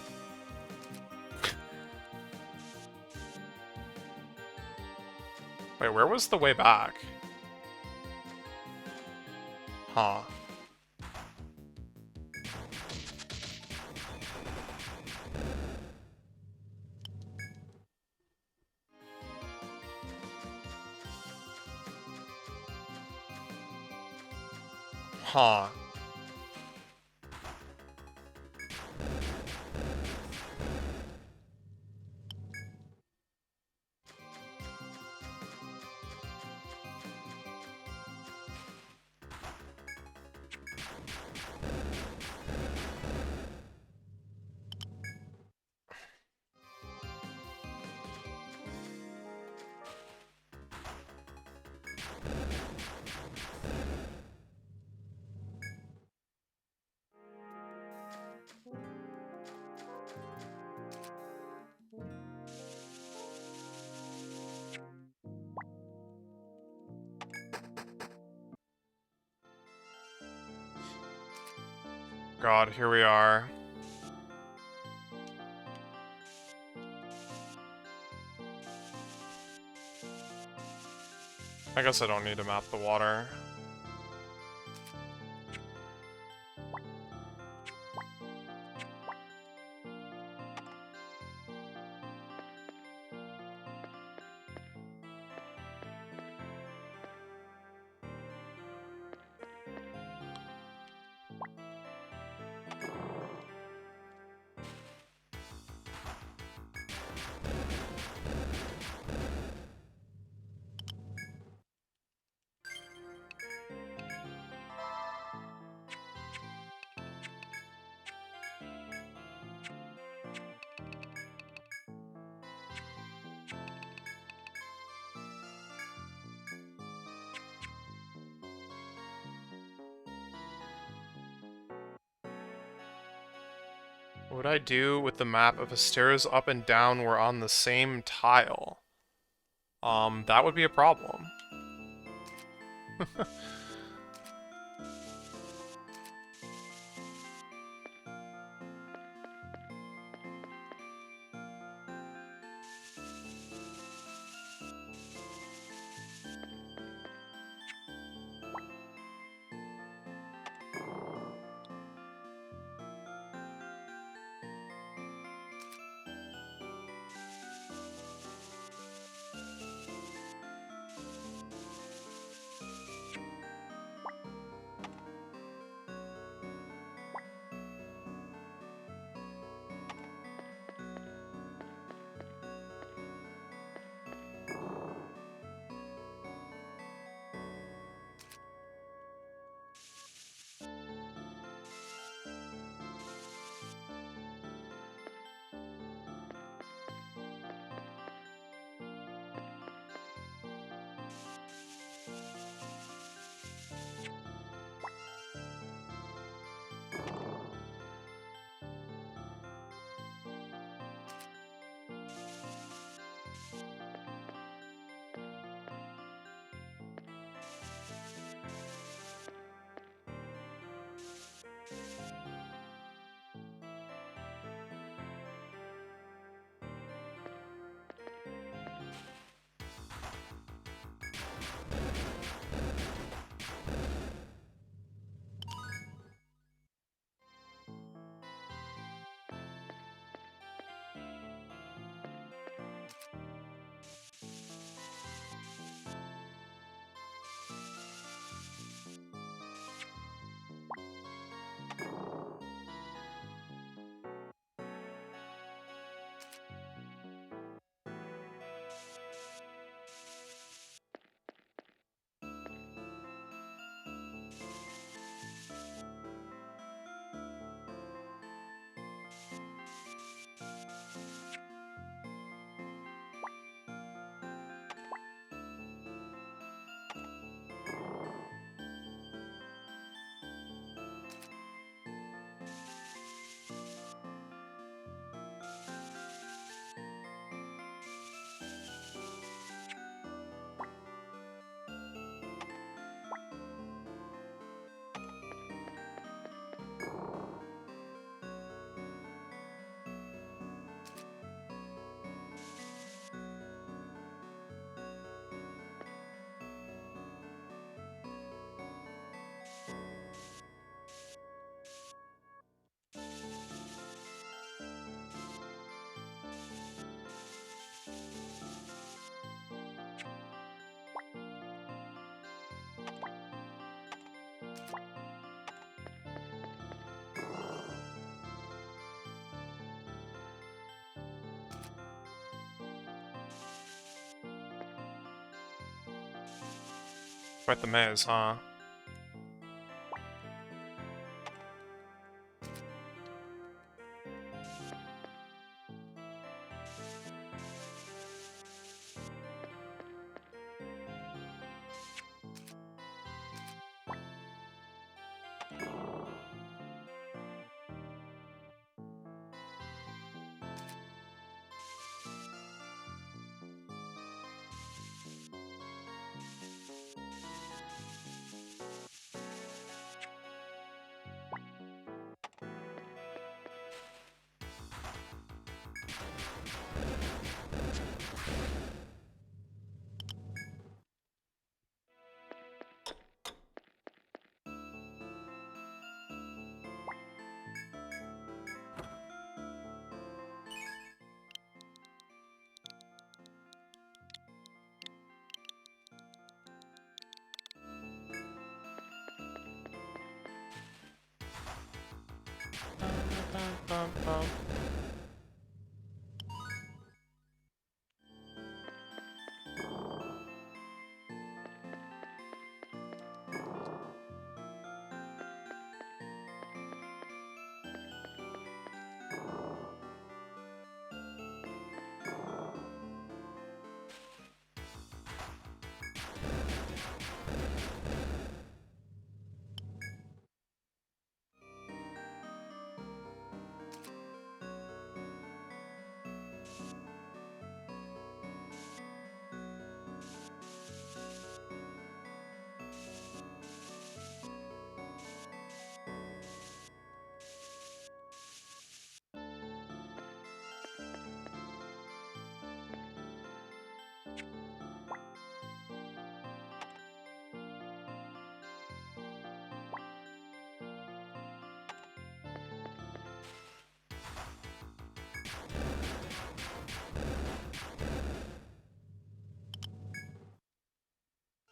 Wait, where was the way back? Huh. Huh. God, here we are. I guess I don't need to map the water. What would I do with the map if the stairs up and down were on the same tile? That would be a problem. Quite the maze, huh?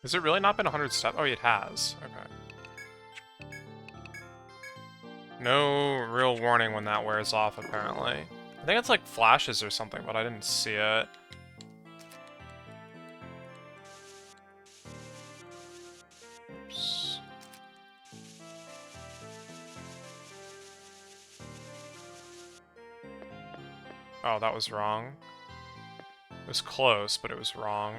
Has it really not been 100 steps? Oh, it has. Okay. No real warning when that wears off, apparently. I think it's like flashes or something, but I didn't see it. Oops. Oh, that was wrong. It was close, but it was wrong.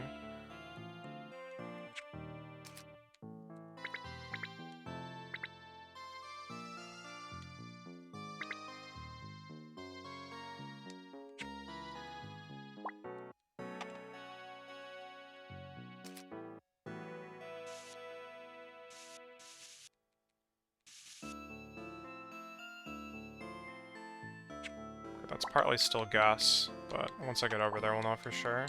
That's partly still guess, but once I get over there, we'll know for sure.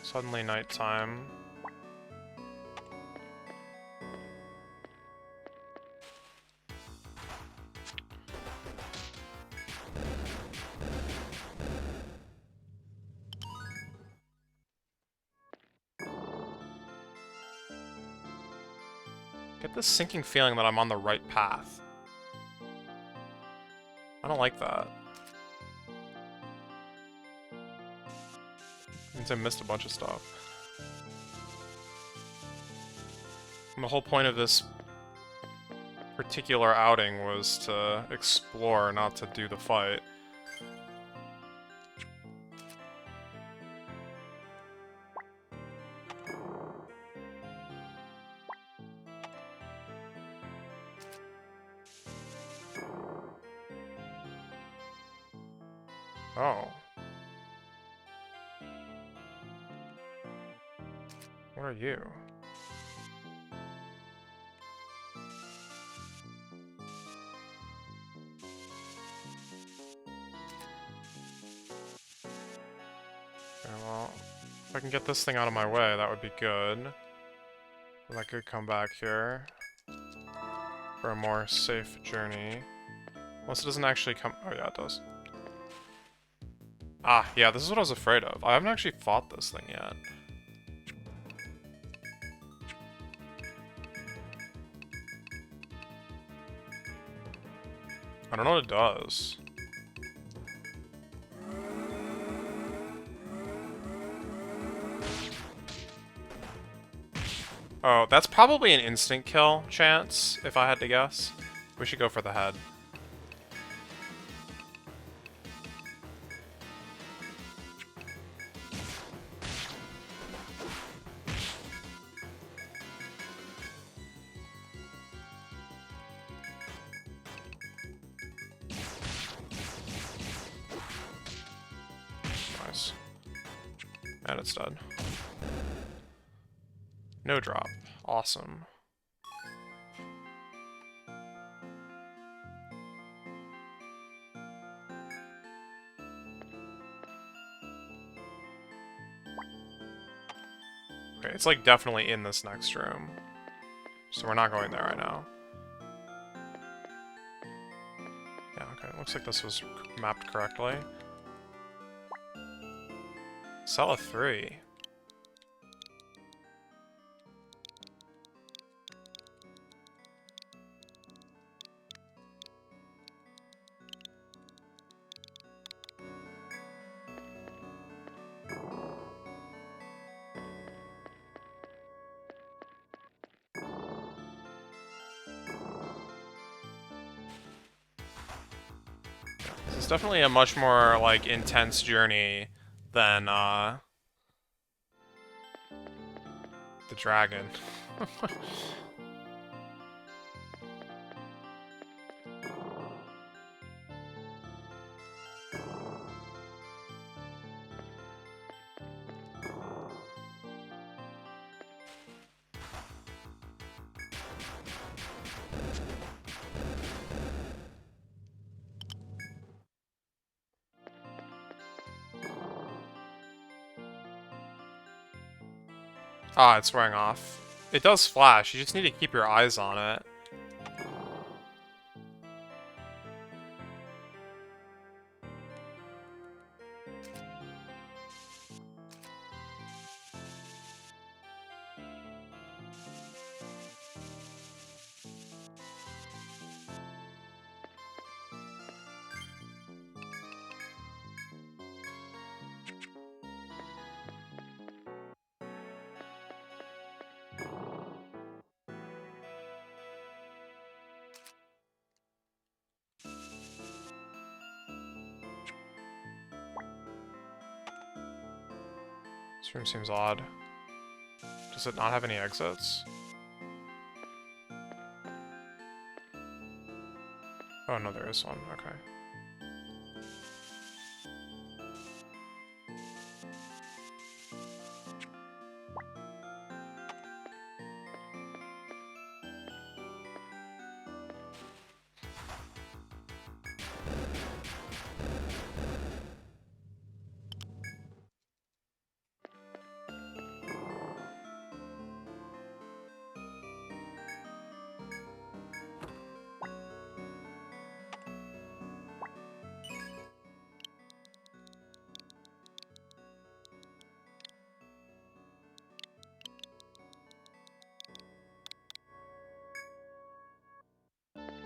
Suddenly nighttime. Get this sinking feeling that I'm on the right path. I don't like that. Means I missed a bunch of stuff. And the whole point of this particular outing was to explore, not to do the fight. Oh. What are you? Okay, well, if I can get this thing out of my way, that would be good. And I could come back here for a more safe journey. Unless it doesn't actually come... Oh yeah, it does. Ah, yeah, this is what I was afraid of. I haven't actually fought this thing yet. I don't know what it does. Oh, that's probably an instant kill chance, if I had to guess. We should go for the head. Nice. And it's dead. No drop. Awesome. Okay, it's like definitely in this next room. So we're not going there right now. Yeah, okay, looks like this was mapped correctly. Cell 3. It's definitely a much more, like, intense journey than, the dragon. Ah, it's wearing off. It does flash, you just need to keep your eyes on it. This room seems odd. Does it not have any exits? Oh no, there is one, okay.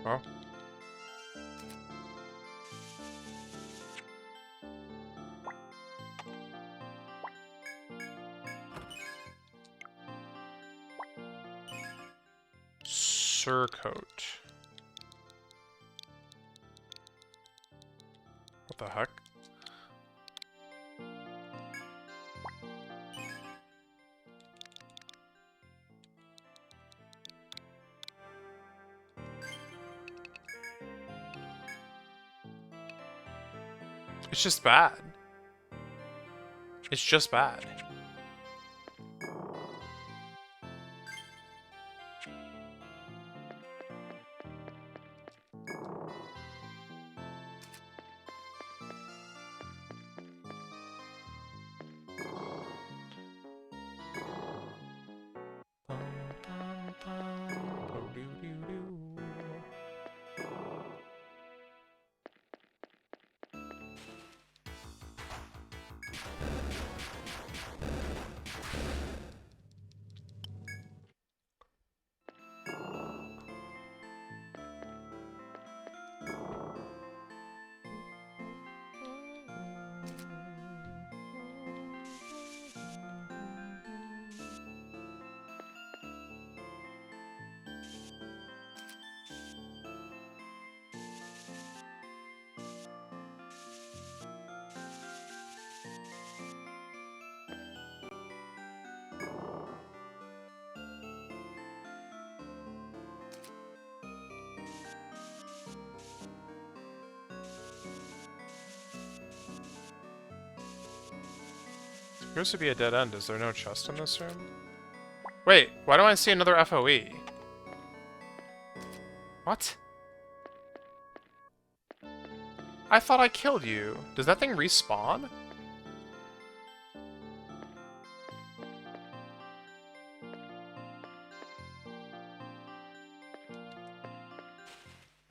Oh. Surcoat. What the heck? It's just bad. It's just bad. Appears to be a dead end. Is there no chest in this room? Wait, why do I see another FOE? What? I thought I killed you. Does that thing respawn?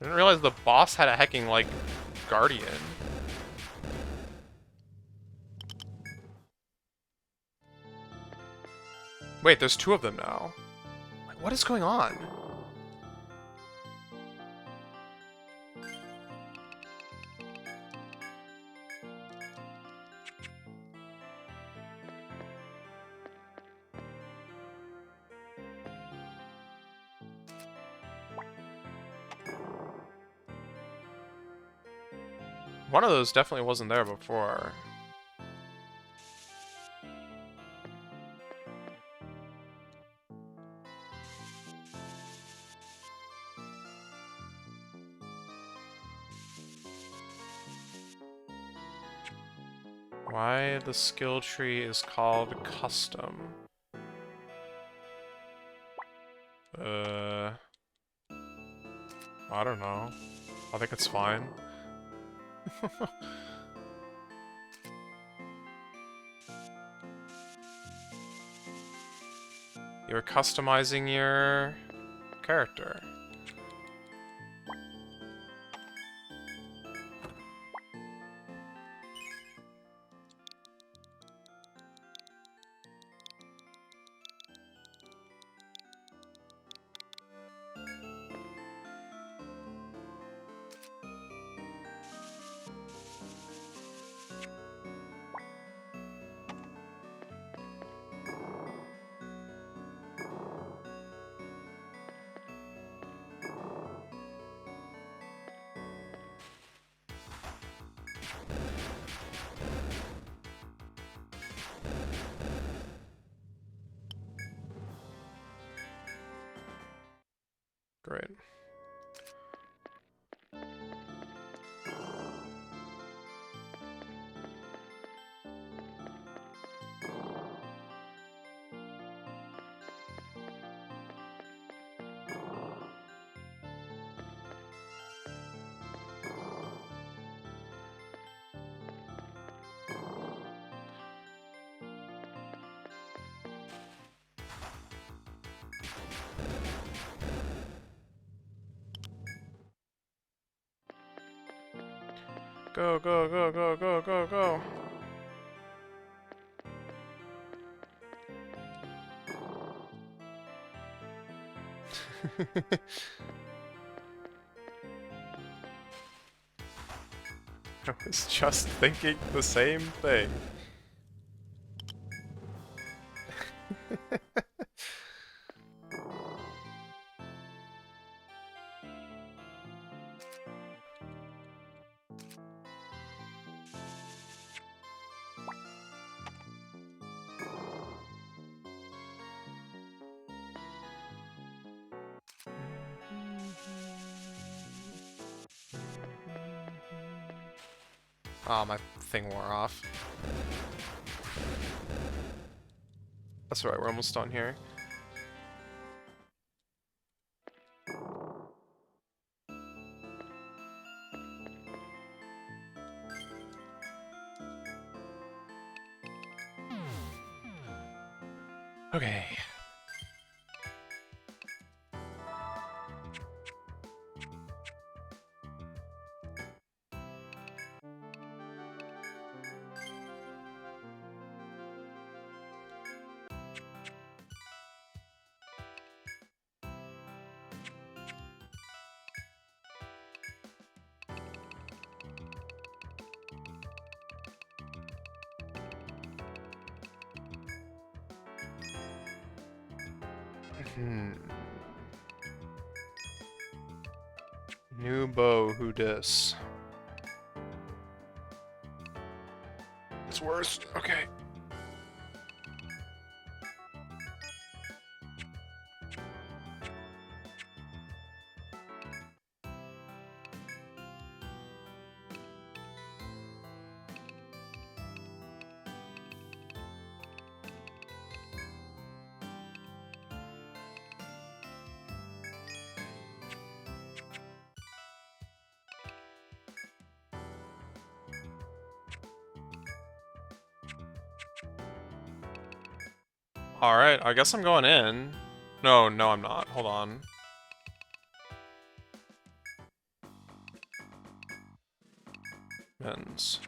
I didn't realize the boss had a hecking, like, guardian. Wait, there's two of them now. Like, what is going on? One of those definitely wasn't there before. Why the skill tree is called custom? I don't know. I think it's fine. You're customizing your character. Great. Go, go, go, go, go, go, go. I was just thinking the same thing. Oh, my thing wore off. That's right, we're almost done here. Okay. New bow, who dis? It's worse. Okay. Alright, I guess I'm going in. No, I'm not. Hold on. Mittens.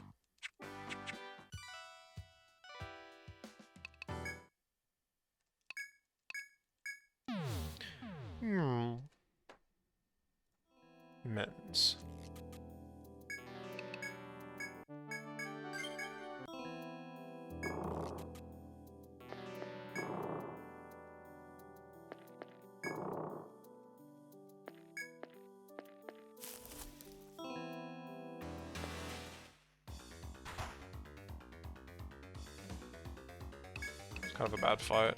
Mittens. It's kind of a bad fight.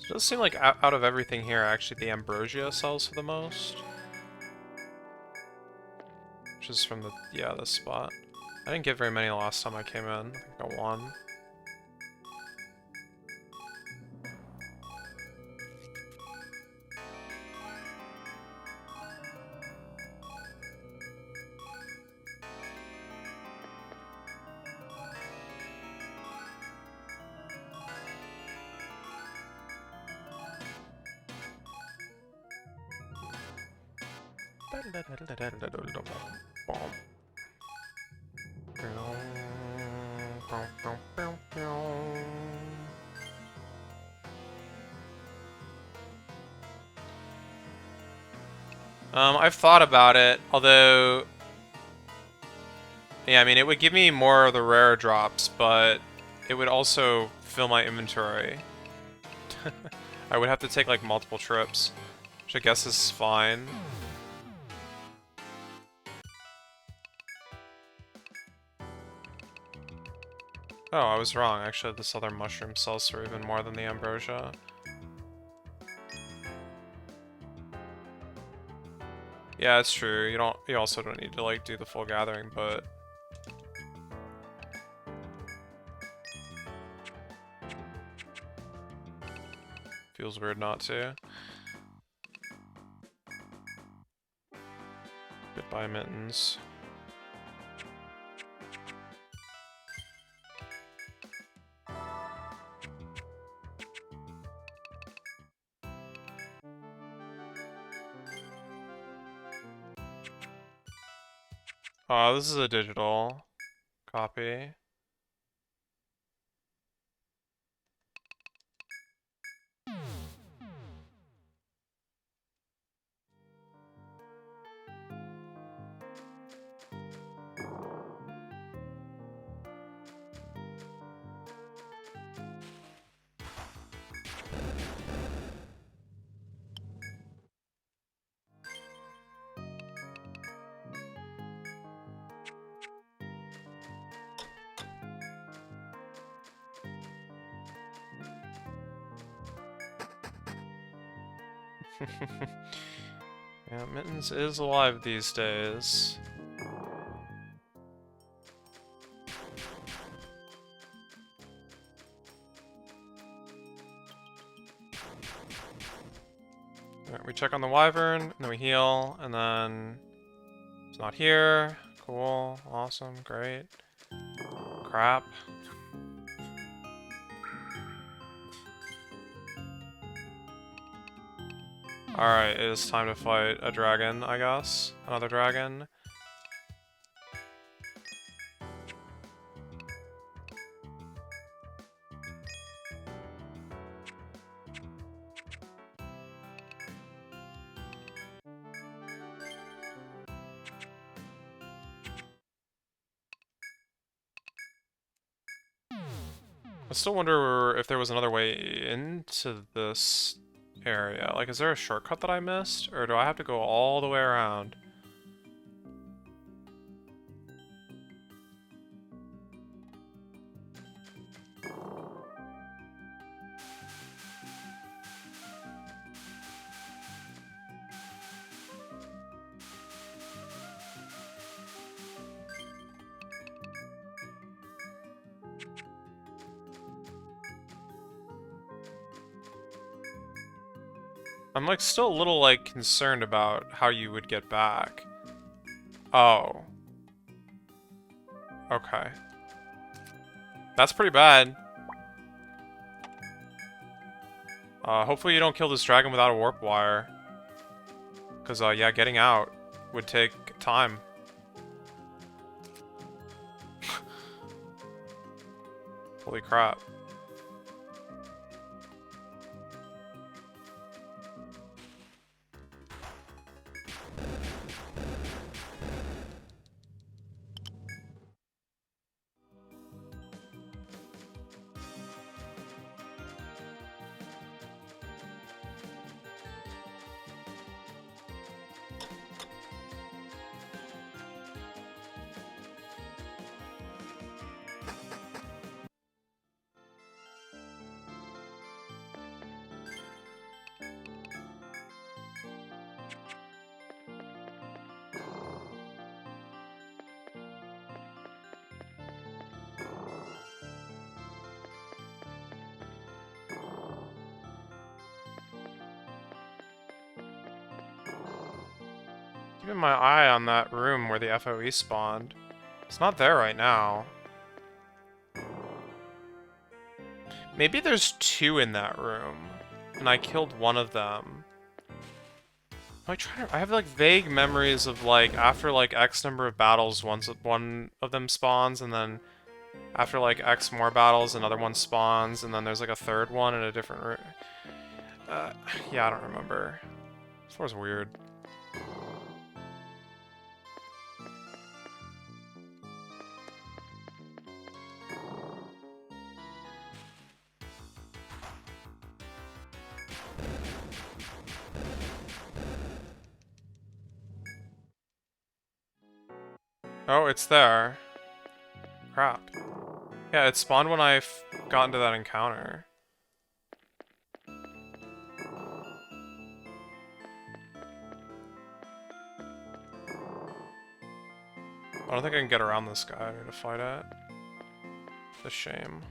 It does seem like out of everything here, actually the Ambrosia sells for the most. Which is from the, yeah, this spot. I didn't get very many last time I came in. I think I got one. I've thought about it, although... Yeah, I mean, it would give me more of the rare drops, but it would also fill my inventory. I would have to take, like, multiple trips, which I guess is fine. Oh, I was wrong. Actually, this other mushroom sells for even more than the ambrosia. Yeah, it's true. You also don't need to, like, do the full gathering, but... Feels weird not to. Goodbye, mittens. Oh, this is a digital copy. Yeah, Mittens is alive these days. Alright, we check on the wyvern, and then we heal, and then it's not here. Cool, awesome, great. Crap. Alright, it is time to fight a dragon, I guess. Another dragon. I still wonder if there was another way into this area. Like, is there a shortcut that I missed? Or do I have to go all the way around? I'm like still a little like concerned about how you would get back. Oh. Okay. That's pretty bad. Hopefully you don't kill this dragon without a warp wire. Because, yeah, getting out would take time. Holy crap. Keeping my eye on that room where the FOE spawned. It's not there right now. Maybe there's two in that room, and I killed one of them. I have like vague memories of like after like X number of battles, one of them spawns, and then after like X more battles, another one spawns, and then there's like a third one in a different room. Yeah, I don't remember. This floor's weird. Oh, it's there. Crap. Yeah, it spawned when I got into that encounter. I don't think I can get around this guy to fight it. It's a shame.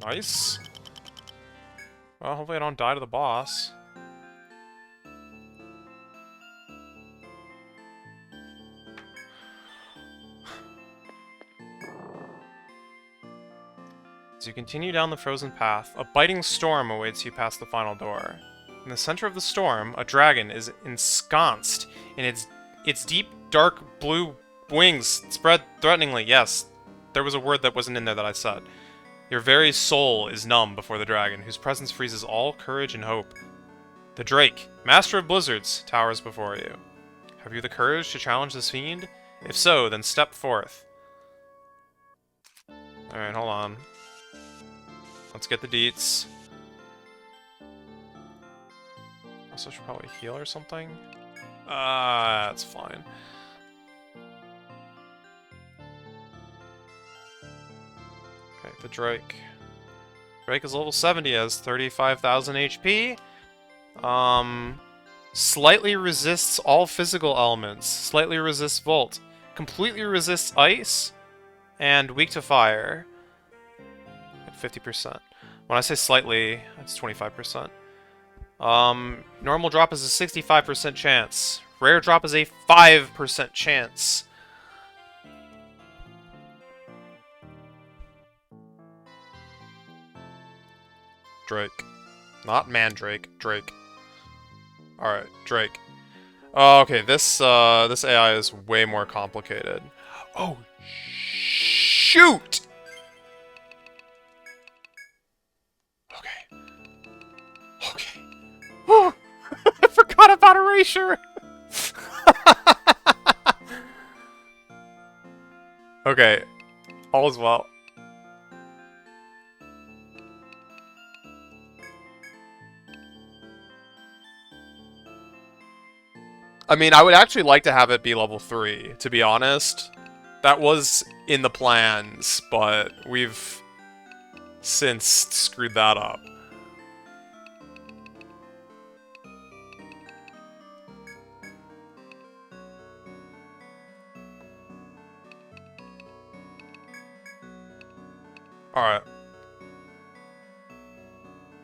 Nice. Well, hopefully I don't die to the boss. As you continue down the frozen path, a biting storm awaits you past the final door. In the center of the storm, a dragon is ensconced in its deep, dark blue wings spread threateningly. Yes, there was a word that wasn't in there that I said. Your very soul is numb before the dragon, whose presence freezes all courage and hope. The Drake, master of blizzards, towers before you. Have you the courage to challenge this fiend? If so, then step forth. Alright, hold on. Let's get the deets. Also should probably heal or something. That's fine. Okay, the Drake. Drake is level 70, has 35,000 HP. Slightly resists all physical elements. Slightly resists Volt. Completely resists Ice. And weak to Fire. At 50%. When I say slightly, it's 25%. Normal drop is a 65% chance. Rare drop is a 5% chance. Drake. Not Mandrake, Drake. Alright, Drake. Oh, okay, this AI is way more complicated. Oh, shoot! Okay. Okay. Oh, I forgot about Erasure! Okay, all is well. I mean, I would actually like to have it be level 3, to be honest. That was in the plans, but we've since screwed that up. Alright.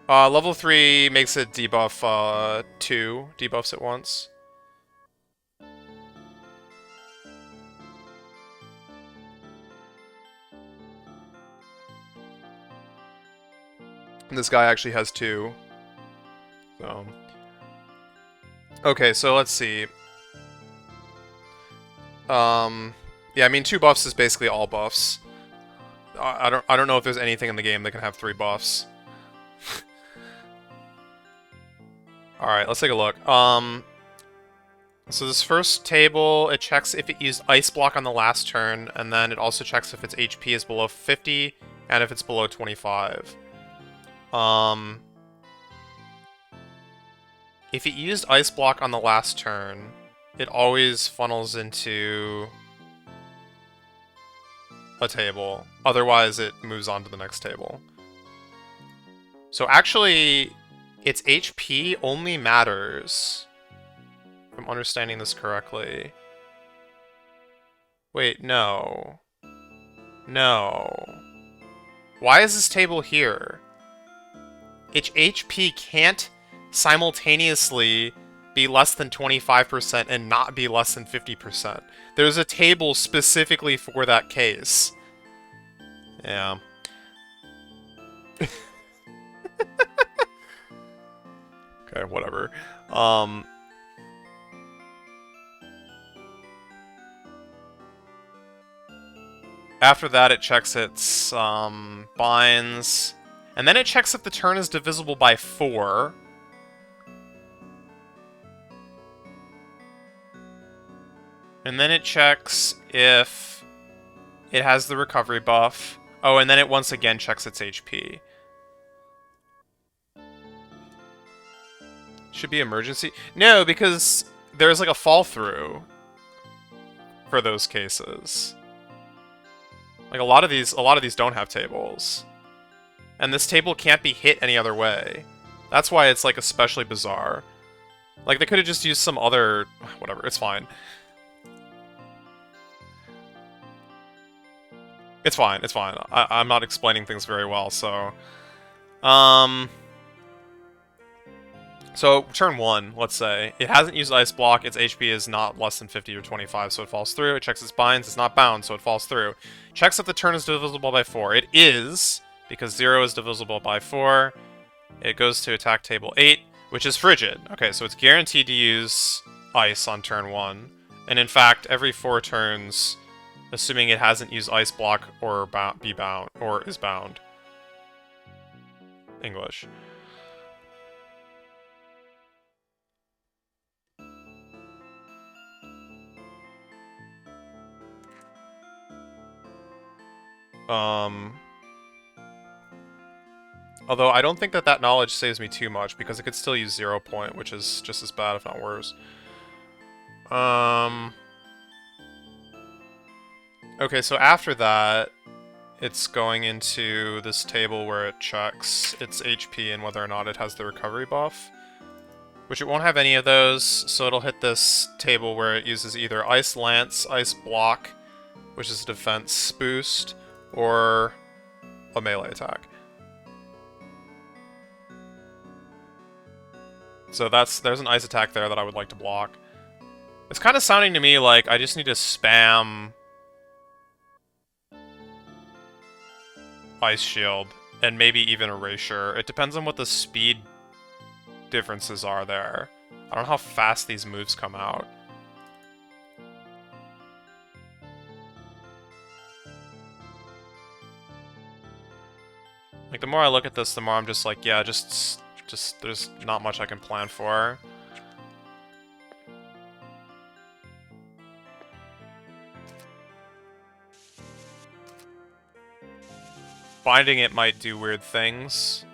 Level 3 makes it debuff 2 debuffs at once. And this guy actually has 2. So. Okay, so let's see. Yeah, I mean 2 buffs is basically all buffs. I don't know if there's anything in the game that can have 3 buffs. Alright, let's take a look. So this first table, it checks if it used Ice Block on the last turn, and then it also checks if its HP is below 50, and if it's below 25. If it used Ice Block on the last turn, it always funnels into a table. Otherwise, it moves on to the next table. So actually, its HP only matters, if I'm understanding this correctly. Wait, no. No. Why is this table here? Its HP can't simultaneously be less than 25% and not be less than 50%. There's a table specifically for that case. Yeah. Okay, whatever. After that, it checks its binds, and then it checks if the turn is divisible by 4. And then it checks if it has the recovery buff. Oh, and then it once again checks its HP. Should be emergency? No, because there's like a fall through for those cases. Like a lot of these don't have tables. And this table can't be hit any other way. That's why it's like especially bizarre. Like they could have just used some other whatever, it's fine. It's fine, it's fine. I'm not explaining things very well, so so, turn 1, let's say. It hasn't used Ice Block, its HP is not less than 50 or 25, so it falls through. It checks its binds, it's not bound, so it falls through. Checks if the turn is divisible by 4. It is, because 0 is divisible by 4. It goes to attack table 8, which is frigid. Okay, so it's guaranteed to use Ice on turn 1. And in fact, every 4 turns, assuming it hasn't used Ice Block or be bound, or is bound. English. Although I don't think that knowledge saves me too much, because it could still use 0 point, which is just as bad, if not worse. Okay, so after that, it's going into this table where it checks its HP and whether or not it has the recovery buff. Which it won't have any of those, so it'll hit this table where it uses either Ice Lance, Ice Block, which is a defense boost, or a melee attack. So there's an ice attack there that I would like to block. It's kind of sounding to me like I just need to spam Ice Shield, and maybe even Erasure. It depends on what the speed differences are there. I don't know how fast these moves come out. Like, the more I look at this, the more I'm just like, yeah, just there's not much I can plan for. Binding it might do weird things.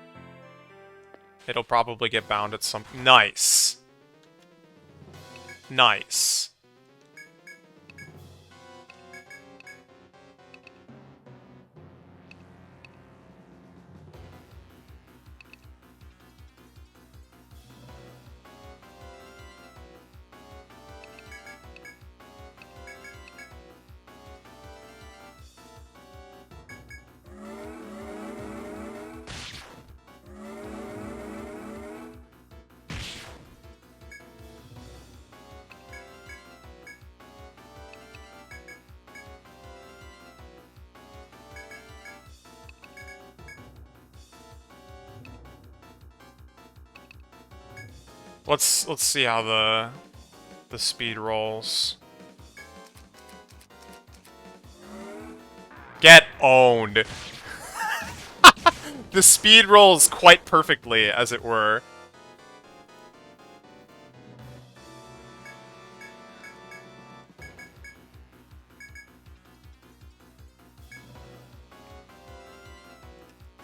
It'll probably get bound at some... Nice! Nice. Let's see how the speed rolls. Get owned. The speed rolls quite perfectly, as it were.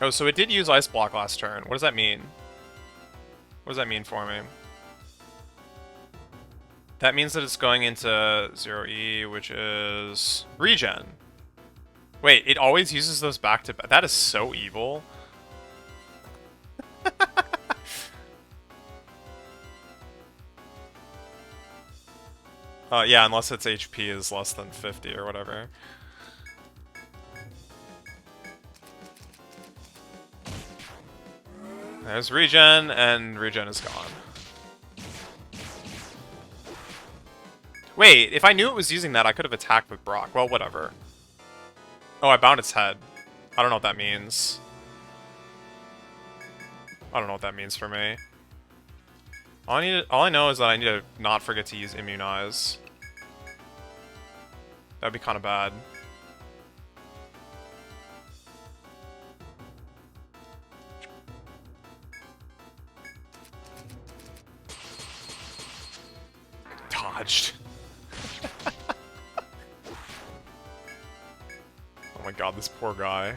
Oh, so it did use Ice Block last turn. What does that mean? What does that mean for me? That means that it's going into 0E, which is regen. Wait, it always uses those back to back. That is so evil. Yeah, unless its HP is less than 50 or whatever. There's regen, and regen is gone. Wait, if I knew it was using that, I could have attacked with Brock. Well, whatever. Oh, I bound its head. I don't know what that means. I don't know what that means for me. All I know is that I need to not forget to use Immunize. That'd be kind of bad. Dodged. Oh my god, this poor guy.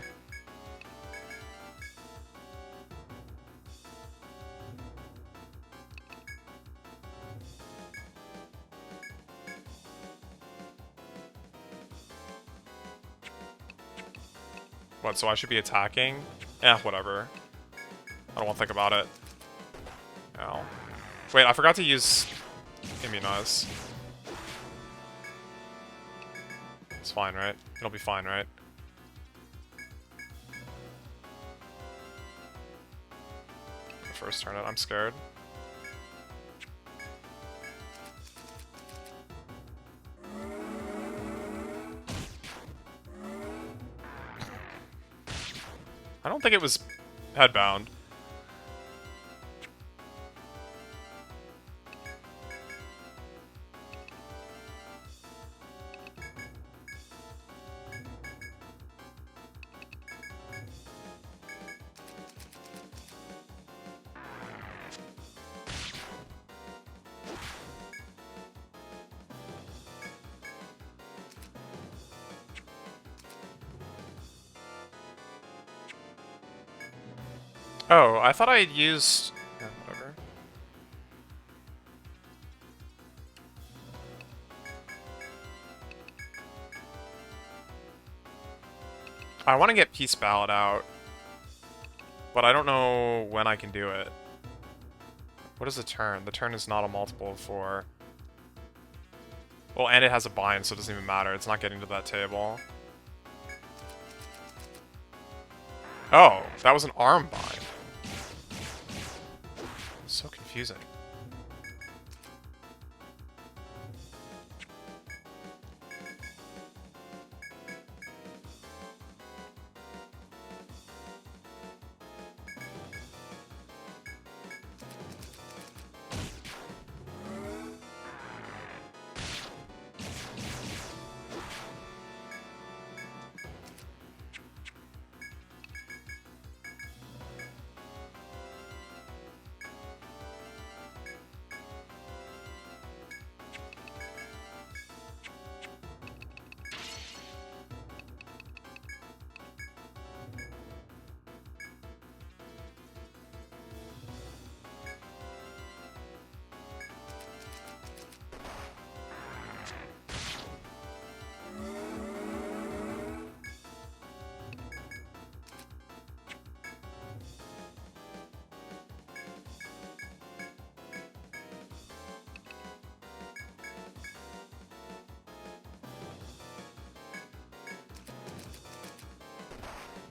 What, so I should be attacking? Eh, whatever. I don't want to think about it. Ow. Wait, I forgot to use Immunize. It's fine, right? It'll be fine, right? First turn it, I'm scared. I don't think it was headbound. Oh, I thought I had used... Yeah, whatever. I want to get Peace Ballad out, but I don't know when I can do it. What is the turn? The turn is not a multiple of 4. Well, and it has a bind, so it doesn't even matter. It's not getting to that table. Oh, that was an arm bind. So confusing.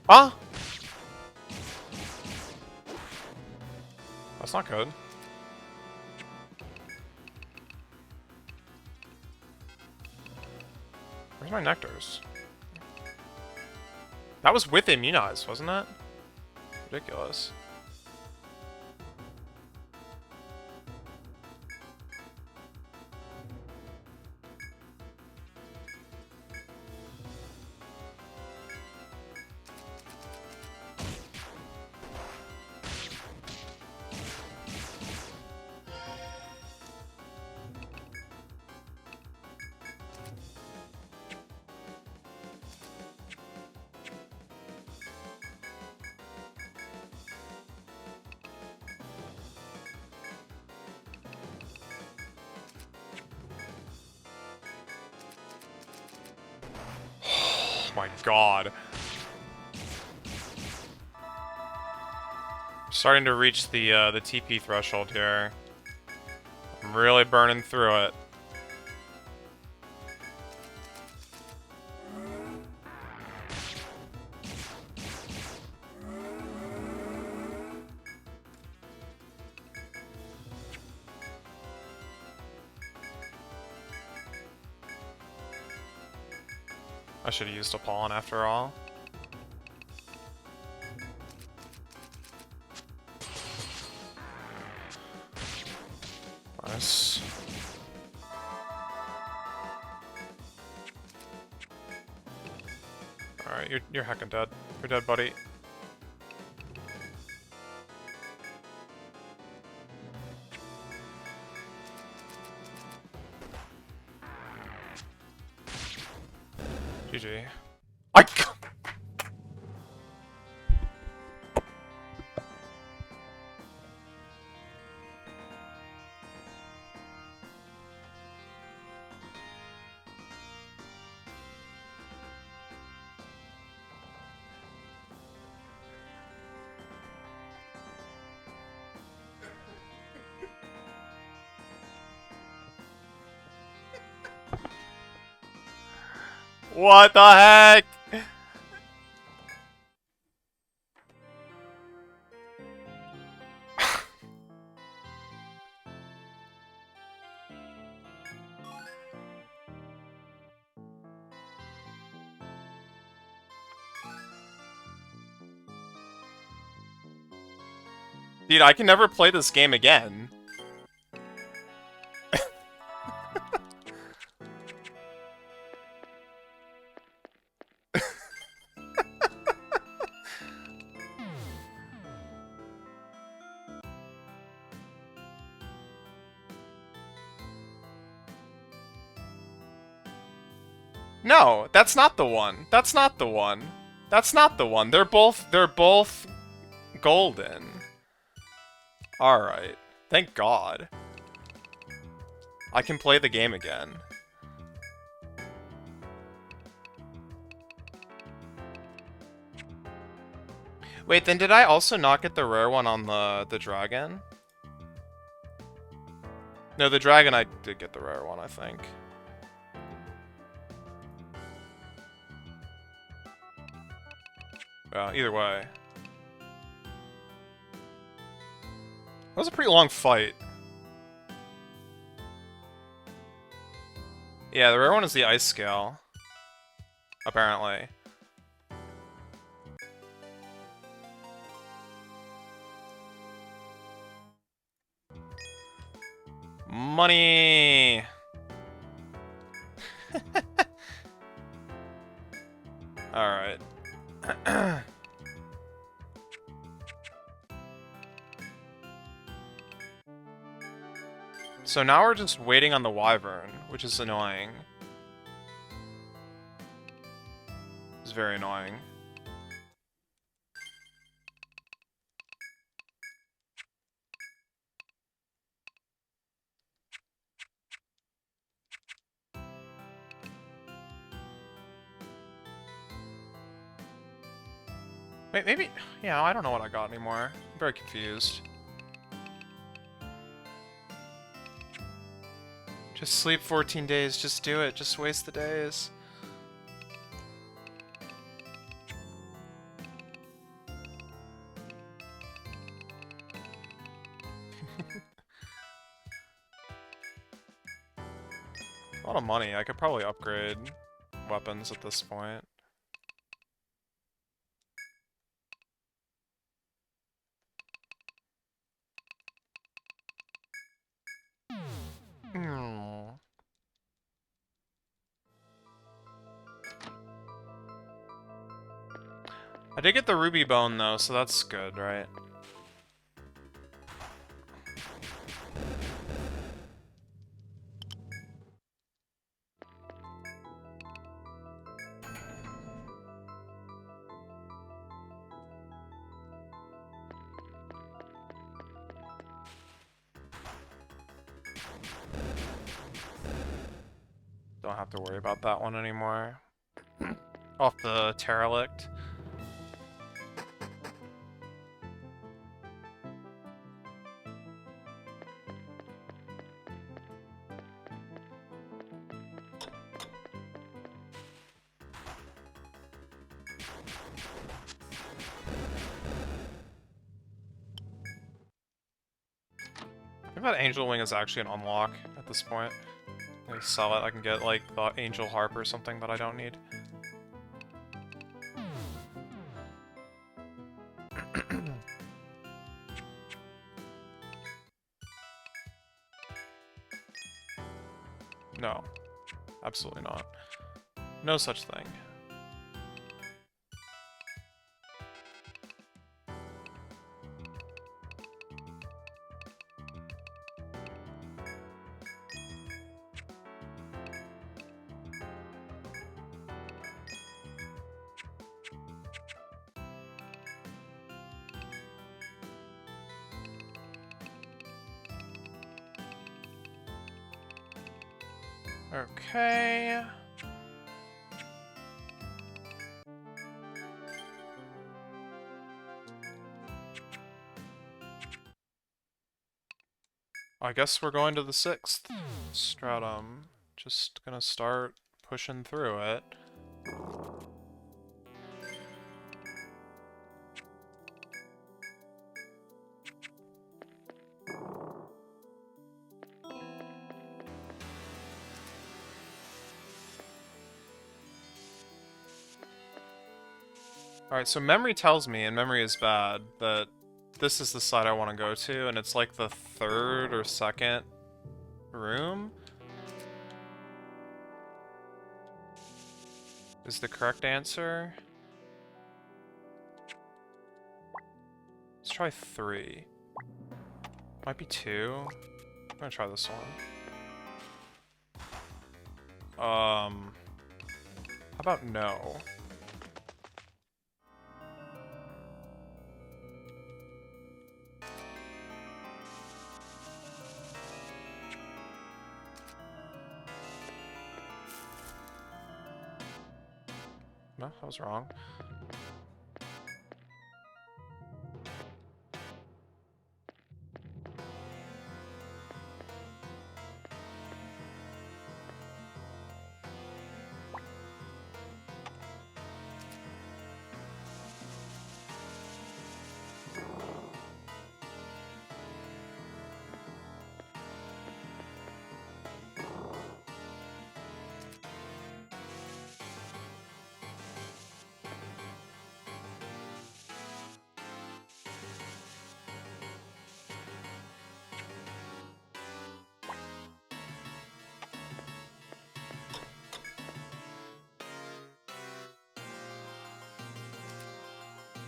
Ah! That's not good. Where's my nectars? That was with Immunize, wasn't it? Ridiculous. Oh my god. Starting to reach the TP threshold here. I'm really burning through it. I should have used a pollen after all. Nice. Alright, you're heckin' dead. You're dead, buddy. GG. What the heck? Dude, I can never play this game again. No, that's not the one. That's not the one. That's not the one. They're both golden. Alright. Thank God. I can play the game again. Wait, then did I also not get the rare one on the dragon? No, the dragon I did get the rare one, I think. Well, either way. That was a pretty long fight. Yeah, the rare one is the ice scale. Apparently. Money! Alright. So now we're just waiting on the wyvern, which is annoying. It's very annoying. Wait, maybe... Yeah, I don't know what I got anymore. I'm very confused. Just sleep 14 days, just do it, just waste the days. A lot of money. I could probably upgrade weapons at this point. I did get the ruby bone though, so that's good, right? Don't have to worry about that one anymore. Off the Terralict. I think that Angel Wing is actually an unlock at this point. I sell it, I can get like the Angel Harp or something that I don't need. No. Absolutely not. No such thing. Okay. I guess we're going to the 6th stratum. Just gonna start pushing through it. Alright, so memory tells me, and memory is bad, that this is the side I want to go to, and it's like the 3rd or 2nd room? Is the correct answer? Let's try 3. Might be 2. I'm gonna try this one. How about no? No, I was wrong.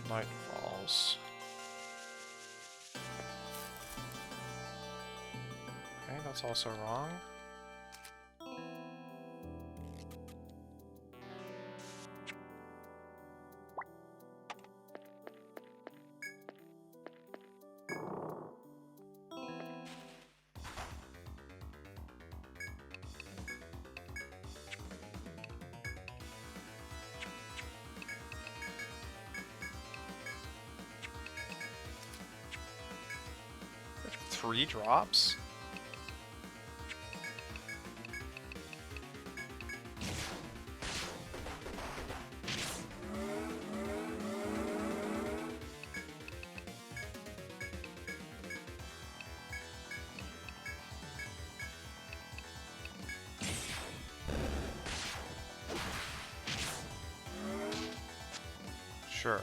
Night Falls. Okay, that's also wrong. Three drops? Sure.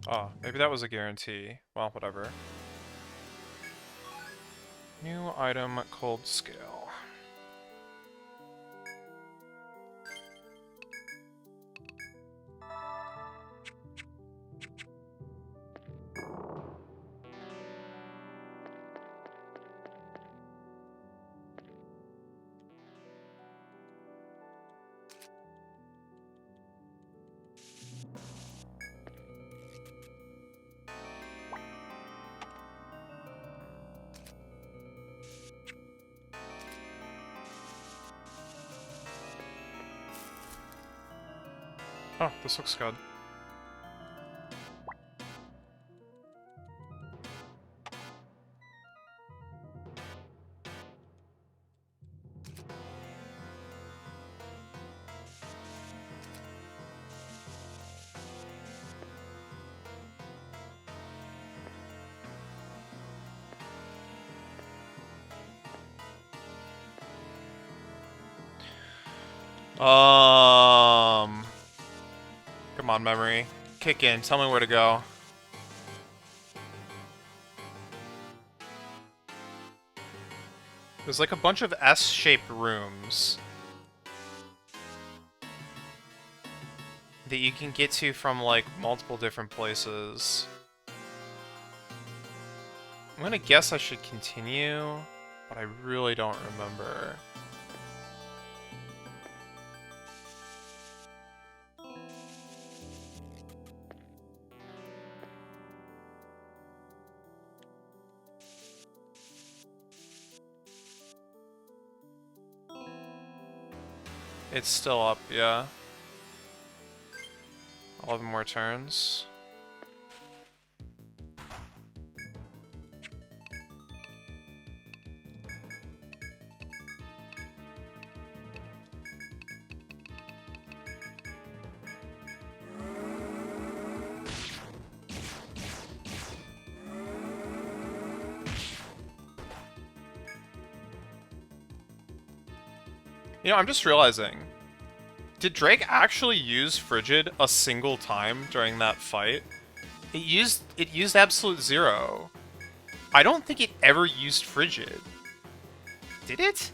Oh, maybe that was a guarantee. Well, whatever. New item, cold scale. Oh, this looks good. Come on, memory. Kick in. Tell me where to go. There's like a bunch of S-shaped rooms that you can get to from like multiple different places. I'm gonna guess I should continue, but I really don't remember. It's still up, yeah. 11 more turns. You know, I'm just realizing, did Drake actually use Frigid a single time during that fight? It used Absolute Zero. I don't think it ever used Frigid. Did it?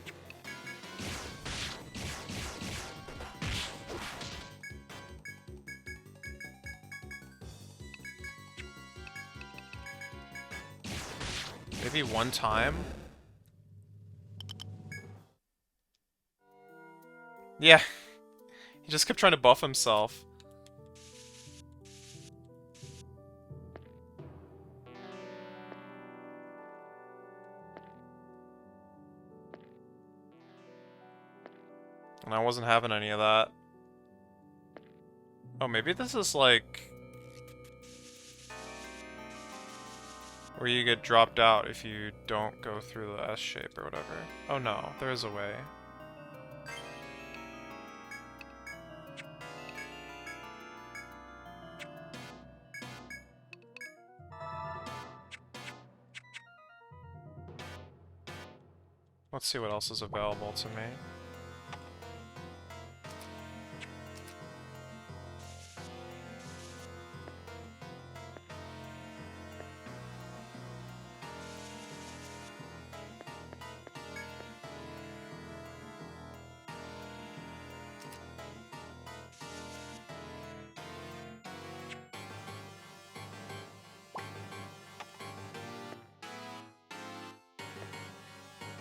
Maybe one time? Yeah. He just kept trying to buff himself. And I wasn't having any of that. Oh, maybe this is like where you get dropped out if you don't go through the S shape or whatever. Oh no, there is a way. Let's see what else is available to me.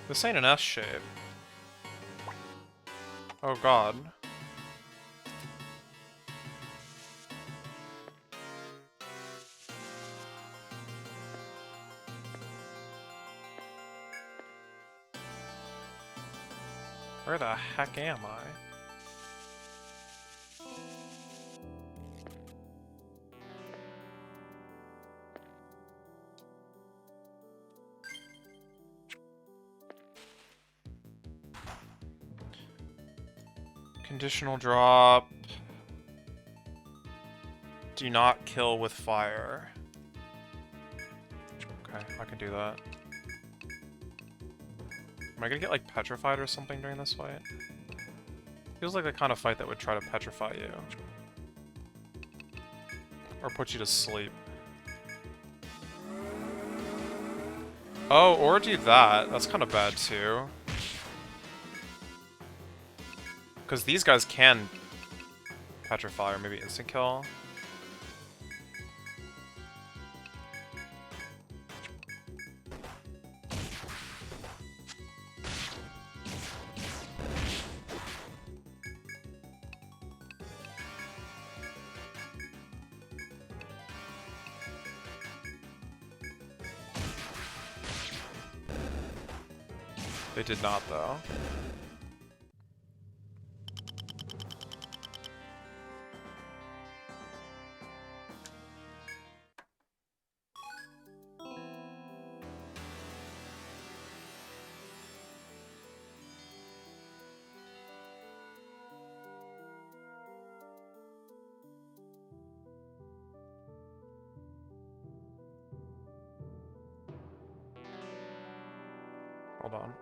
This ain't an S shape. Oh god. Where the heck am I? Conditional drop. Do not kill with fire. Okay, I can do that. Am I gonna get, like, petrified or something during this fight? Feels like the kind of fight that would try to petrify you. Or put you to sleep. Oh, or do that. That's kind of bad, too. Because these guys can petrify or maybe instant kill. They did not, though. Hold on.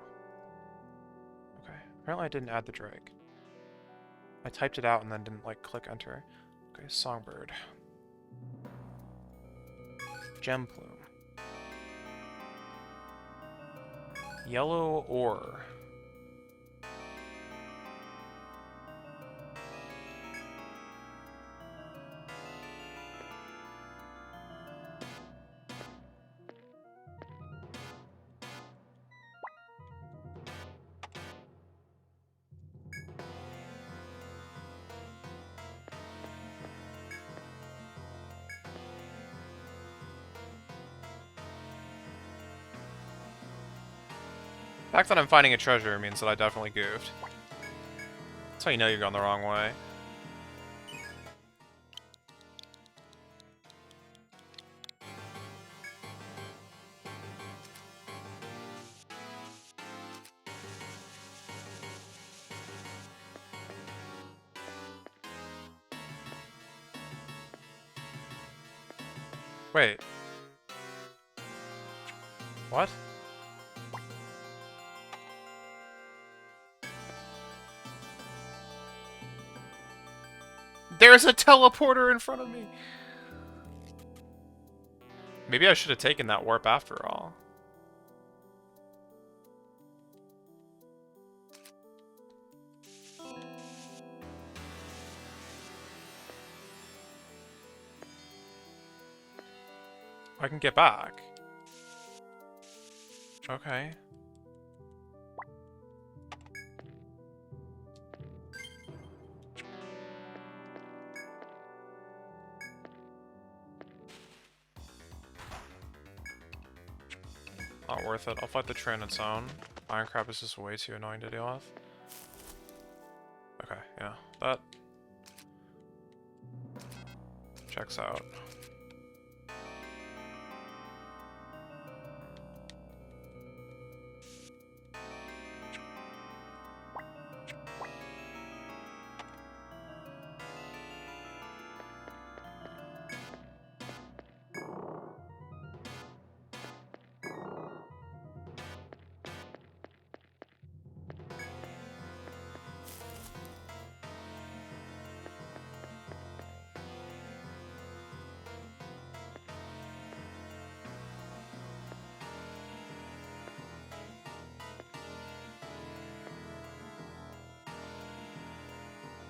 Okay. Apparently I didn't add the Drake. I typed it out and then didn't, like, click enter. Okay, Songbird. Gem Plume. Yellow Ore. The fact that I'm finding a treasure means that I definitely goofed. That's how you know you're going the wrong way. Wait. What? There's a teleporter in front of me! Maybe I should have taken that warp after all. I can get back. Okay. Not worth it. I'll fight the tree on its own. Iron Crab is just way too annoying to deal with. Okay, yeah. That checks out.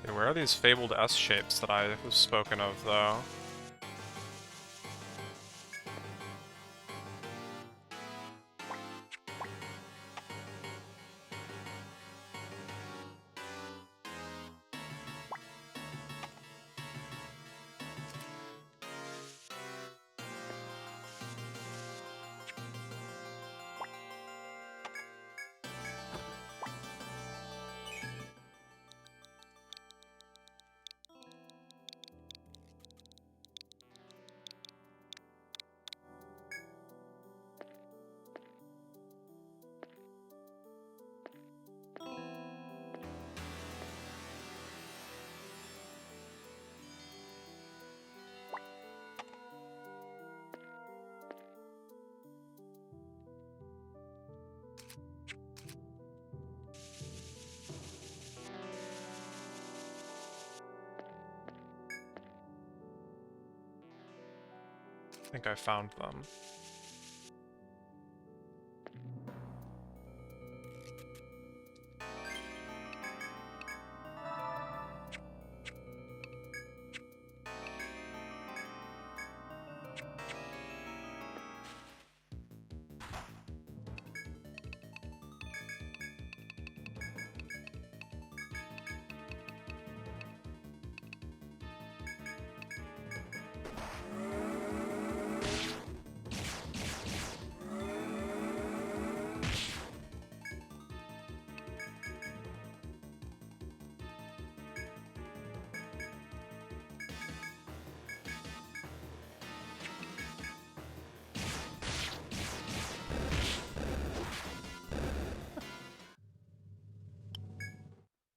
Dude, where are these fabled S-shapes that I have spoken of, though? I think I found them.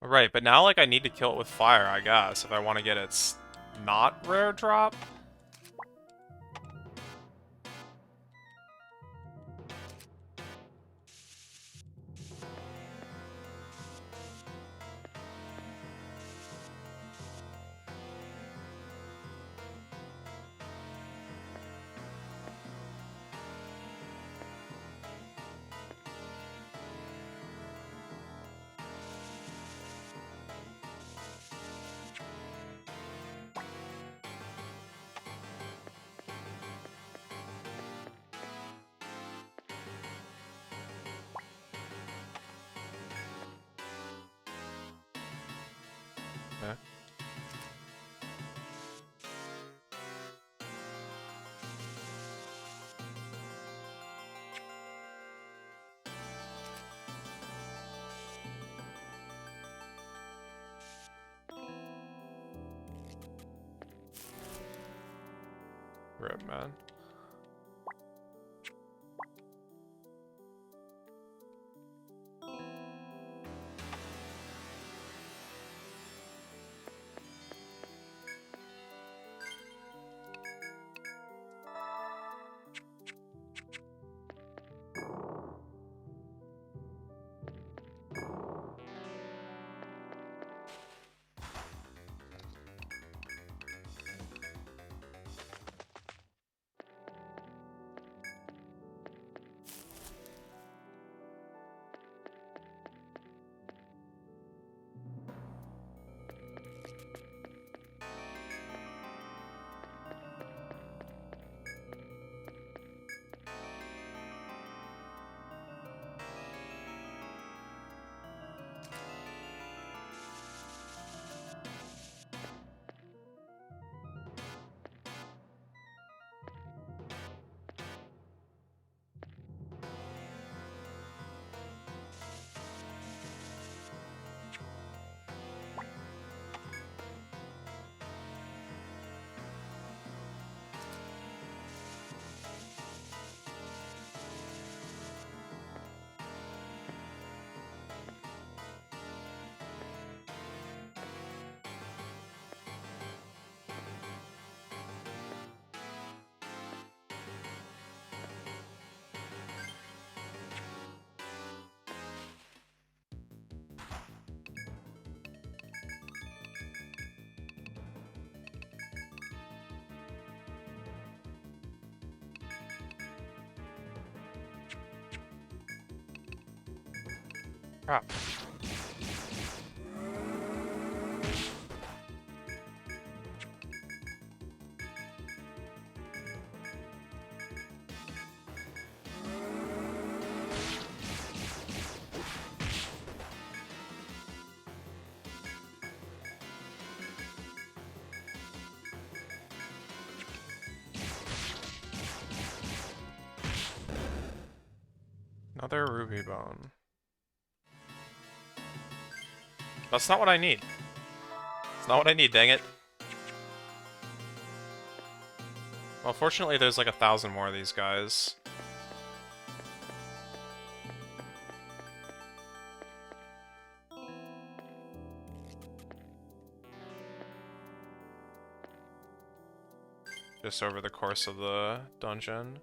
Right, but now, like, I need to kill it with fire, I guess, if I want to get its not rare drop. Okay. Rip, man. Crap. Another ruby bone. That's not what I need. It's not what I need, dang it. Well, fortunately, there's like 1,000 more of these guys. Just over the course of the dungeon.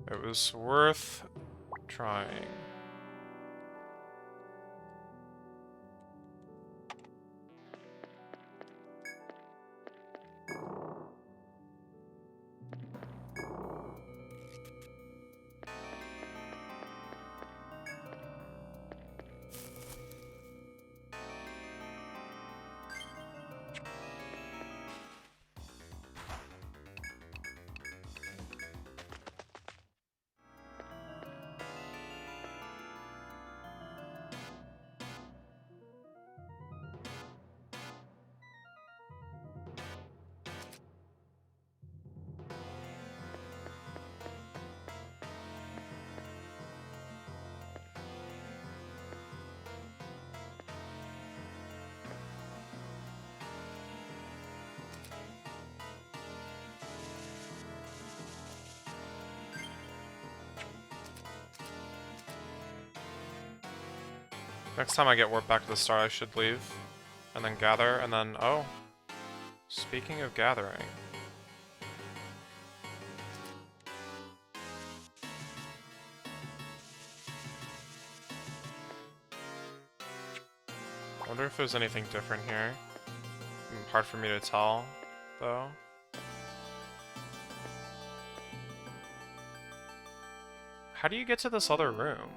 It was worth trying. Next time I get warped back to the start, I should leave. And then gather, and then... Oh. Speaking of gathering... I wonder if there's anything different here. Hard for me to tell, though. How do you get to this other room?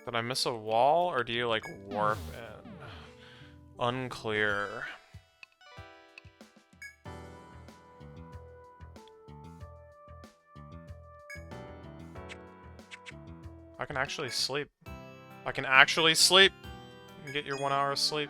Did I miss a wall, or do you, like, warp in? Unclear. I can actually sleep. I can actually sleep! You get your 1 hour of sleep.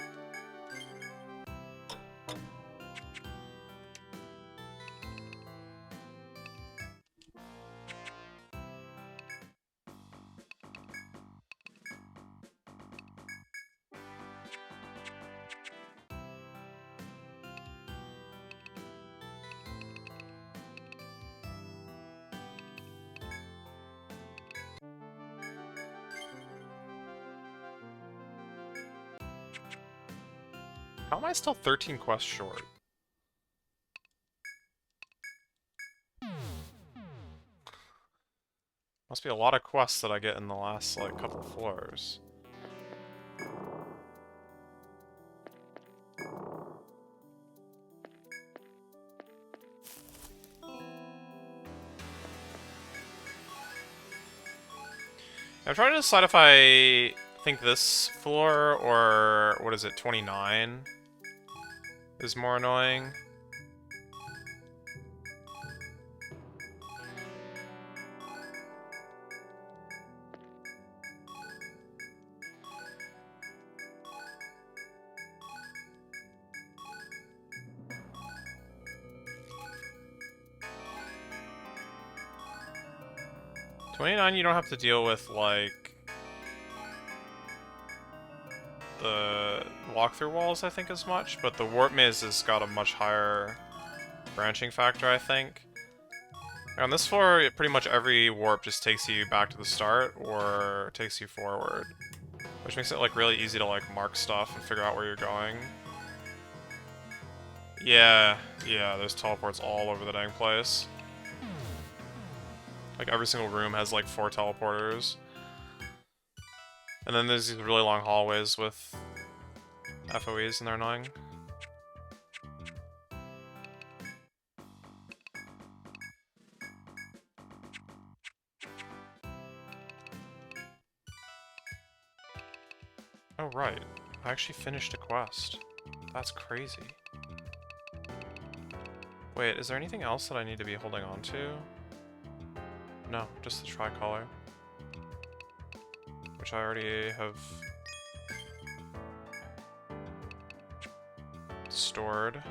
How am I still 13 quests short? Must be a lot of quests that I get in the last, like, couple floors. I'm trying to decide if I think this floor or, what is it, 29 is more annoying. '29, you don't have to deal with, like, the walkthrough walls, I think, as much, but the warp maze has got a much higher branching factor, I think. On this floor, pretty much every warp just takes you back to the start, or takes you forward. Which makes it, like, really easy to, like, mark stuff and figure out where you're going. Yeah, there's teleports all over the dang place. Like, every single room has, like, 4 teleporters. And then there's these really long hallways with FOEs, and they're annoying. Oh, right. I actually finished a quest. That's crazy. Wait, is there anything else that I need to be holding on to? No, just the tricolor. Which I already have stored.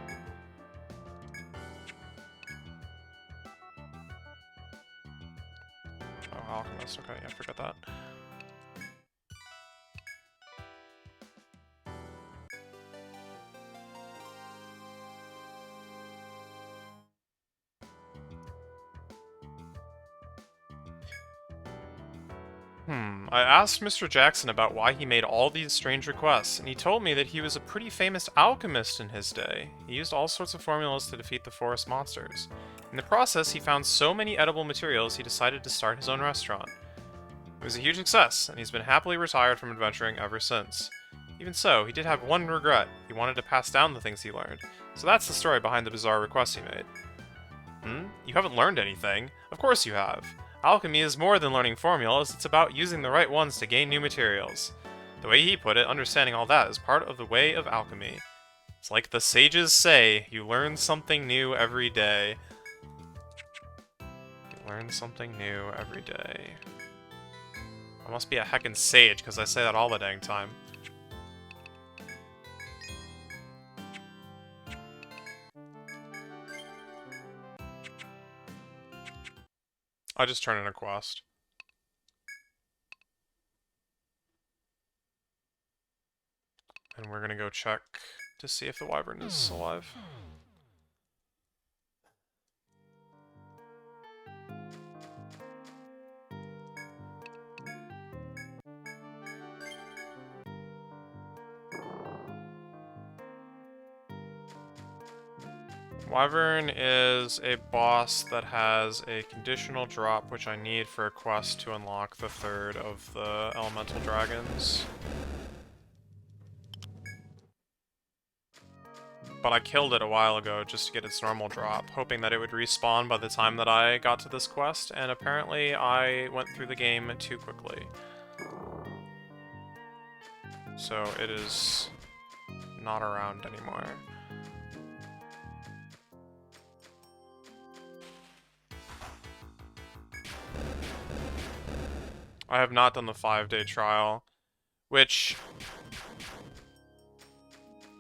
Oh, Alchemist, okay, yeah, forget that. I asked Mr. Jackson about why he made all these strange requests, and he told me that he was a pretty famous alchemist in his day. He used all sorts of formulas to defeat the forest monsters. In the process, he found so many edible materials he decided to start his own restaurant. It was a huge success, and he's been happily retired from adventuring ever since. Even so, he did have one regret. He wanted to pass down the things he learned. So that's the story behind the bizarre request he made. You haven't learned anything. Of course you have. Alchemy is more than learning formulas, it's about using the right ones to gain new materials. The way he put it, understanding all that is part of the way of alchemy. It's like the sages say, you learn something new every day. You learn something new every day. I must be a heckin' sage, because I say that all the dang time. I just turn in a quest. And we're gonna go check to see if the wyvern is alive. Wyvern is a boss that has a conditional drop, which I need for a quest to unlock the third of the elemental dragons. But I killed it a while ago just to get its normal drop, hoping that it would respawn by the time that I got to this quest, and apparently I went through the game too quickly. So it is not around anymore. I have not done the 5-day trial, which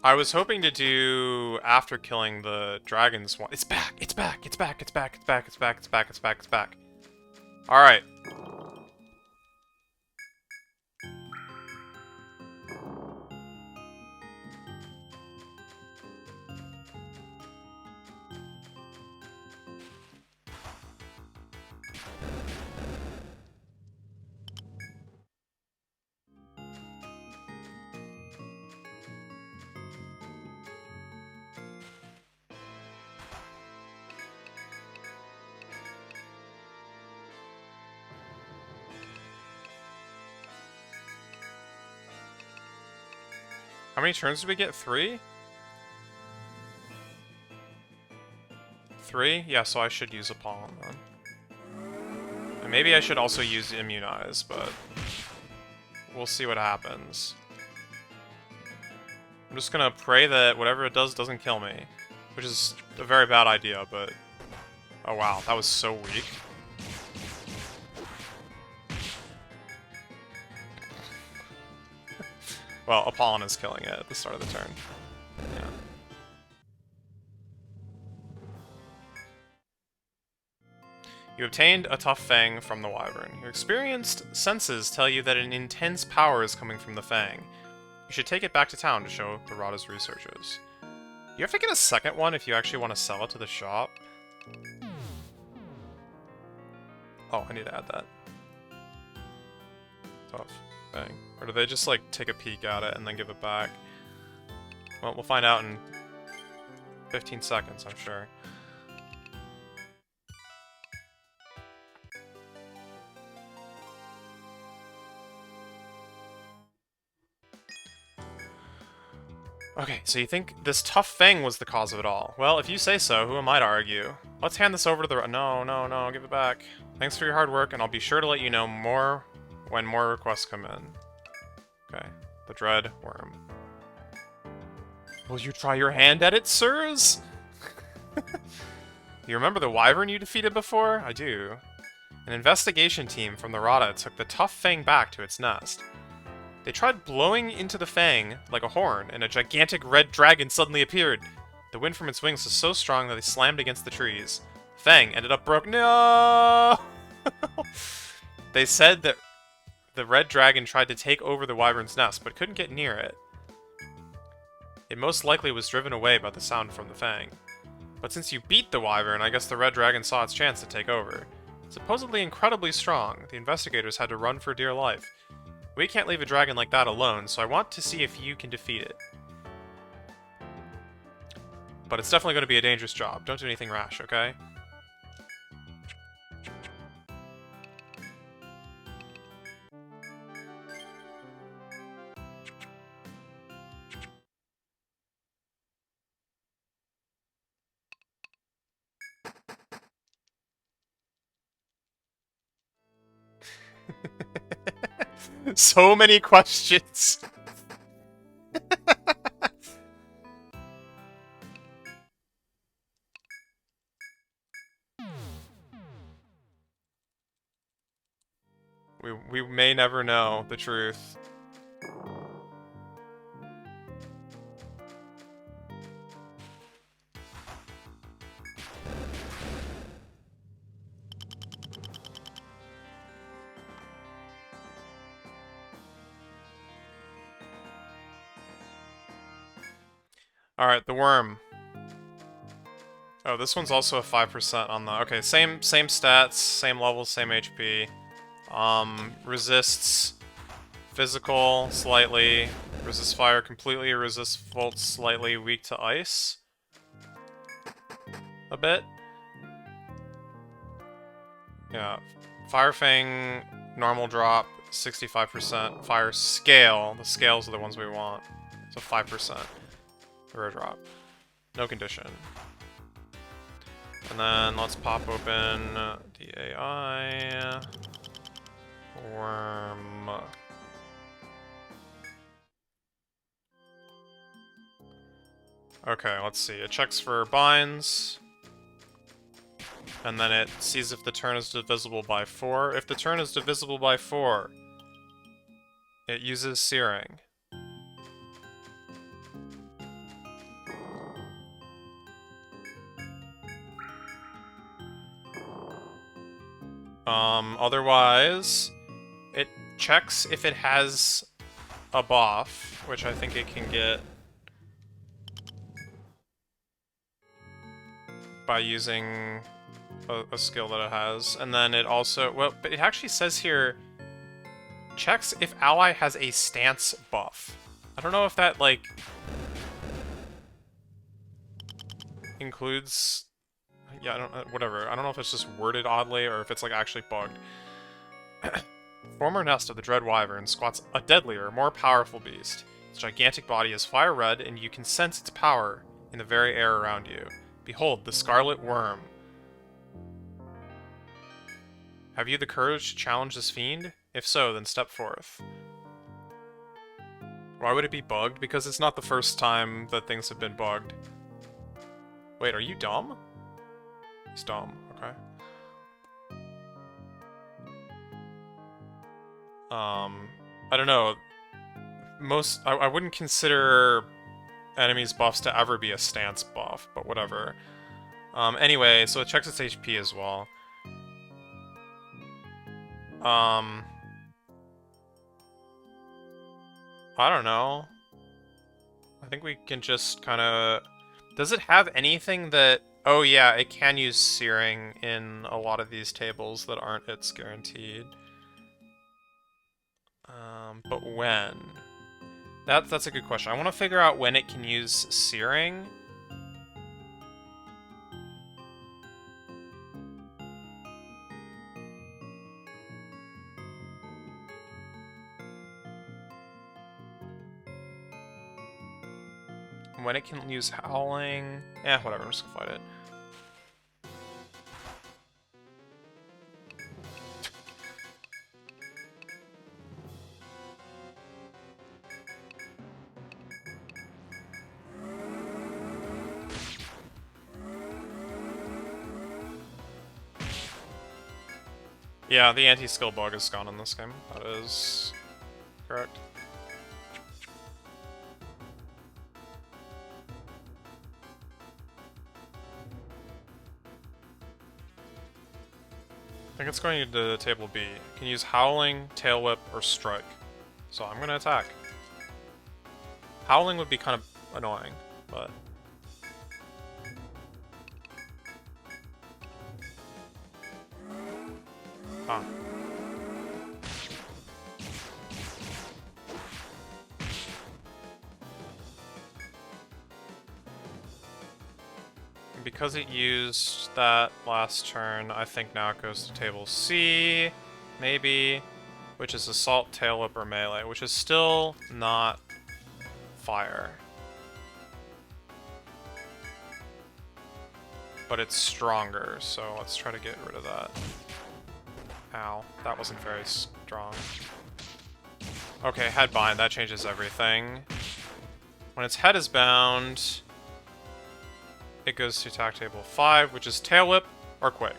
I was hoping to do after killing the dragons one. It's back! It's back! It's back! It's back! It's back! It's back! It's back! It's back! It's back! Alright. How many turns did we get? 3? 3? Yeah, so I should use Apollon then. And maybe I should also use Immunize, but we'll see what happens. I'm just gonna pray that whatever it does doesn't kill me, which is a very bad idea, but... Oh wow, that was so weak. Well, Apollon is killing it at the start of the turn. Yeah. You obtained a tough fang from the wyvern. Your experienced senses tell you that an intense power is coming from the fang. You should take it back to town to show the Rada's researchers. You have to get a second one if you actually want to sell it to the shop. Oh, I need to add that. Tough fang. Or do they just, like, take a peek at it and then give it back? Well, we'll find out in 15 seconds, I'm sure. Okay, so you think this tough fang was the cause of it all. Well, if you say so, who am I to argue? Let's hand this over to the... No, no, no, give it back. Thanks for your hard work, and I'll be sure to let you know more when more requests come in. Okay, the Dread Worm. Will you try your hand at it, sirs? You remember the wyvern you defeated before? I do. An investigation team from the Rada took the tough fang back to its nest. They tried blowing into the fang like a horn, and a gigantic red dragon suddenly appeared. The wind from its wings was so strong that they slammed against the trees. Fang ended up broke. No! They said that the red dragon tried to take over the wyvern's nest, but couldn't get near it. It most likely was driven away by the sound from the fang. But since you beat the wyvern, I guess the red dragon saw its chance to take over. Supposedly incredibly strong. The investigators had to run for dear life. We can't leave a dragon like that alone, so I want to see if you can defeat it. But it's definitely going to be a dangerous job. Don't do anything rash, okay? So many questions. We may never know the truth. Alright, the worm. Oh, this one's also a 5% on the... Okay, same stats, same levels, same HP. Resists physical slightly, resists fire completely, resists volt slightly, weak to ice. A bit. Yeah. Fire Fang, normal drop, 65%. Fire Scale, the scales are the ones we want. So 5%. Rare drop. No condition. And then let's pop open the AI. Worm. Okay, let's see. It checks for binds. And then it sees if the turn is divisible by 4. If the turn is divisible by 4, it uses Searing. Otherwise, it checks if it has a buff, which I think it can get by using a skill that it has. And then it also, well, but it actually says here, checks if ally has a stance buff. I don't know if that, like, includes... Yeah, I don't, whatever. I don't know if it's just worded oddly or if it's, like, actually bugged. Former nest of the Dread Wyvern squats a deadlier, more powerful beast. Its gigantic body is fire red, and you can sense its power in the very air around you. Behold, the Scarlet Worm. Have you the courage to challenge this fiend? If so, then step forth. Why would it be bugged? Because it's not the first time that things have been bugged. Wait, are you dumb? He's dumb, okay. I don't know. I wouldn't consider enemies' buffs to ever be a stance buff, but whatever. Anyway, so it checks its HP as well. I don't know. I think we can just kind of... Does it have anything that... Oh yeah, it can use Searing in a lot of these tables that aren't its guaranteed. But when? That's a good question. I want to figure out when it can use Searing. When it can use Howling... whatever, I'm just gonna fight it. Yeah, the anti-skill bug is gone in this game. That is correct. I think it's going into table B. You can use Howling, Tail Whip, or Strike. So I'm gonna attack. Howling would be kind of annoying, but... Huh. Because it used that last turn, I think now it goes to table C, maybe, which is Assault, Tail Whip, or Melee, which is still not Fire. But it's stronger, so let's try to get rid of that. Ow, that wasn't very strong. Okay, Headbind, that changes everything. When its head is bound, it goes to attack table 5, which is Tail Whip or Quick.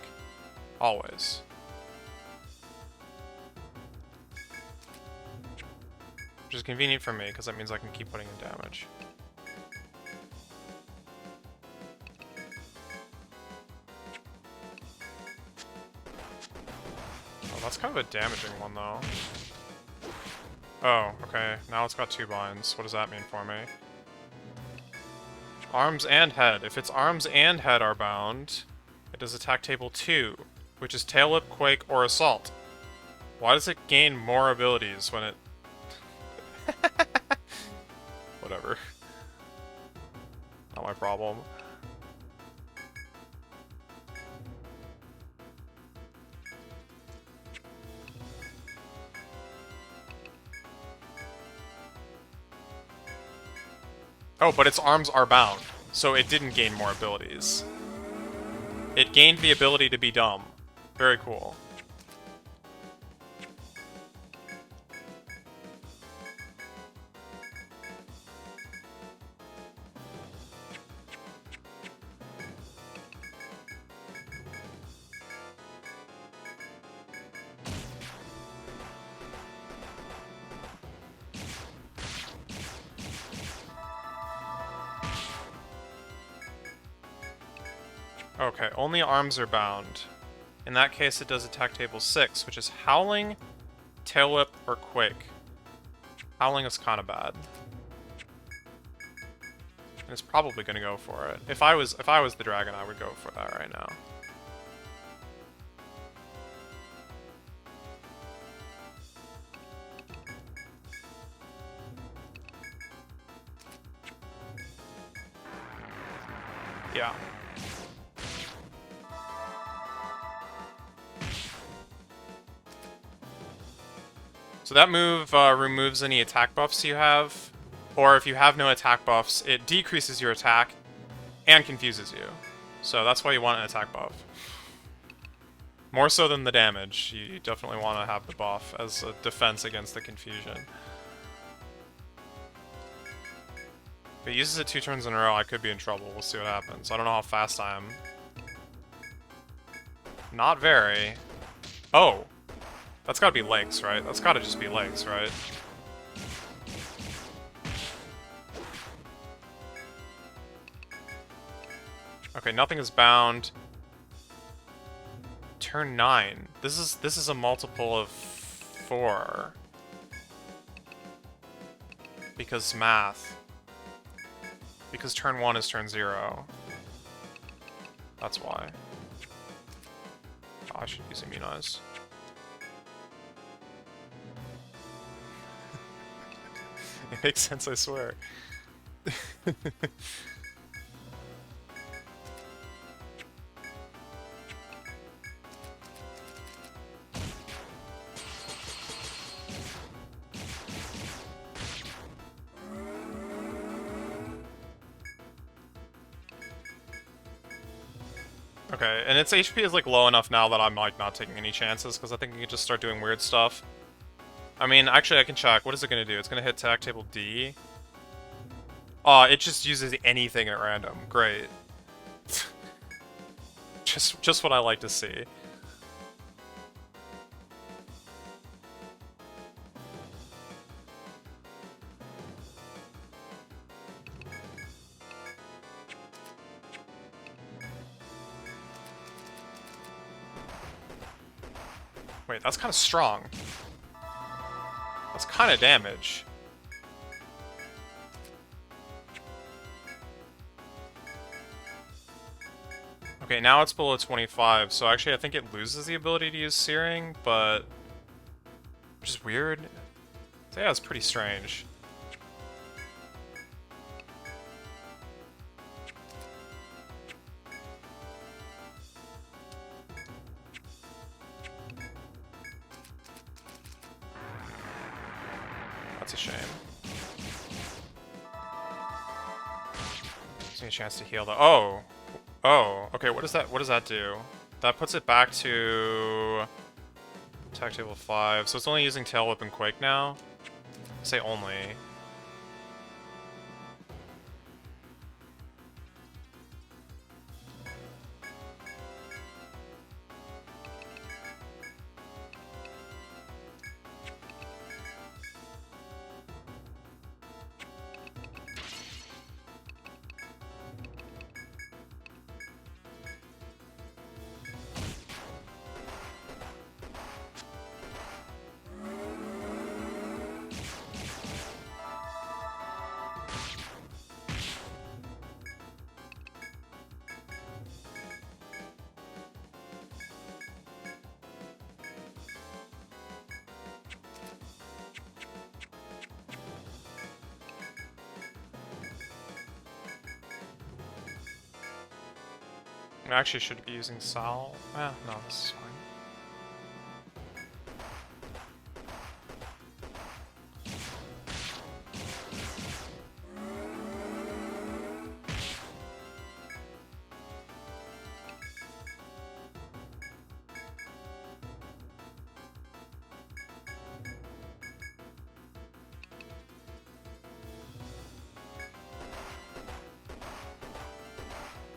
Always. Which is convenient for me, because that means I can keep putting in damage. Oh, that's kind of a damaging one, though. Oh, okay. Now it's got 2 binds. What does that mean for me? Arms and head. If its arms and head are bound, it does attack table 2, which is Tail Whip, Quake, or Assault. Why does it gain more abilities when it... Whatever. Not my problem. Oh, but its arms are bound, so it didn't gain more abilities. It gained the ability to be dumb. Very cool. Okay, only arms are bound. In that case, it does attack table 6, which is Howling, Tail Whip, or Quake. Howling is kind of bad. And it's probably going to go for it. If I was the dragon, I would go for that right now. Yeah. So that move removes any attack buffs you have, or if you have no attack buffs, it decreases your attack and confuses you. So that's why you want an attack buff. More so than the damage, you definitely want to have the buff as a defense against the confusion. If it uses it 2 turns in a row, I could be in trouble. We'll see what happens. I don't know how fast I am. Not very. Oh! That's gotta be legs, right? That's gotta just be legs, right? Okay, nothing is bound. Turn 9. This is a multiple of 4. Because math. Because turn 1 is turn 0. That's why. Oh, I should use Immunize. It makes sense, I swear. Okay, and its HP is like low enough now that I'm like not taking any chances, because I think it can just start doing weird stuff. I mean, actually I can check. What is it gonna do? It's gonna hit attack table D. Oh, it just uses anything at random. Great. just what I like to see. Wait, that's kind of strong. That's kind of damage. Okay, now it's below 25, so actually I think it loses the ability to use Searing, but... which is weird. So yeah, it's pretty strange. That's a shame. Gives me a chance to heal though. Oh! Oh, okay, what does that do? That puts it back to... attack table 5, so it's only using Tail Whip and Quake now? I say only. I actually should be using Sal. No, this is fine.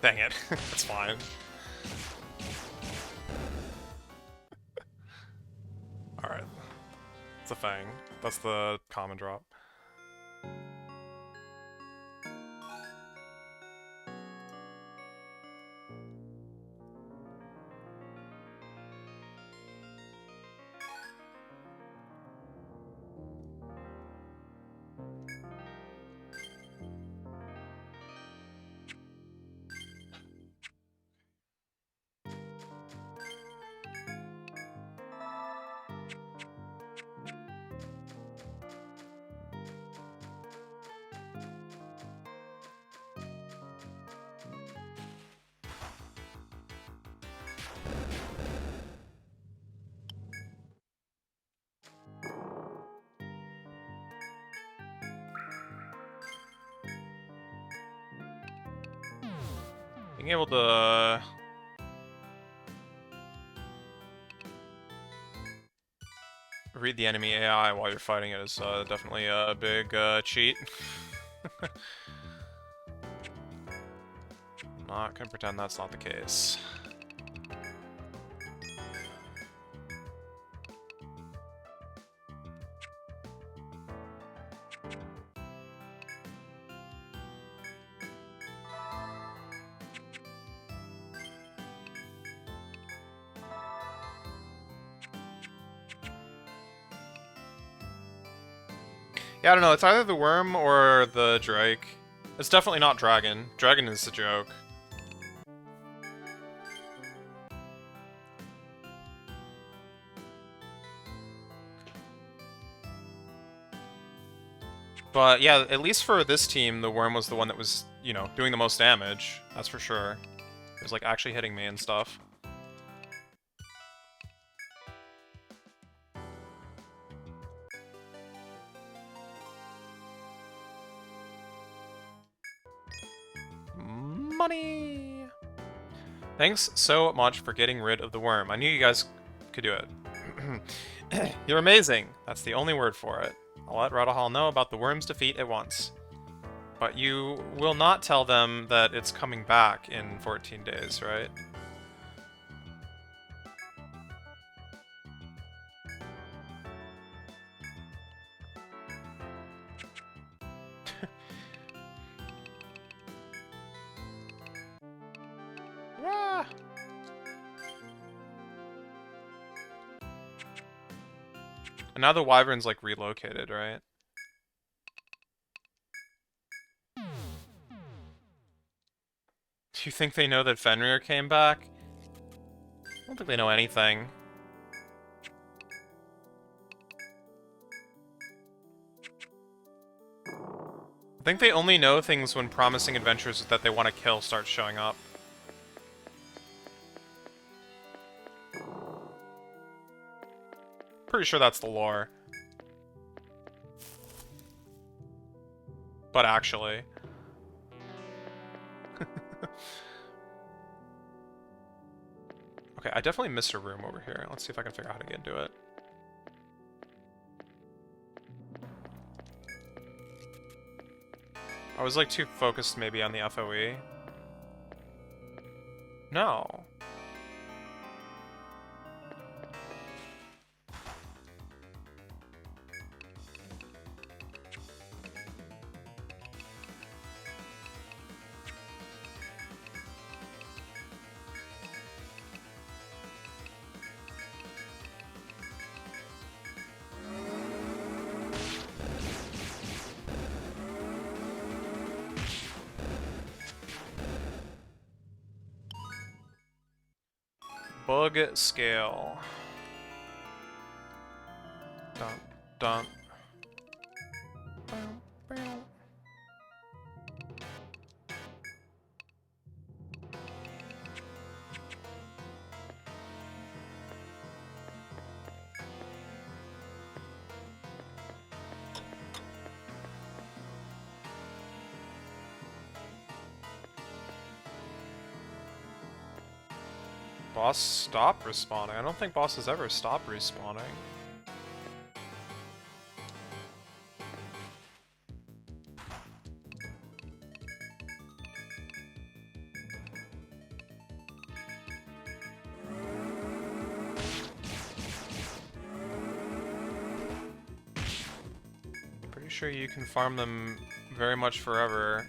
Dang it. It's fine. Alright. It's a Fang. That's the common drop. Being able to... read the enemy AI while you're fighting it is definitely a big cheat. Not gonna pretend that's not the case. Yeah, I don't know, it's either the worm or the Drake. It's definitely not Dragon. Dragon is a joke. But yeah, at least for this team, the worm was the one that was, you know, doing the most damage. That's for sure. It was like actually hitting me and stuff. Money! Thanks so much for getting rid of the worm. I knew you guys could do it. You're amazing. That's the only word for it. I'll let Radahal know about the worm's defeat at once. But you will not tell them that it's coming back in 14 days, right? Yeah. And now the wyvern's like relocated, right? You think they know that Fenrir came back? I don't think they know anything. I think they only know things when promising adventures that they want to kill start showing up. Pretty sure that's the lore. But actually... Okay, I definitely missed a room over here. Let's see if I can figure out how to get into it. I was like too focused maybe on the FOE. No. Bug scale. Dun, dun. Boss stop respawning? I don't think bosses ever stop respawning. Pretty sure you can farm them very much forever.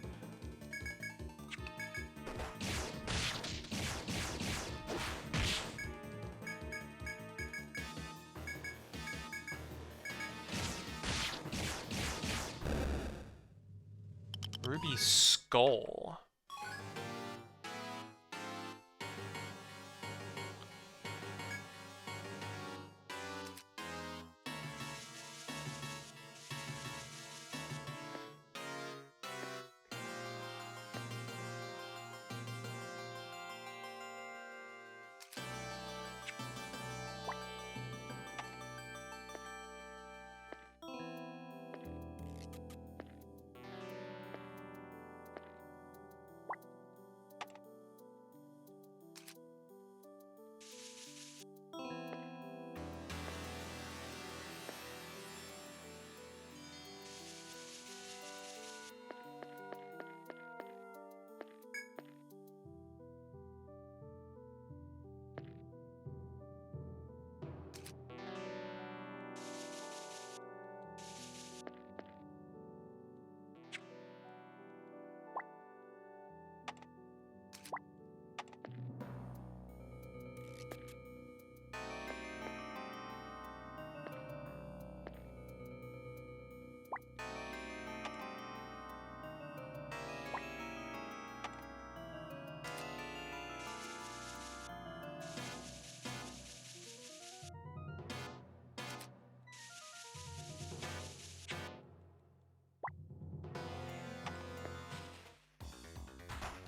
Ruby Skull.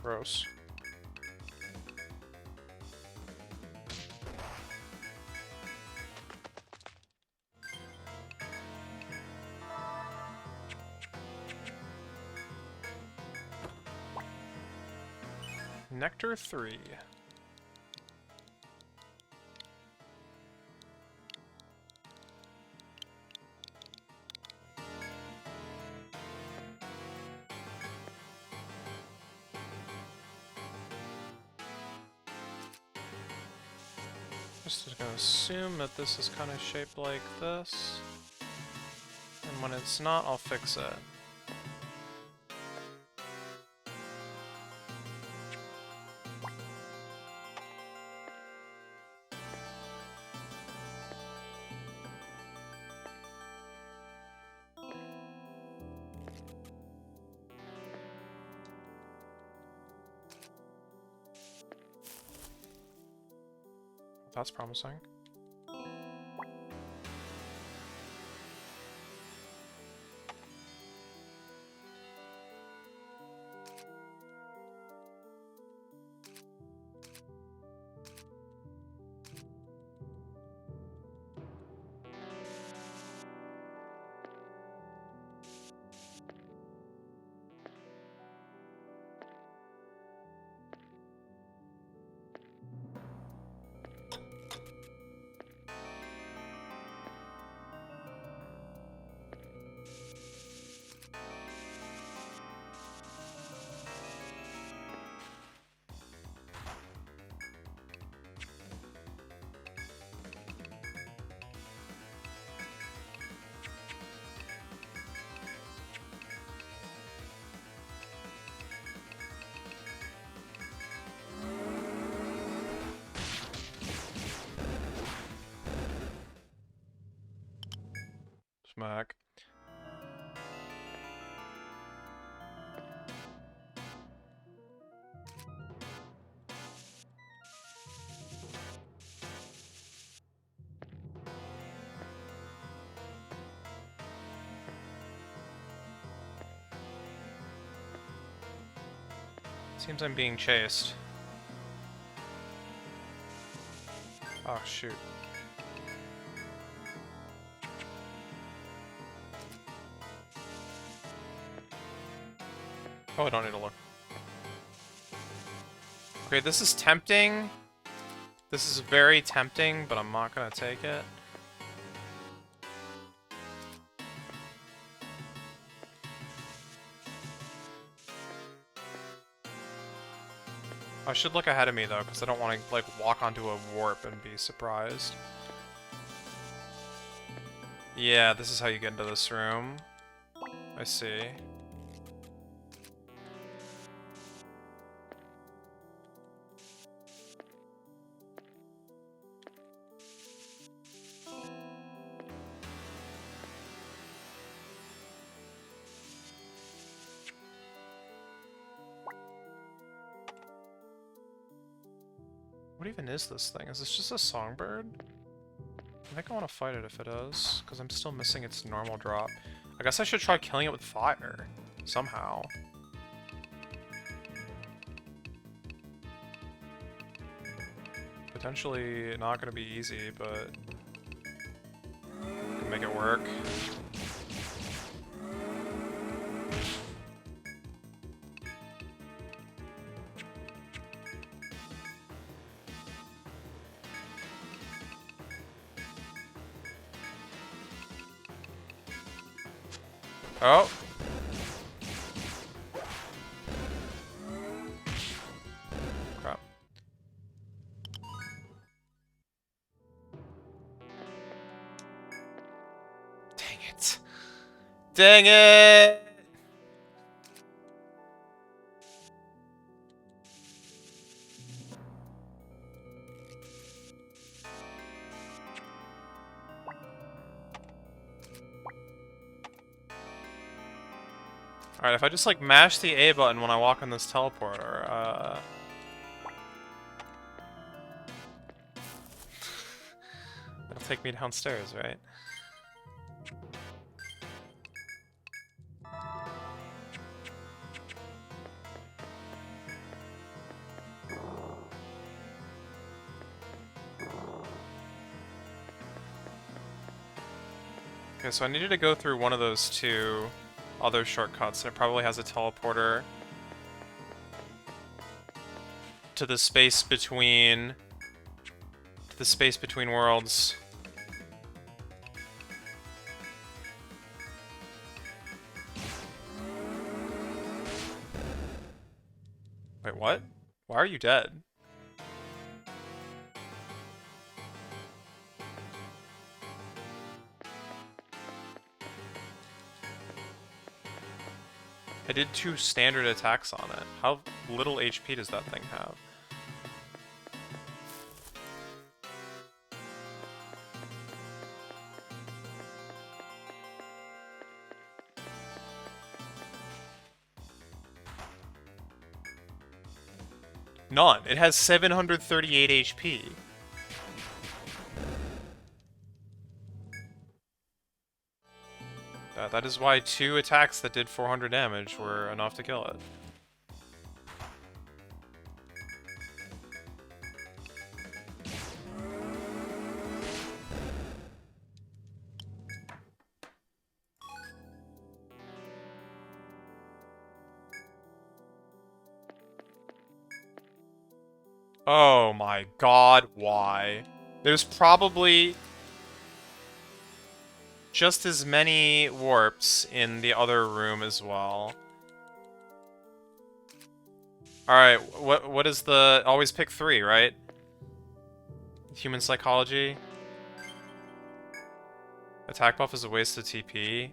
Gross. Nectar 3. Just gonna assume that this is kind of shaped like this. And when it's not, I'll fix it. That's promising. Smack. Seems I'm being chased. Oh, shoot. Oh, I don't need to look. Okay, this is tempting. This is very tempting, but I'm not gonna take it. I should look ahead of me, though, because I don't want to, like, walk onto a warp and be surprised. Yeah, this is how you get into this room. I see. What even is this thing? Is this just a songbird? I think I want to fight it if it is, because I'm still missing its normal drop. I guess I should try killing it with fire. Somehow. Potentially not going to be easy, but... can make it work. Oh! Crap. Dang it! Dang it! Alright, if I just, like, mash the A button when I walk on this teleporter, it'll take me downstairs, right? Okay, so I needed to go through one of those two other shortcuts, and it probably has a teleporter to the space between worlds. Wait, what? Why are you dead? I did 2 standard attacks on it. How little HP does that thing have? None. It has 738 HP. That is why 2 attacks that did 400 damage were enough to kill it. Oh my god, why? There's probably just as many warps in the other room as well. Alright, what is the... Always pick 3, right? Human psychology. Attack buff is a waste of TP.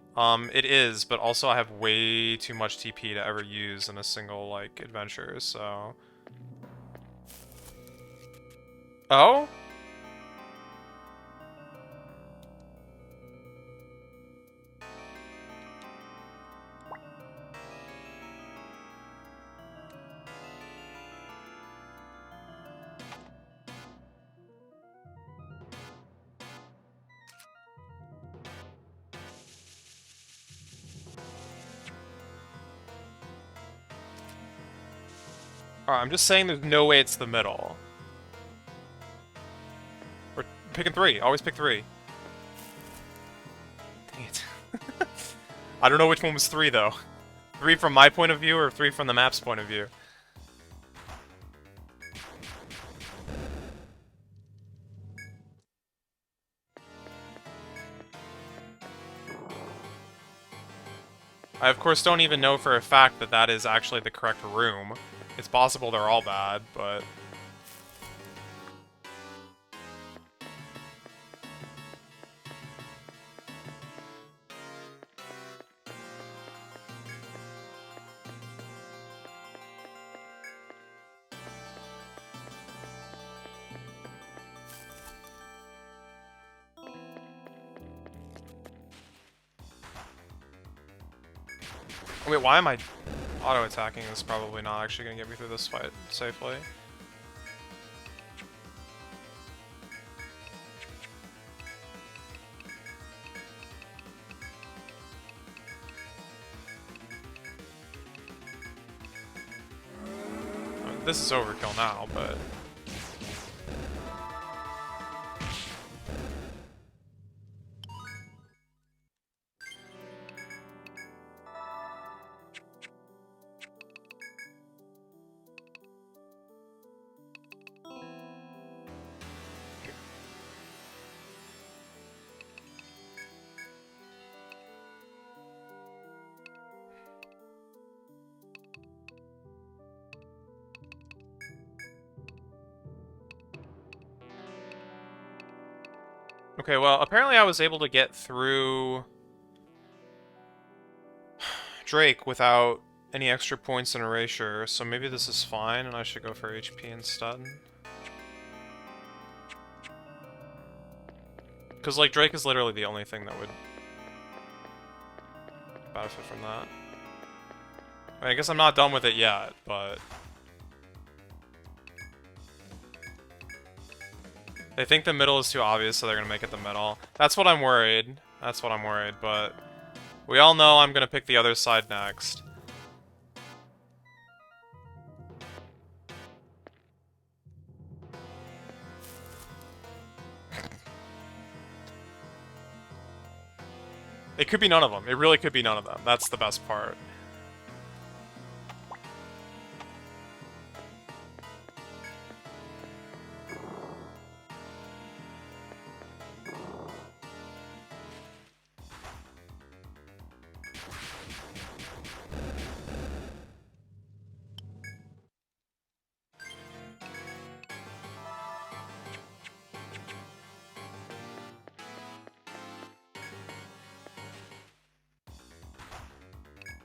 It is, but also I have way too much TP to ever use in a single, like, adventure, so... Oh? Alright, I'm just saying there's no way it's the middle. We're picking 3. Always pick 3. Dang it. I don't know which one was 3, though. 3 from my point of view, or 3 from the map's point of view. I, of course, don't even know for a fact that that is actually the correct room. It's possible they're all bad, but... Wait, why am I auto-attacking? This is probably not actually going to get me through this fight safely. I mean, this is overkill now, but... Okay, well, apparently I was able to get through Drake without any extra points in Erasure, so maybe this is fine and I should go for HP instead. Because, like, Drake is literally the only thing that would benefit from that. I mean, I guess I'm not done with it yet, but... They think the middle is too obvious, so they're gonna make it the middle. That's what I'm worried. That's what I'm worried, but... We all know I'm gonna pick the other side next. It could be none of them. It really could be none of them. That's the best part.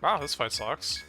Wow, this fight sucks.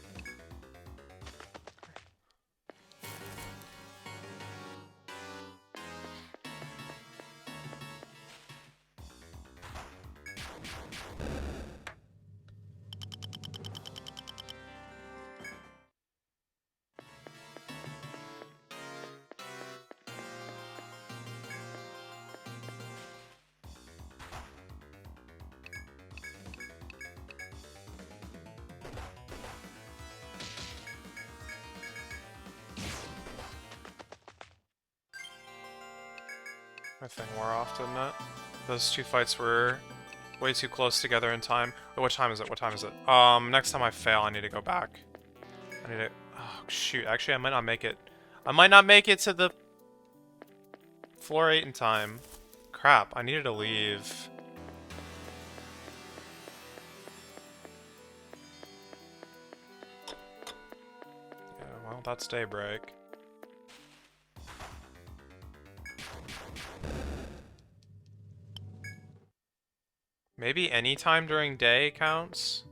My thing wore off, didn't it? Those two fights were way too close together in time. What time is it? What time is it? Next time I fail, I need to go back. I need to... Oh, shoot. Actually, I might not make it. I might not make it to the floor 8 in time. Crap, I needed to leave. Yeah, well, that's daybreak. Maybe any time during day counts?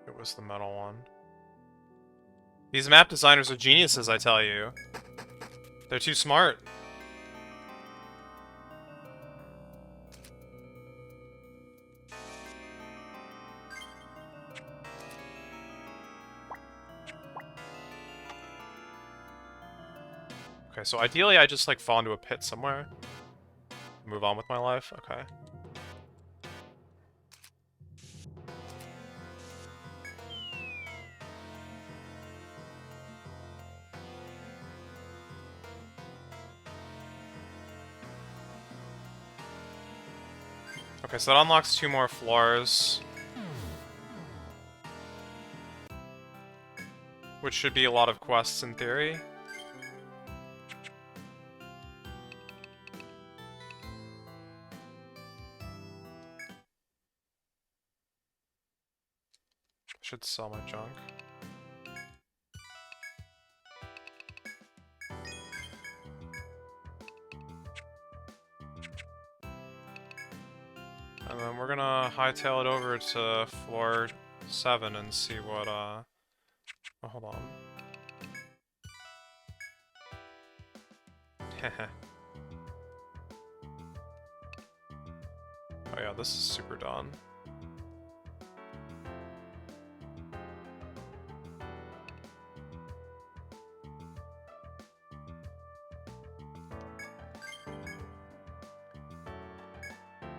It was the metal one. These map designers are geniuses, I tell you. They're too smart. Okay, so ideally I just, like, fall into a pit somewhere. Move on with my life? Okay. Okay, so that unlocks 2 more floors. Which should be a lot of quests in theory. Should sell my junk. And then we're gonna hightail it over to floor 7 and see what, oh, hold on. Oh yeah, this is super done.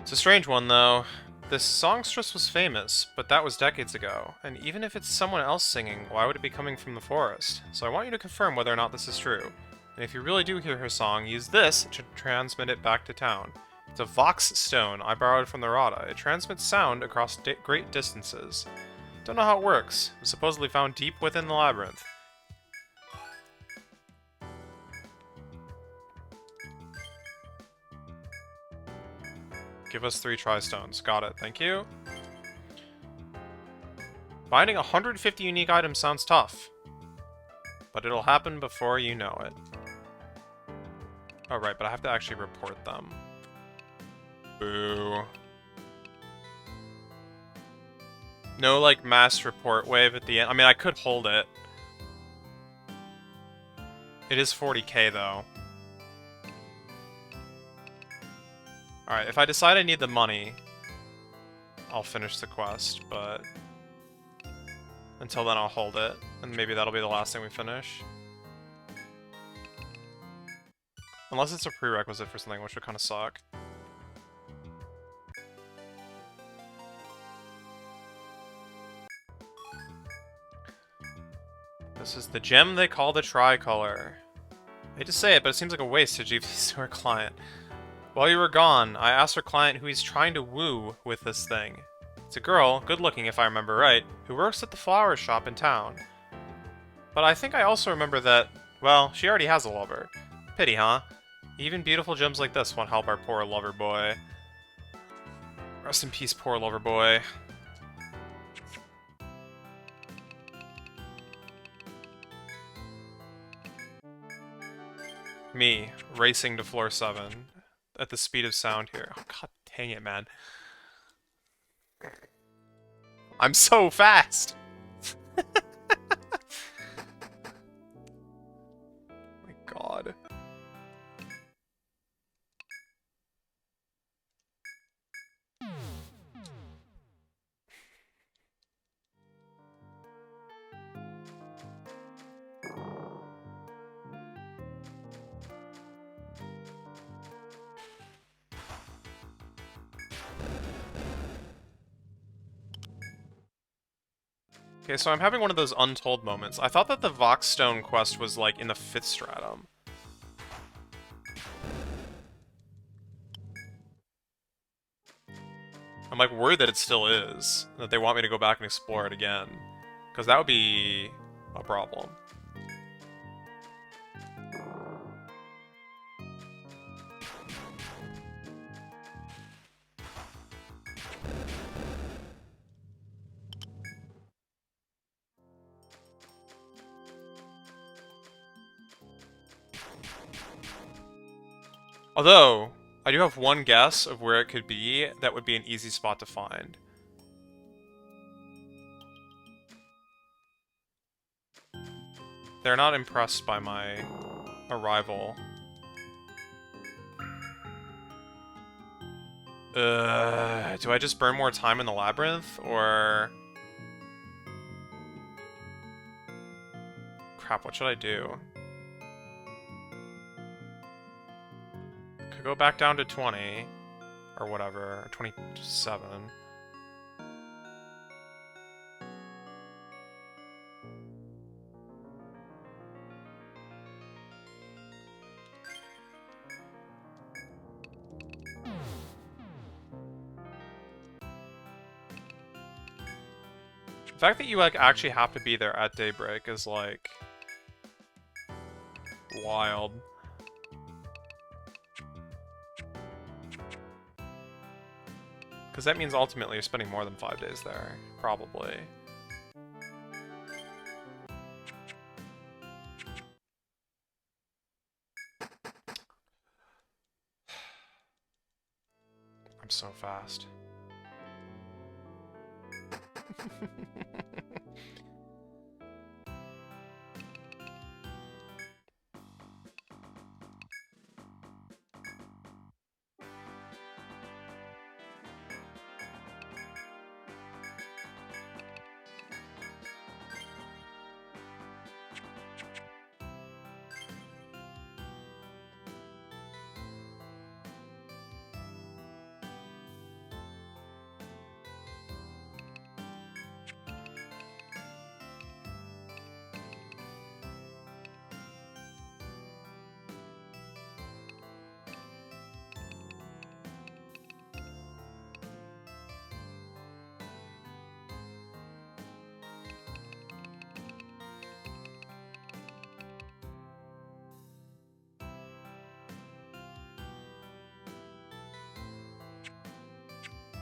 It's a strange one, though. This songstress was famous, but that was decades ago, and even if it's someone else singing, why would it be coming from the forest? So I want you to confirm whether or not this is true. And if you really do hear her song, use this to transmit it back to town. It's a Vox stone I borrowed from the Rada. It transmits sound across great distances. Don't know how it works. It was supposedly found deep within the labyrinth. Give us 3 tri-stones. Got it. Thank you. Finding 150 unique items sounds tough. But it'll happen before you know it. Oh, right, but I have to actually report them. Boo. No, like, mass report wave at the end. I mean, I could hold it. It is 40k, though. Alright, if I decide I need the money, I'll finish the quest, but... until then, I'll hold it, and maybe that'll be the last thing we finish. Unless it's a prerequisite for something, which would kind of suck. This is the gem they call the tricolor. I hate to say it, but it seems like a waste to give these to our client. While you were gone, I asked our client who he's trying to woo with this thing. It's a girl, good looking if I remember right, who works at the flower shop in town. But I think I also remember that, well, she already has a lover. Pity, huh? Even beautiful gems like this won't help our poor lover boy. Rest in peace, poor lover boy. Me, racing to floor 7. At the speed of sound here. Oh, god dang it, man. I'm so fast! My god. Okay, so I'm having one of those untold moments. I thought that the Voxstone quest was, like, in the 5th stratum. I'm, like, worried that it still is. That they want me to go back and explore it again. Because that would be a problem. Although, I do have one guess of where it could be that would be an easy spot to find. They're not impressed by my arrival. Do I just burn more time in the labyrinth, or... Crap, what should I do? Could go back down to 20, or whatever, or 27. The fact that you, like, actually have to be there at daybreak is, like... wild. Because that means ultimately you're spending more than 5 days there. Probably. I'm so fast.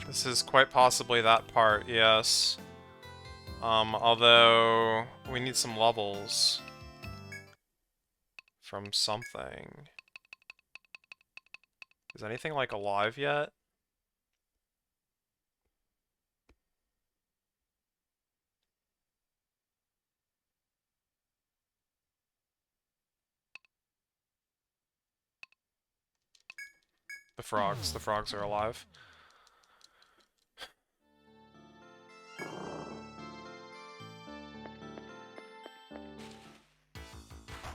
This is quite possibly that part, yes. Although we need some levels from something. Is anything, like, alive yet? The frogs are alive.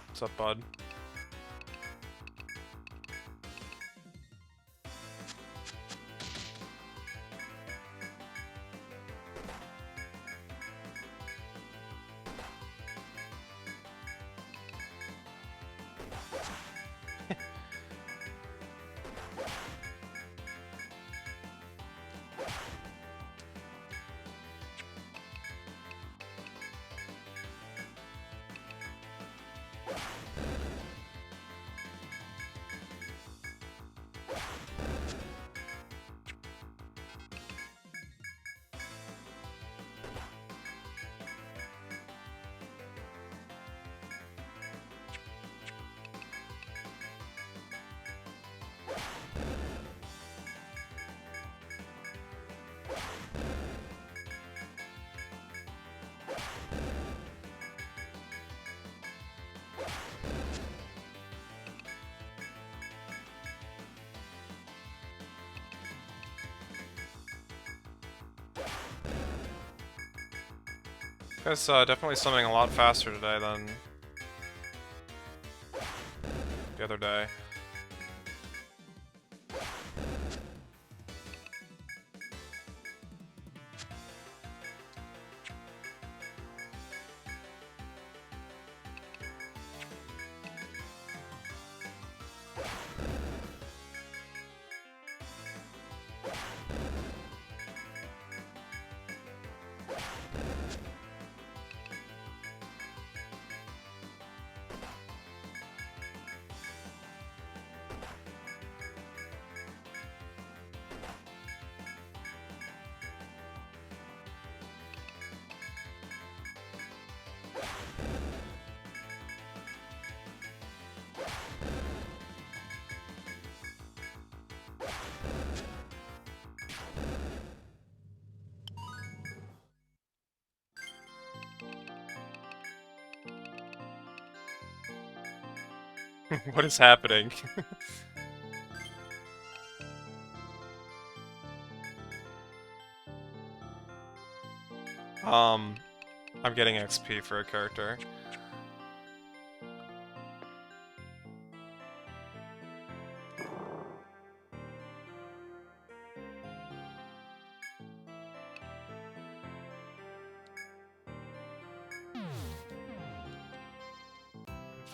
What's up, bud? Guys, definitely summoning a lot faster today than the other day. What is happening? I'm getting XP for a character.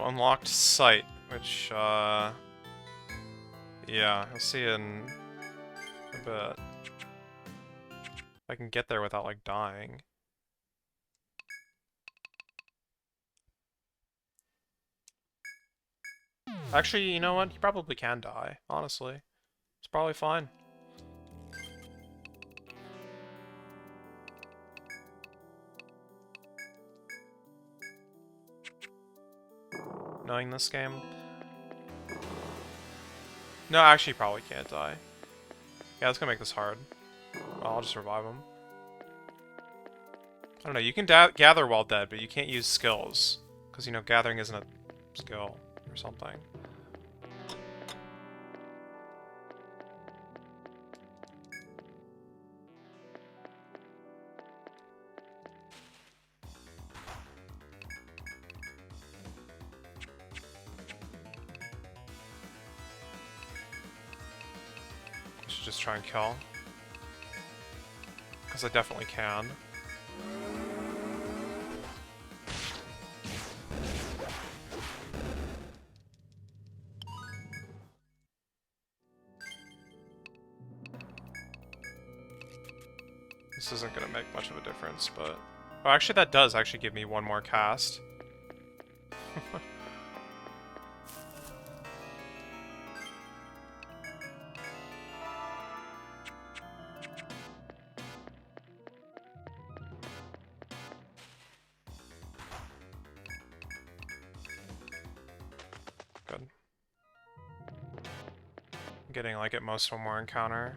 Unlocked site, which, yeah, you'll see in a bit. If I can get there without, like, dying. Actually, you know what? You probably can die, honestly. It's probably fine. Knowing this game. No, actually, you probably can't die. Yeah, it's gonna make this hard. Well, I'll just revive him. I don't know, you can gather while dead, but you can't use skills. Because, you know, gathering isn't a skill or something. I should just try and kill. Because I definitely can. This isn't going to make much of a difference, but... Oh, actually that does actually give me one more cast. Good. I'm getting like at most one more encounter.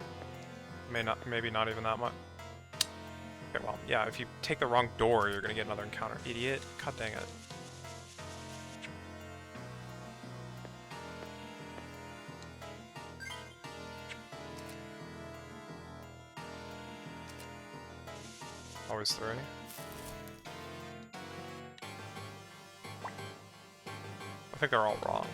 Maybe not even that much. Okay, well, yeah, if you take the wrong door, you're gonna get another encounter. Idiot. God dang it. Always 3. I think they're all wrong.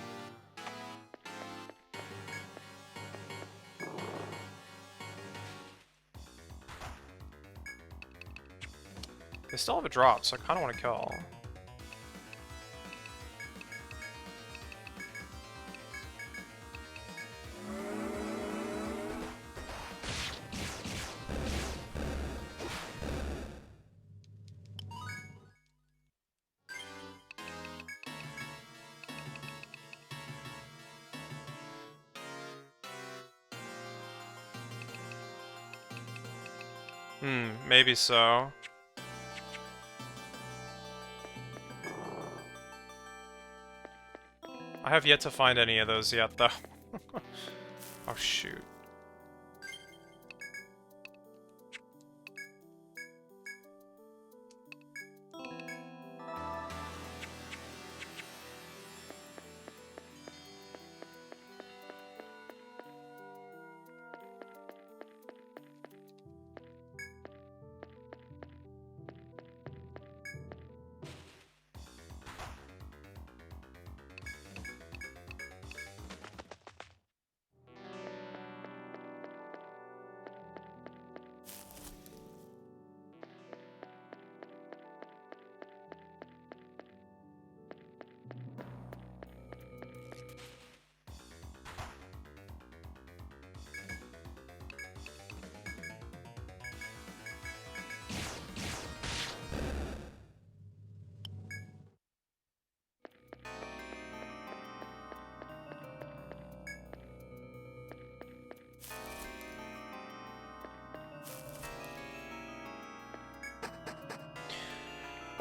They still have a drop, so I kind of want to kill. Maybe so. I have yet to find any of those yet, though. Oh, shoot.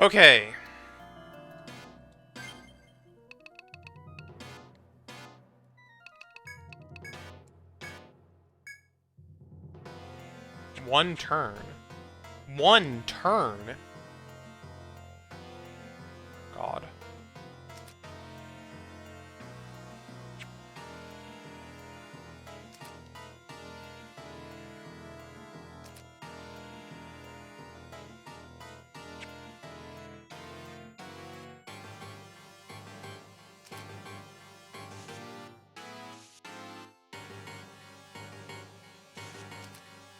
Okay. One turn. One turn? God.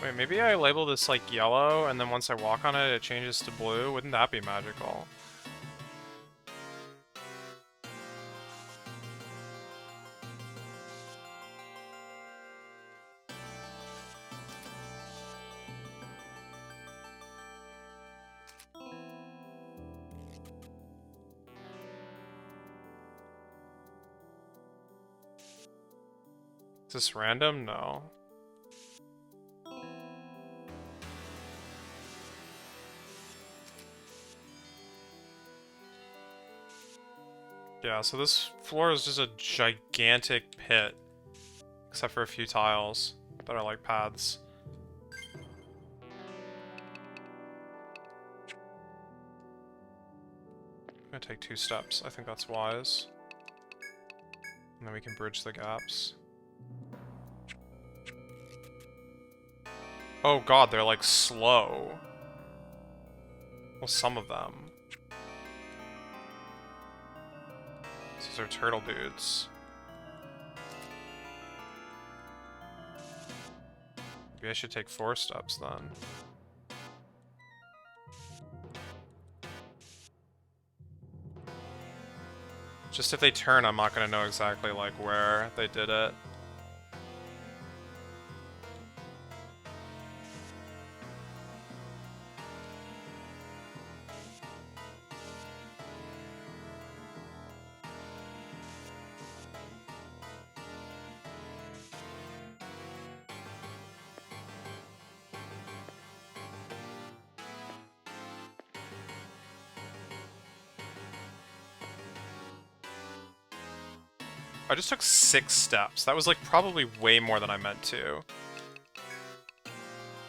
Wait, maybe I label this like yellow, and then once I walk on it, it changes to blue? Wouldn't that be magical? Is this random? No. Yeah, so this floor is just a gigantic pit. Except for a few tiles that are like paths. I'm gonna take 2 steps. I think that's wise. And then we can bridge the gaps. Oh god, they're like slow. Well, some of them. These are turtle dudes. Maybe I should take 4 steps then. Just if they turn, I'm not gonna know exactly like where they did it. I just took 6 steps. That was like probably way more than I meant to.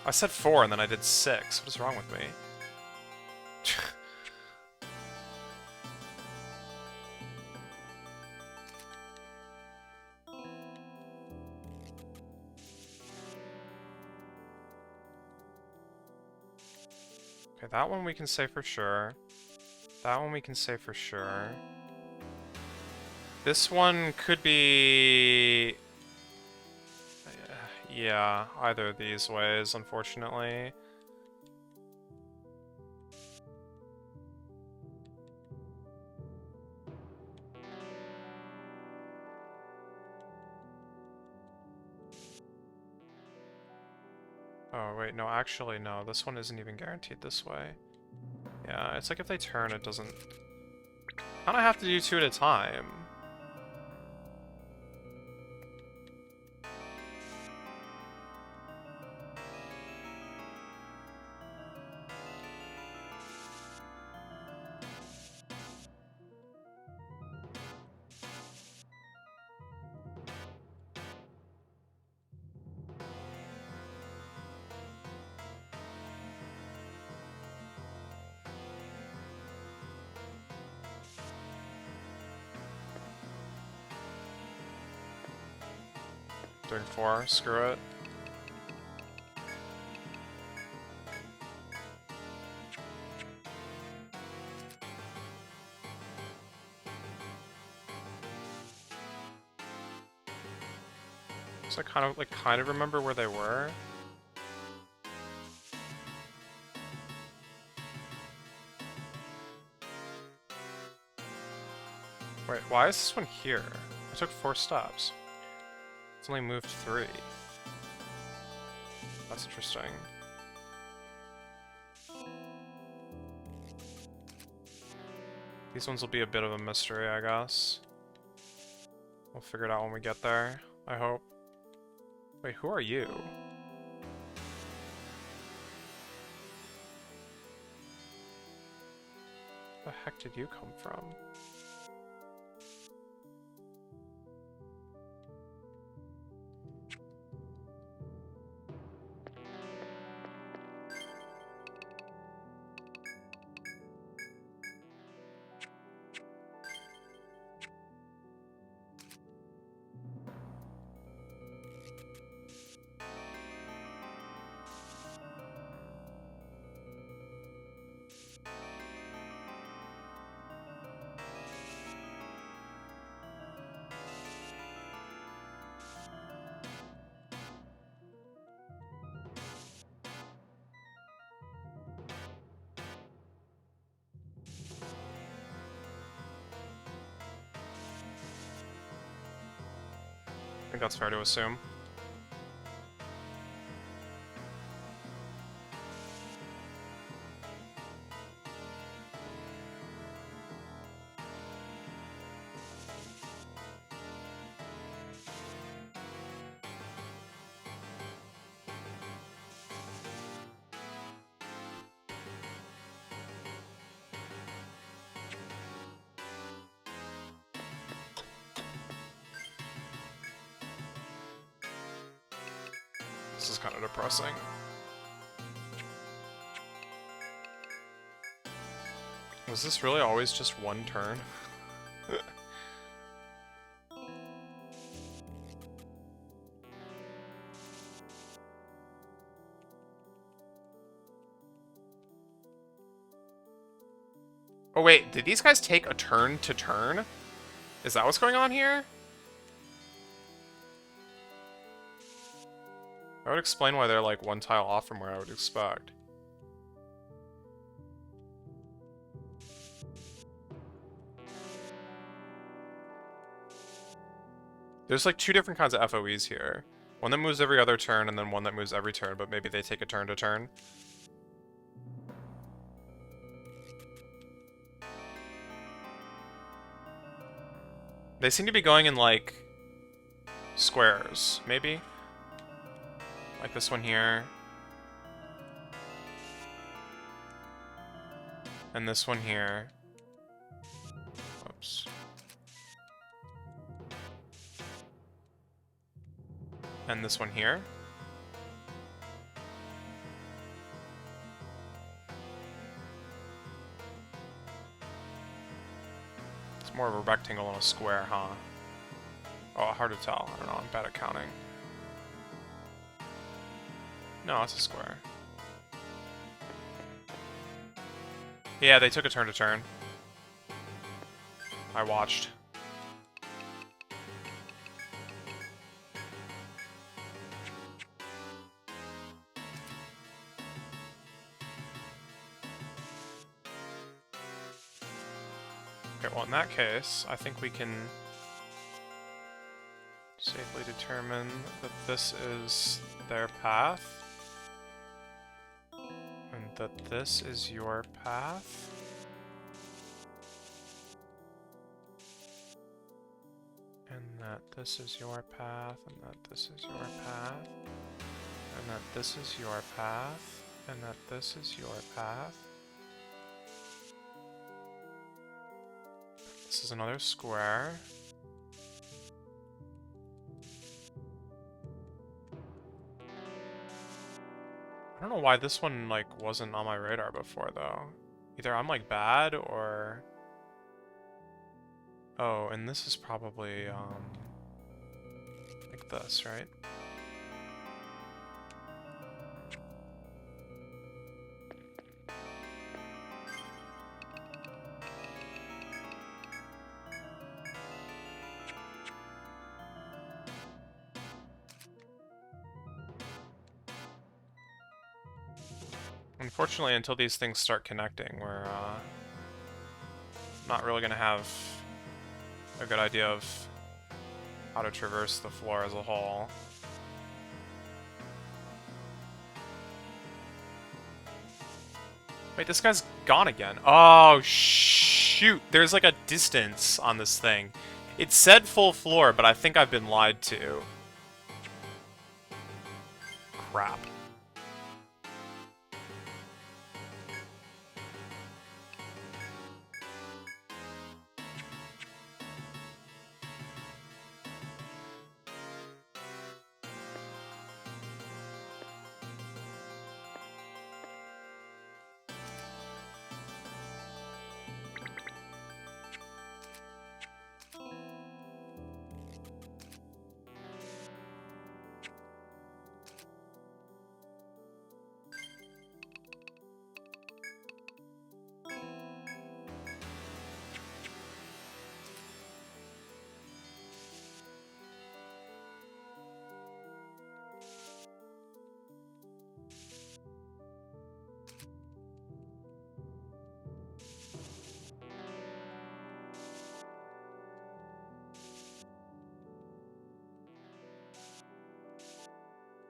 I said 4 and then I did 6. What is wrong with me? Okay, that one we can say for sure. That one we can say for sure. This one could be... yeah, either of these ways, unfortunately. Oh, wait, no, actually, no. This one isn't even guaranteed this way. Yeah, it's like if they turn, it doesn't... I don't have to do 2 at a time. Doing 4, screw it. So I kind of remember where they were. Wait, why is this one here? I took 4 steps. It's only moved 3. That's interesting. These ones will be a bit of a mystery, I guess. We'll figure it out when we get there, I hope. Wait, who are you? Where the heck did you come from? think that's fair to assume. This is kind of depressing. Was this really always just one turn? Oh wait, did these guys take a turn to turn? Is that what's going on here? That would explain why they're like one tile off from where I would expect. There's like two different kinds of FOEs here. One that moves every other turn and then one that moves every turn, but maybe they take a turn to turn. They seem to be going in like squares, maybe? Like this one here. And this one here. Whoops. And this one here. It's more of a rectangle and a square, huh? Oh, hard to tell. I don't know, I'm bad at counting. No, it's a square. Yeah, they took a turn to turn. I watched. Okay, well in that case, I think we can safely determine that this is their path. And that this is your path. And that this is your path, and that this is your path. And that this is your path, and that this is your path. This is another square. I don't know why this one, like, wasn't on my radar before, though. Either I'm, like, bad, or... Oh, and this is probably, like this, right? Unfortunately, until these things start connecting, we're not really going to have a good idea of how to traverse the floor as a whole. Wait, this guy's gone again. Oh, shoot. There's like a distance on this thing. It said full floor, but I think I've been lied to. Crap.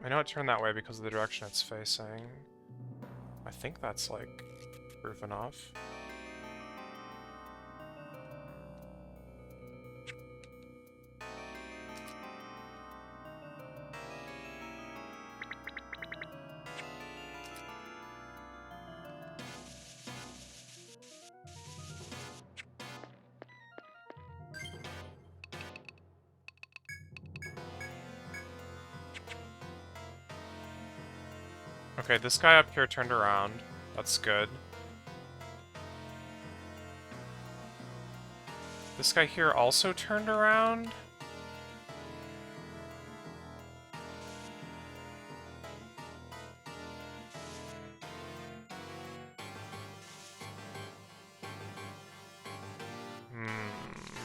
I know it turned that way because of the direction it's facing. I think that's, like, proof enough. Okay, this guy up here turned around. That's good. This guy here also turned around?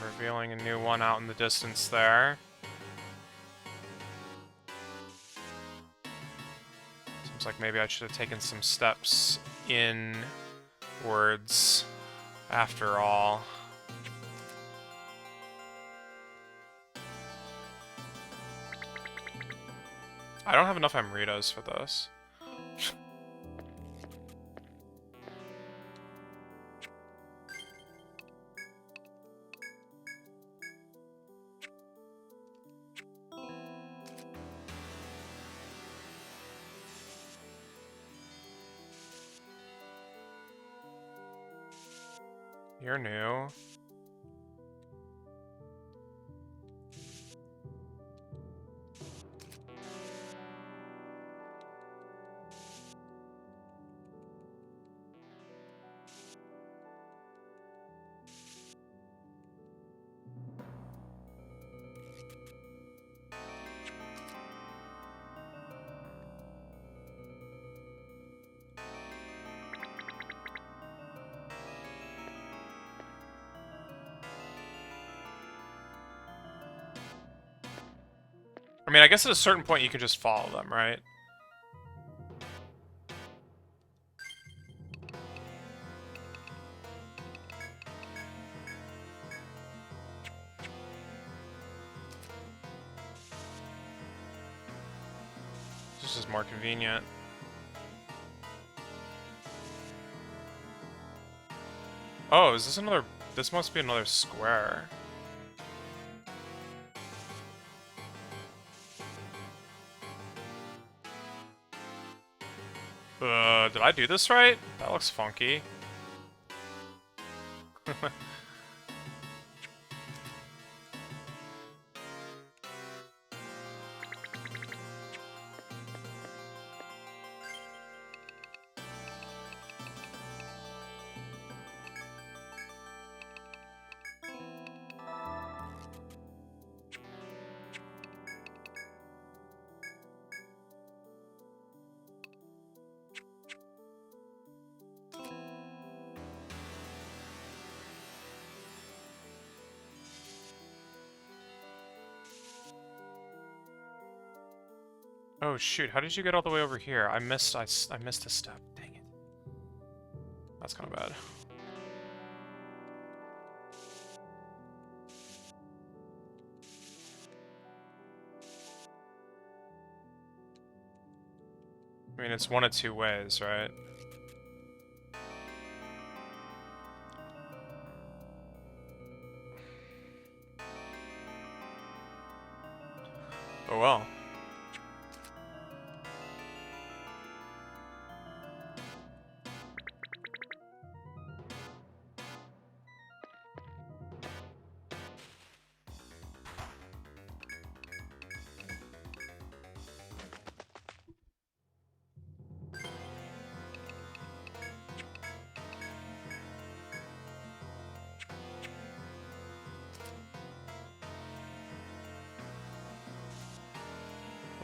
Revealing a new one out in the distance there. Seems like maybe I should have taken some steps inwards after all. I don't have enough Amritas for this. You're new. I mean, I guess at a certain point you can just follow them, right? This is more convenient. Oh, is this another... This must be another square. Did I do this right? That looks funky. Oh shoot, how did you get all the way over here? I missed a step. Dang it. That's kind of bad. I mean, it's one of two ways, right? Oh well.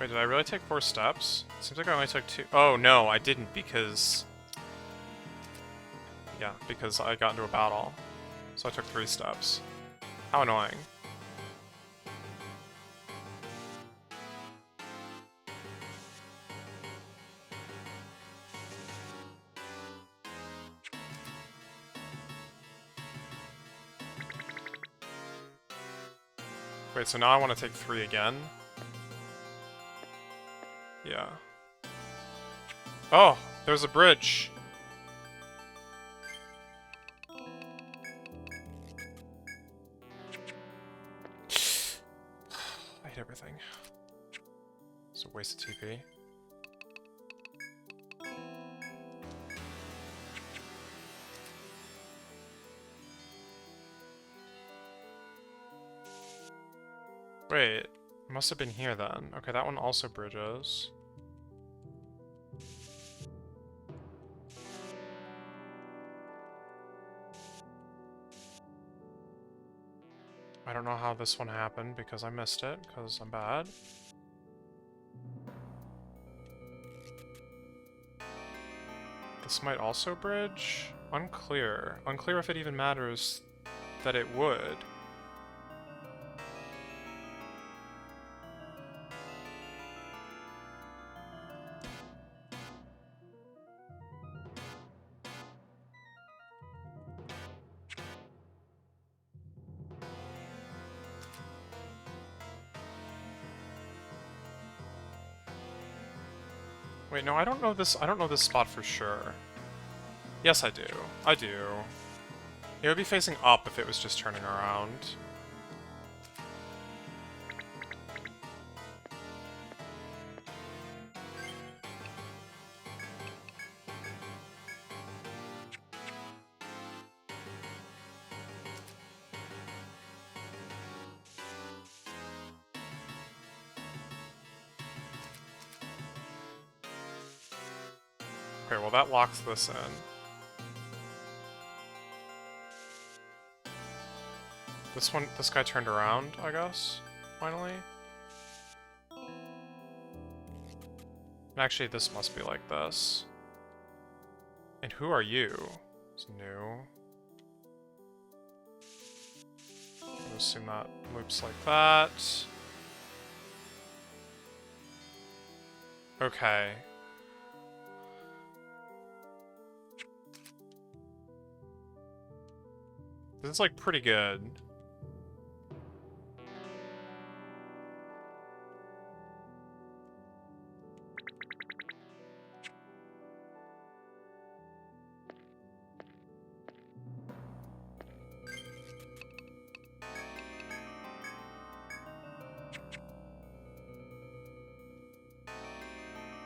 Wait, did I really take 4 steps? Seems like I only took 2. Oh, no, I didn't because... Yeah, because I got into a battle. So I took 3 steps. How annoying. Wait, so now I want to take 3 again? Yeah. Oh, there's a bridge. I hate everything. It's a waste of TP. Wait, it must have been here then. Okay, that one also bridges. I don't know how this one happened because I missed it, because I'm bad. This might also bridge? Unclear. Unclear if it even matters that it would. Wait, no, I don't know this spot for sure. Yes, I do. I do. It would be facing up if it was just turning around. Okay, well that locks this in. This guy turned around, I guess, finally. And actually, this must be like this. And who are you? It's new. I'll assume that loops like that. Okay. This is like pretty good.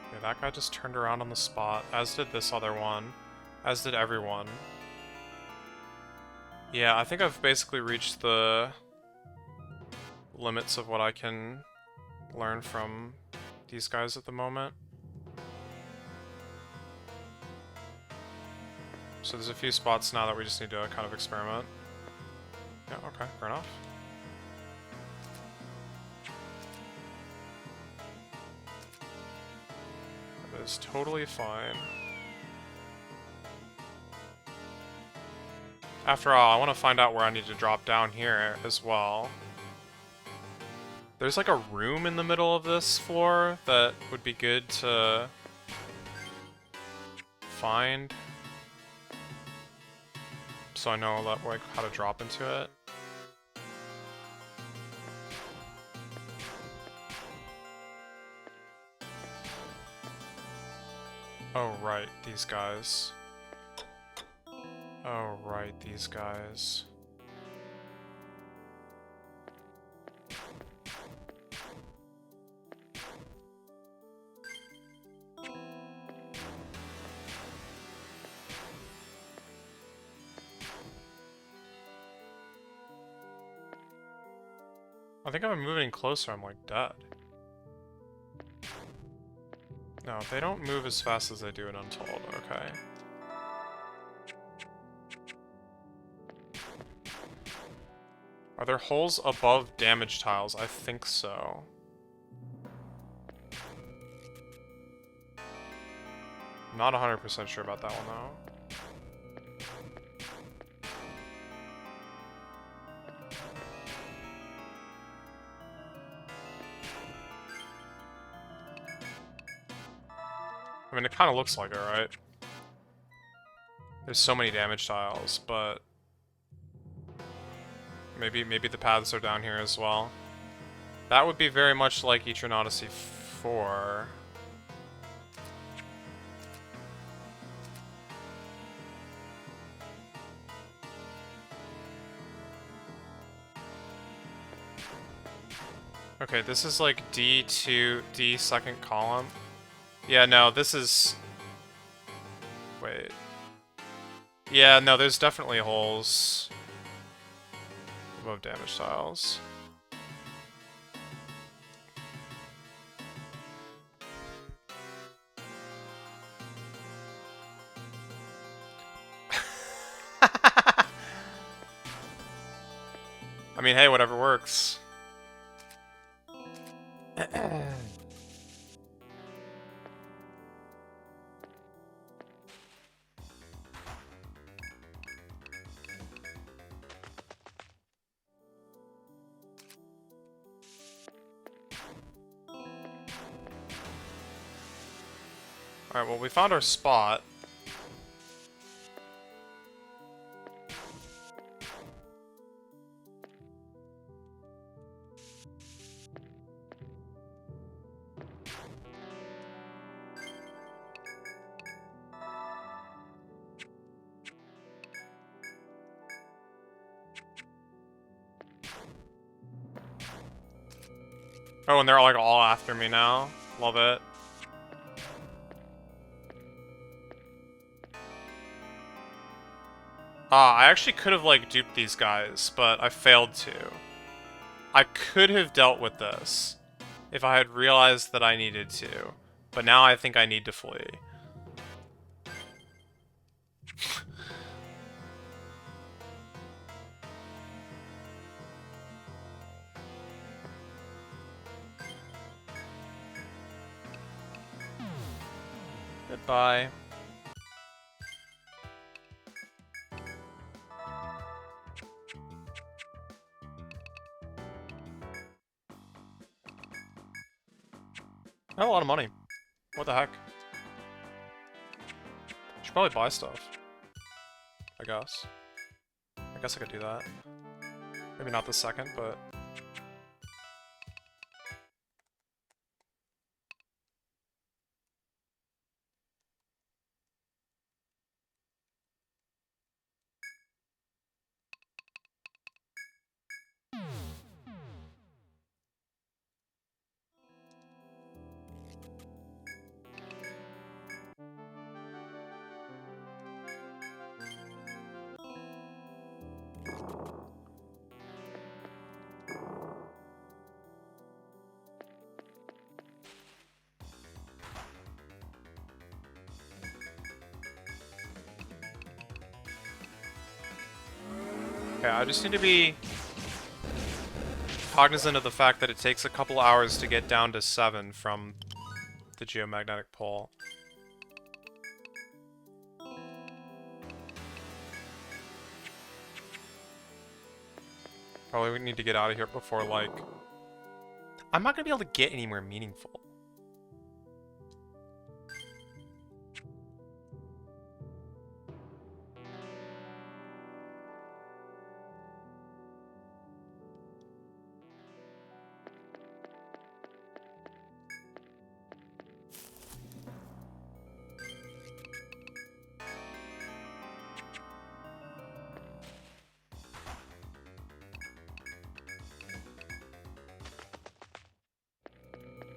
Okay, that guy just turned around on the spot, as did this other one, as did everyone. Yeah, I think I've basically reached the limits of what I can learn from these guys at the moment. So there's a few spots now that we just need to kind of experiment. Yeah, okay, fair enough. That is totally fine. After all, I want to find out where I need to drop down here as well. There's like a room in the middle of this floor that would be good to find, so I know like how to drop into it. Oh right, these guys. Oh right, these guys. I think if I'm moving closer, I'm like dead. No, they don't move as fast as they do in Untold, okay. Are there holes above damage tiles? I think so. Not 100% sure about that one though. I mean, it kind of looks like it, right? There's so many damage tiles, but maybe the paths are down here as well. That would be very much like Etrian Odyssey 4. Okay, this is like D2, D second column. Yeah, no, this is... Wait. Yeah, no, there's definitely holes above damage tiles. I mean, hey, whatever works. Alright, well, we found our spot. Oh, and they're like all after me now. Love it. I actually could have like duped these guys, but I failed to. I could have dealt with this if I had realized that I needed to, but now I think I need to flee. Goodbye. I have a lot of money. What the heck? Should probably buy stuff. I guess. I guess I could do that. Maybe not this second, but... Okay, I just need to be cognizant of the fact that it takes a couple hours to get down to 7 from the geomagnetic pole. Probably we need to get out of here before, like... I'm not gonna be able to get anywhere meaningful.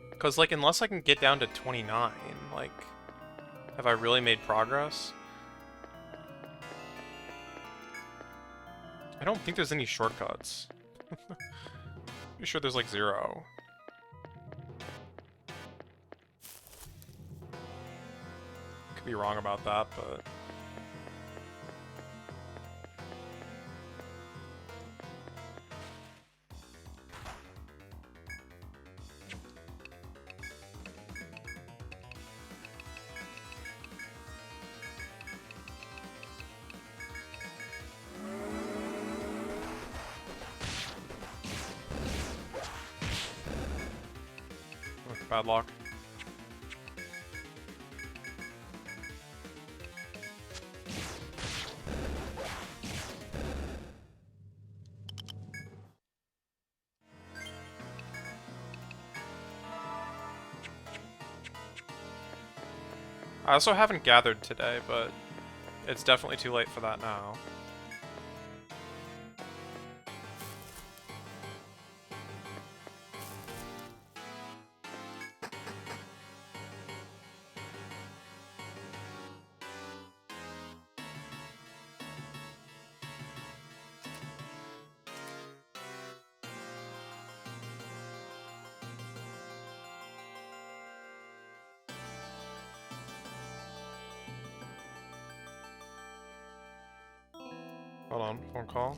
Because, like, unless I can get down to 29, like, have I really made progress? I don't think there's any shortcuts. Pretty sure there's, like, 0. Could be wrong about that, but... Bad luck. I also haven't gathered today, but it's definitely too late for that now. Hold on, phone call.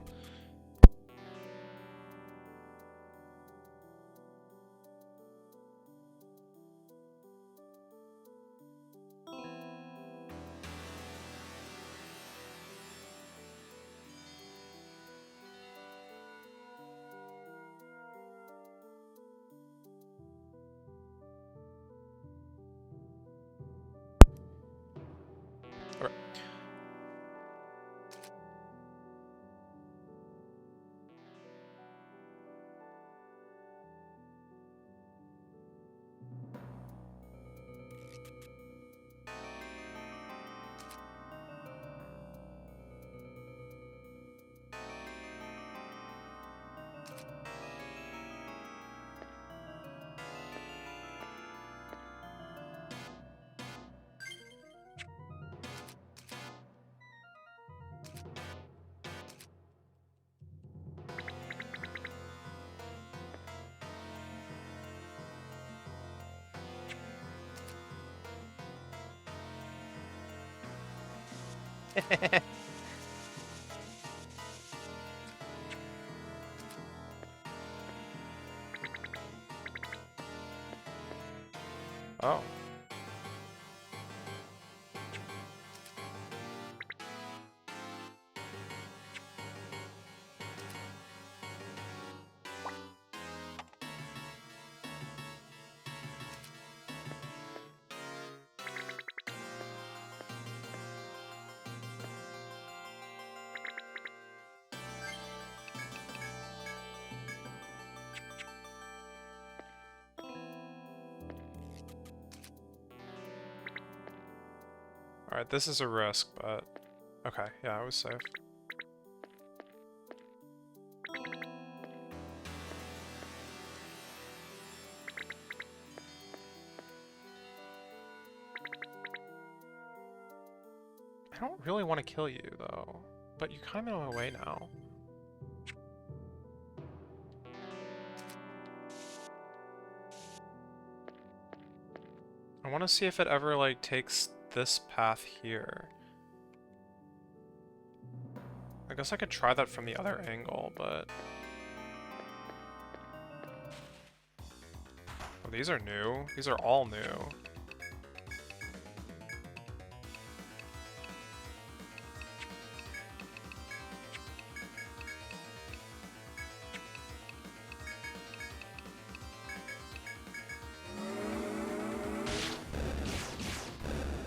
Okay. Oh. Alright, this is a risk, but... Okay, yeah, I was safe. I don't really want to kill you, though. But you're kind of in my way now. I want to see if it ever, like, takes this path here. I guess I could try that from the other angle, but... Oh, these are new. These are all new.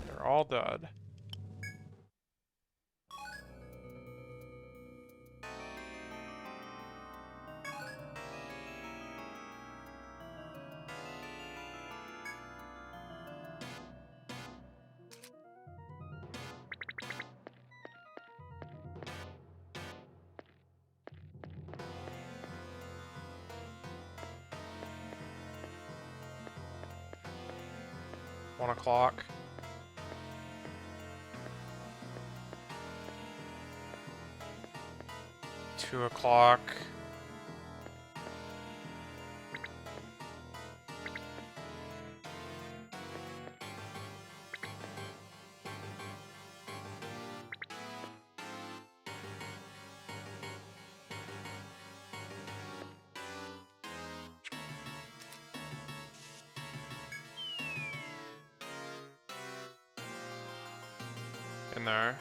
They're all dead. One o'clock. Two o'clock. In there.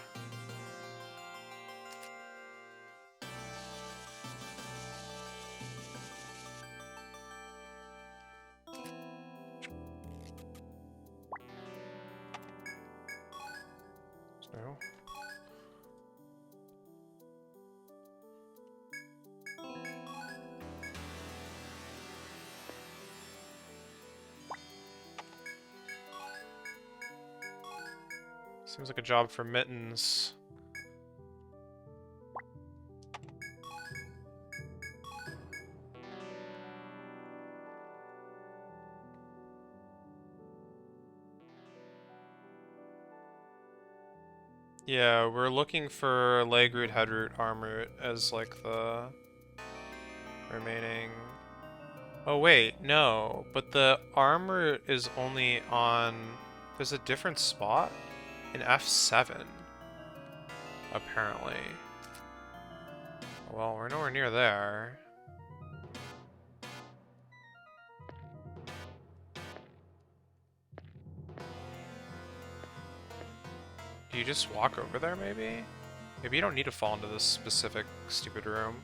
No. Seems like a job for Mittens. Yeah, we're looking for leg root, head root, arm root as like the remaining... Oh wait, no, but the arm root is only on... There's a different spot? In F7, apparently. Well, we're nowhere near there. Do you just walk over there, maybe? Maybe you don't need to fall into this specific stupid room.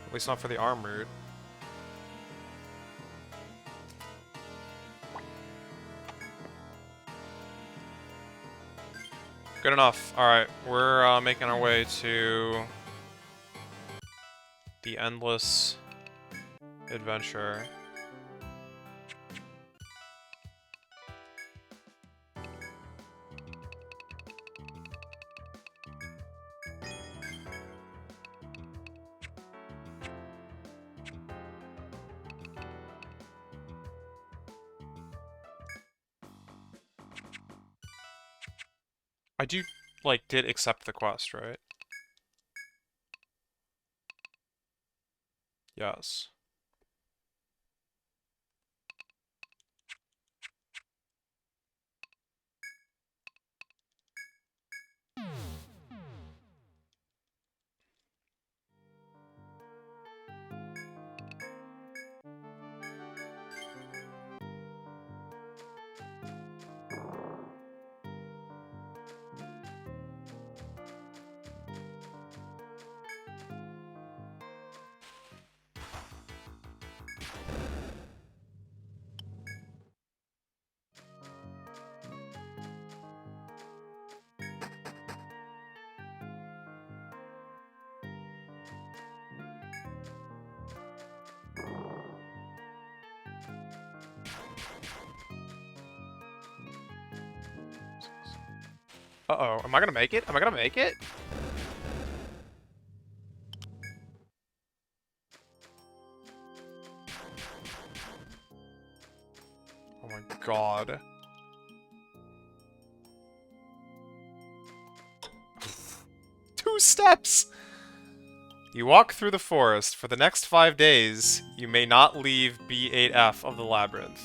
At least not for the arm route. Good enough. Alright, we're making our way to the endless adventure. I do, like, did accept the quest, right? Yes. Uh-oh, am I gonna make it? Am I gonna make it? Oh my god. Two steps! You walk through the forest. For the next 5 days, you may not leave B8F of the labyrinth.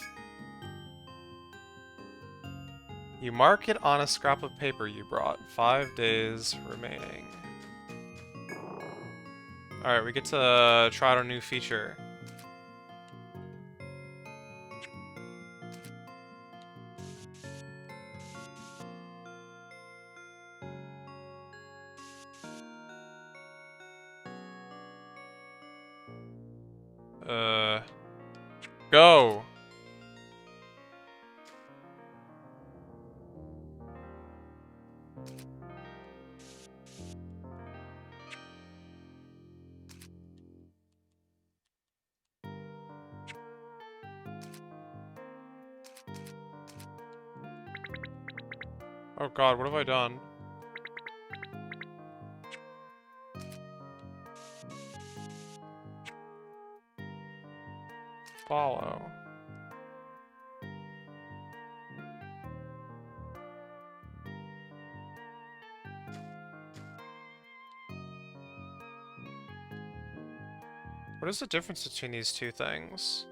You mark it on a scrap of paper you brought. 5 days remaining. Alright, we get to try out a new feature. Go! Oh god, what have I done? Follow. What is the difference between these two things?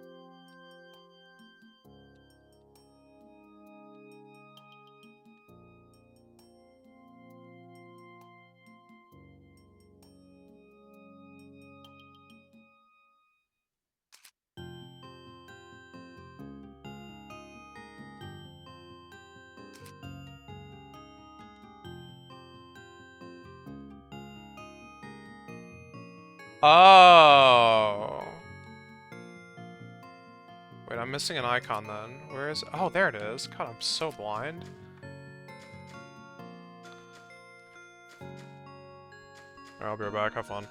Oh. Wait, I'm missing an icon then. Where is it? Oh, there it is. God, I'm so blind. Alright, I'll be right back. Have fun.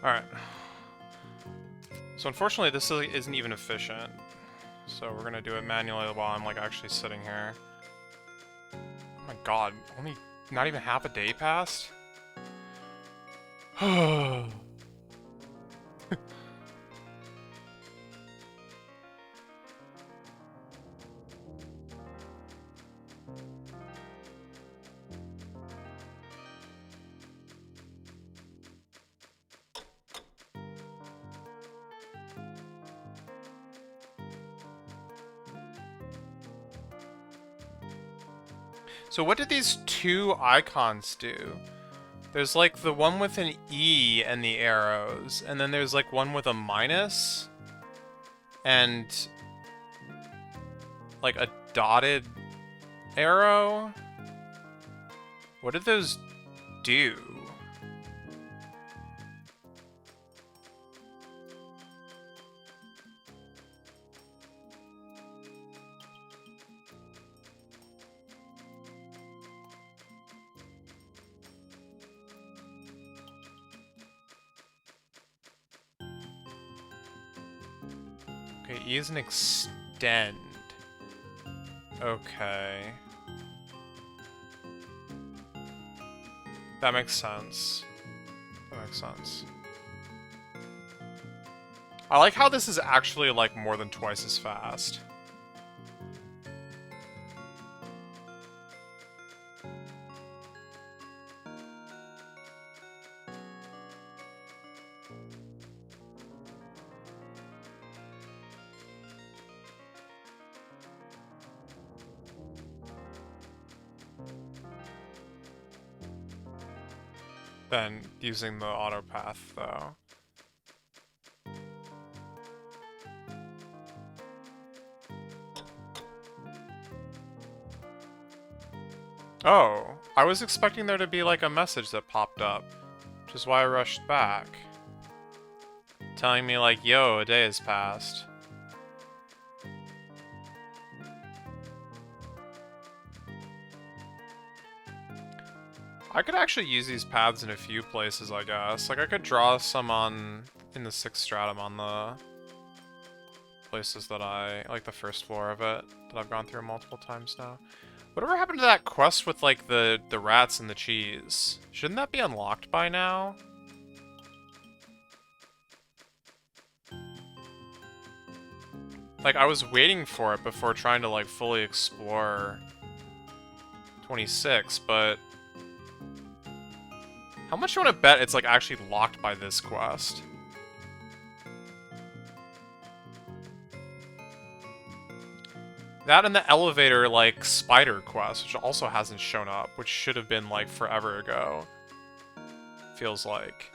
Alright. So unfortunately this isn't even efficient. So we're gonna do it manually while I'm like actually sitting here. Oh my god, only not even half a day passed? So what did these two icons do? There's like the one with an E and the arrows, and then there's like one with a minus and like a dotted arrow. What did those do? Okay, E is an extend. Okay. That makes sense. That makes sense. I like how this is actually like more than twice as fast. Than using the auto path, though. Oh, I was expecting there to be like a message that popped up, which is why I rushed back. Telling me like, yo, a day has passed. I could actually use these paths in a few places, I guess. Like, I could draw some in the 6th stratum on the places that like the first floor of it, that I've gone through multiple times now. Whatever happened to that quest with, like, the rats and the cheese? Shouldn't that be unlocked by now? Like, I was waiting for it before trying to, like, fully explore 26, but how much do you want to bet it's, like, actually locked by this quest? That and the elevator, like, spider quest, which also hasn't shown up, which should have been, like, forever ago. Feels like.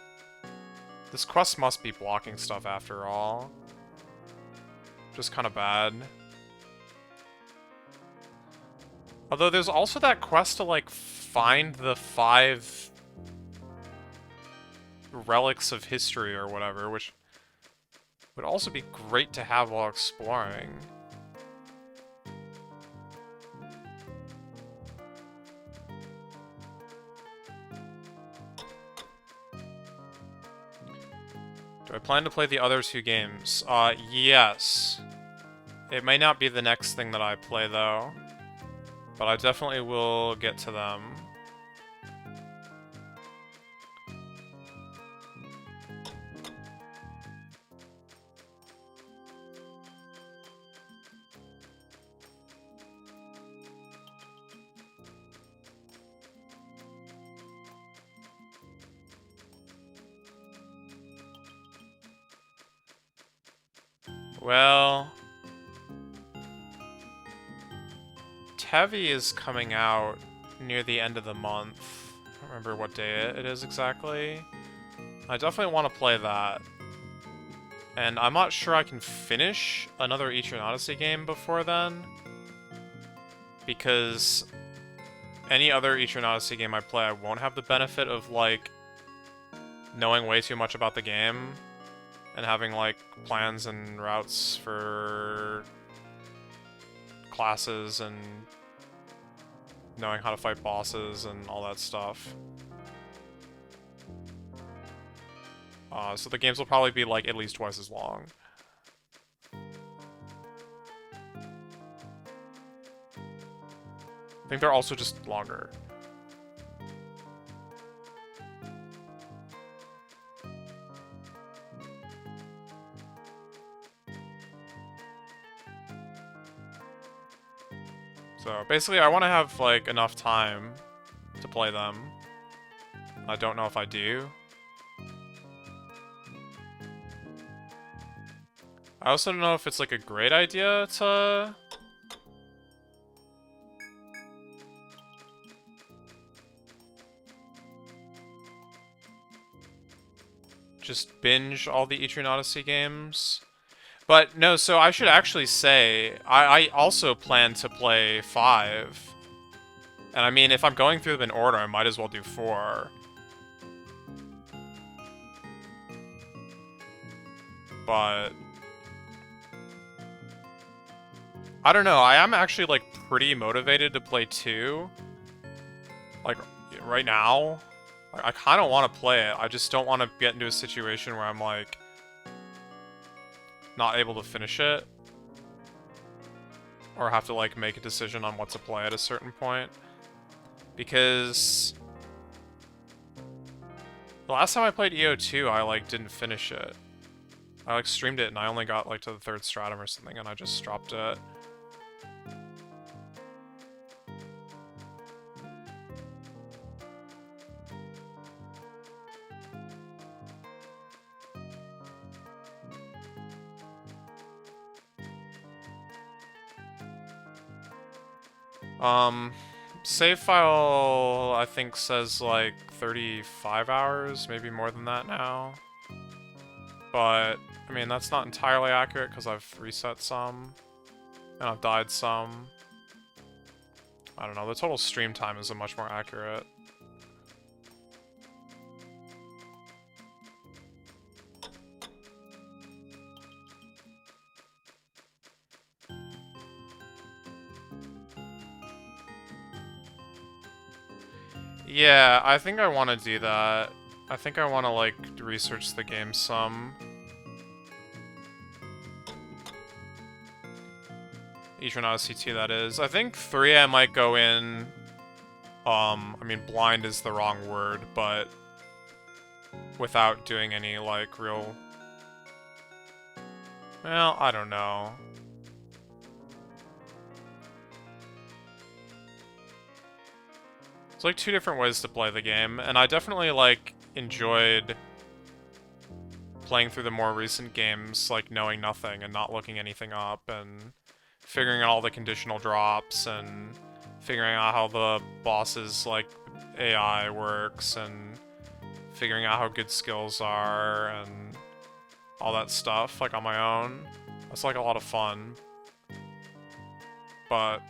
This quest must be blocking stuff after all. Just kind of bad. Although there's also that quest to, like, find the 5 relics of history or whatever, which would also be great to have while exploring. Do I plan to play the other 2 games? Yes. It may not be the next thing that I play, though. But I definitely will get to them. Well, Tevi is coming out near the end of the month. I don't remember what day it is exactly. I definitely want to play that. And I'm not sure I can finish another Etrian Odyssey game before then. Because any other Etrian Odyssey game I play, I won't have the benefit of, like, knowing way too much about the game. And having, like, plans and routes for classes and knowing how to fight bosses and all that stuff. So the games will probably be like at least twice as long. I think they're also just longer. So basically I want to have like enough time to play them. I don't know if I do. I also don't know if it's like a great idea to just binge all the Etrian Odyssey games. But no, so I should actually say, I also plan to play 5. And I mean, if I'm going through them in order, I might as well do 4. But I don't know, I am actually like pretty motivated to play 2. Like, right now. Like, I kind of want to play it, I just don't want to get into a situation where I'm like not able to finish it. Or have to like make a decision on what to play at a certain point. Because the last time I played EO2, I like didn't finish it. I like streamed it and I only got like to the 3rd stratum or something and I just dropped it. Save file, I think, says like 35 hours, maybe more than that now. But, I mean, that's not entirely accurate because I've reset some, and I've died some. I don't know, the total stream time is much more accurate. Yeah, I think I want to do that. I think I want to, like, research the game some. Etrian Odyssey 2, that is. I think 3 I might go in... I mean, blind is the wrong word, but... without doing any, like, real... Well, I don't know. It's like 2 different ways to play the game, and I definitely, like, enjoyed playing through the more recent games, like, knowing nothing and not looking anything up, and figuring out all the conditional drops, and figuring out how the boss's, like, AI works, and figuring out how good skills are, and all that stuff, like, on my own. That's, like, a lot of fun. But...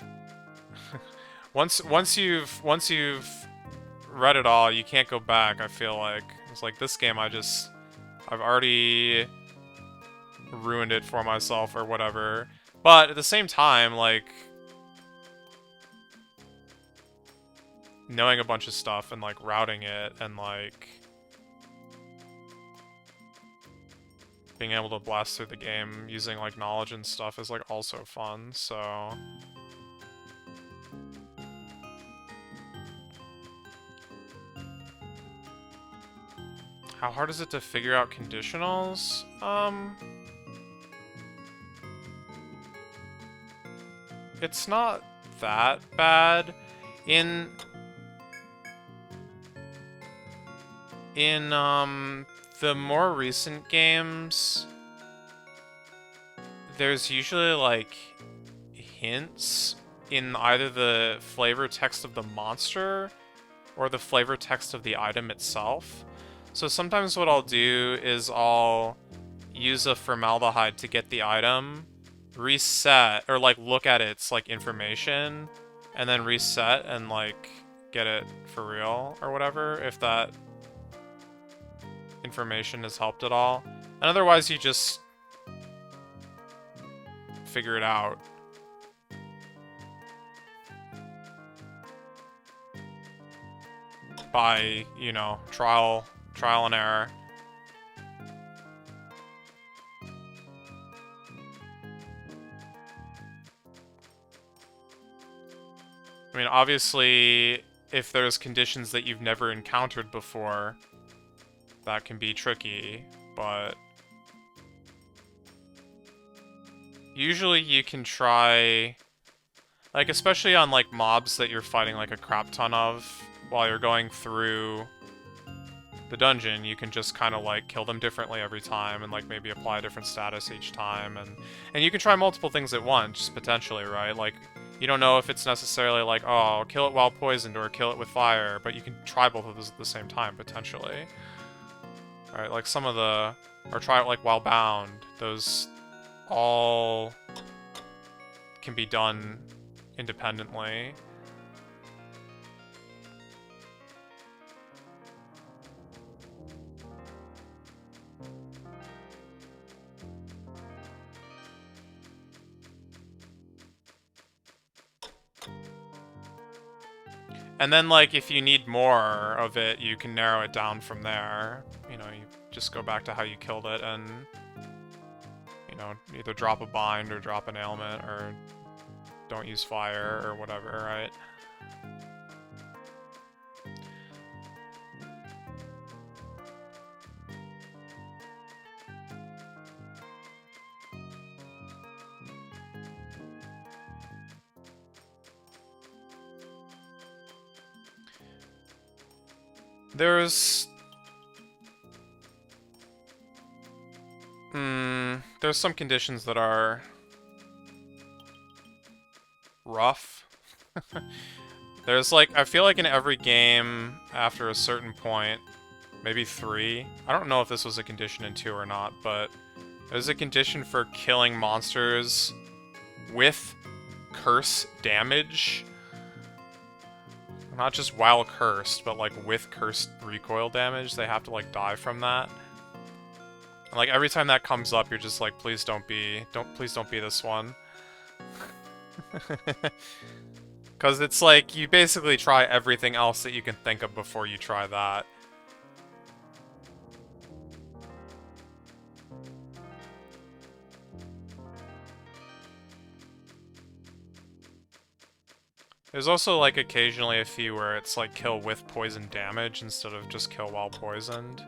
Once you've read it all, you can't go back, I feel like. It's like, this game I've already ruined it for myself or whatever. But at the same time, like, knowing a bunch of stuff and, like, routing it and, like, being able to blast through the game using, like, knowledge and stuff is, like, also fun, so... How hard is it to figure out conditionals? It's not that bad. In the more recent games, there's usually, like, hints in either the flavor text of the monster or the flavor text of the item itself. So sometimes what I'll do is I'll use a formaldehyde to get the item, reset, or like look at its like information, and then reset and like get it for real or whatever, if that information has helped at all. And otherwise you just figure it out. By, you know, trial and error. I mean, obviously, if there's conditions that you've never encountered before, that can be tricky, but usually you can try, like, especially on, like, mobs that you're fighting, like, a crap ton of while you're going through the dungeon, you can just kind of, like, kill them differently every time and, like, maybe apply a different status each time, and you can try multiple things at once, potentially, right? Like, you don't know if it's necessarily like, oh, kill it while poisoned or kill it with fire, but you can try both of those at the same time, potentially. Right, like some of the... Or try it like while bound. Those all can be done independently. And then, like, if you need more of it, you can narrow it down from there. You know, you just go back to how you killed it and, you know, either drop a bind or drop an ailment or don't use fire or whatever, right? There's some conditions that are rough. There's like, I feel like in every game after a certain point, maybe 3, I don't know if this was a condition in 2 or not, but there's a condition for killing monsters with curse damage. Not just while cursed, but like with cursed recoil damage, they have to like die from that. And like every time that comes up, you're just like, please don't be this one. Because it's like, you basically try everything else that you can think of before you try that. There's also like occasionally a few where it's like kill with poison damage instead of just kill while poisoned.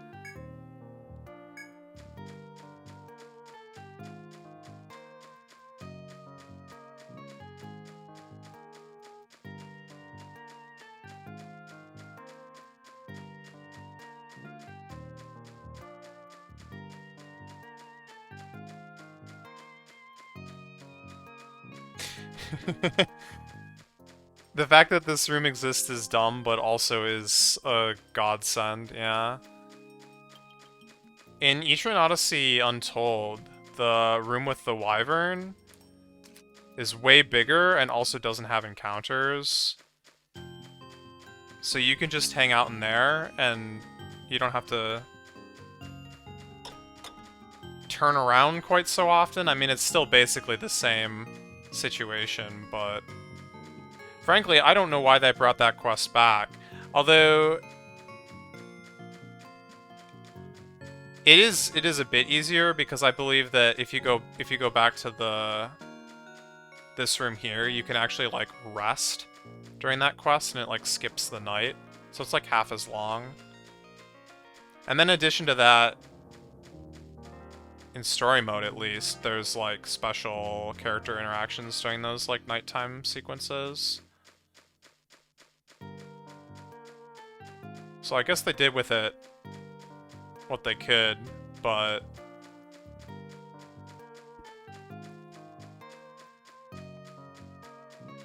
The fact that this room exists is dumb, but also is a godsend, yeah. In Etrian Odyssey Untold, the room with the wyvern is way bigger and also doesn't have encounters. So you can just hang out in there and you don't have to turn around quite so often. I mean, it's still basically the same situation, but frankly, I don't know why they brought that quest back. Although it is a bit easier because I believe that if you go back to this room here, you can actually like rest during that quest and it like skips the night. So it's like half as long. And then in addition to that, in story mode at least, there's like special character interactions during those like nighttime sequences. So I guess they did with it what they could, but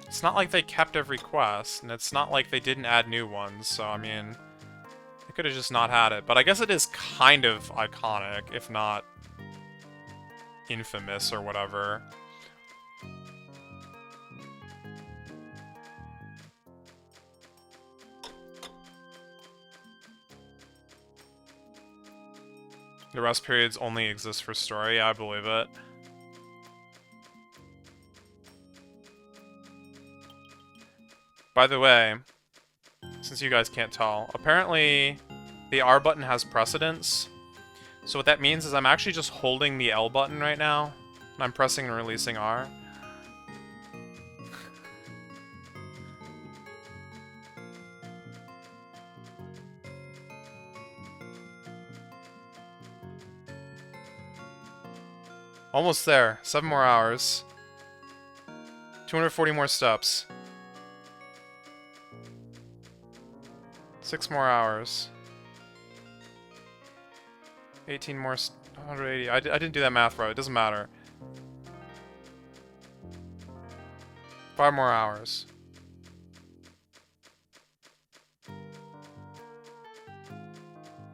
it's not like they kept every quest, and it's not like they didn't add new ones, so I mean, they could have just not had it. But I guess it is kind of iconic, if not infamous or whatever. The rest periods only exist for story, yeah, I believe it. By the way, since you guys can't tell, apparently the R button has precedence. So what that means is I'm actually just holding the L button right now, and I'm pressing and releasing R. Almost there. 7 more hours. 240 more steps. 6 more hours. 18 more... 180. I didn't do that math right. It doesn't matter. 5 more hours.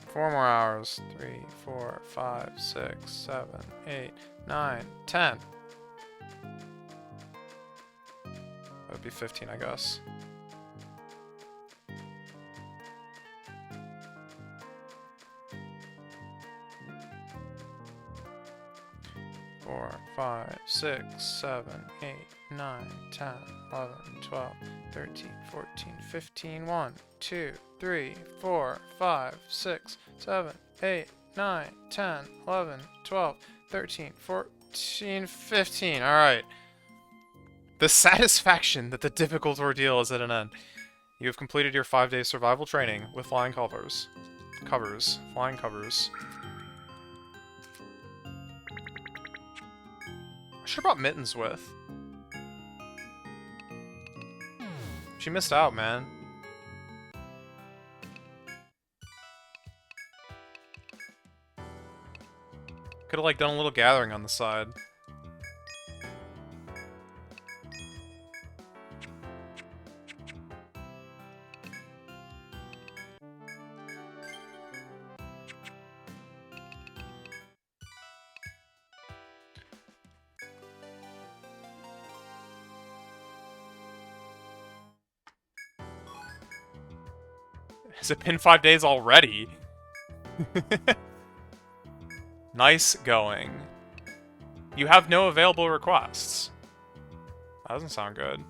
4 more hours. 3, 4, 5, 6, 7, 8, 9, 10. That would be 15, I guess. 4, 5, 6, 7, 8, 9, 10, 11, 12, 13, 14, 15, 1, 2, 3, 4, 5, 6, 7, 8, 9, 10, 11, 12, 13, 14, 15. Alright. The satisfaction that the difficult ordeal is at an end. You have completed your 5-day survival training with flying covers. Flying covers. I should have brought Mittens with. She missed out, man. Could have, like, done a little gathering on the side. Has it been 5 days already? Nice going. You have no available requests. That doesn't sound good.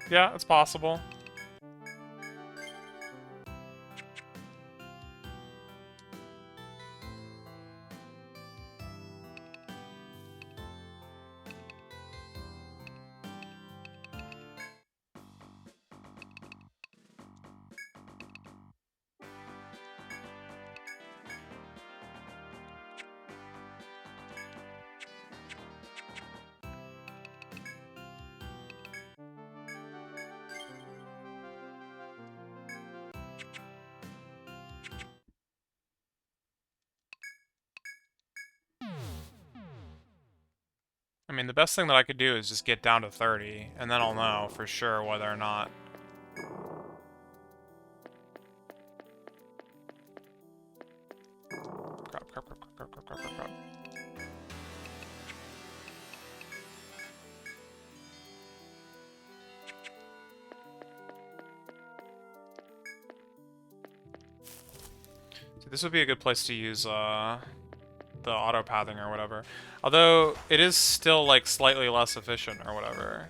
Yeah, it's possible. I mean, the best thing that I could do is just get down to 30, and then I'll know for sure whether or not. Crap. See, this would be a good place to use, the auto-pathing or whatever. Although, it is still, like, slightly less efficient or whatever.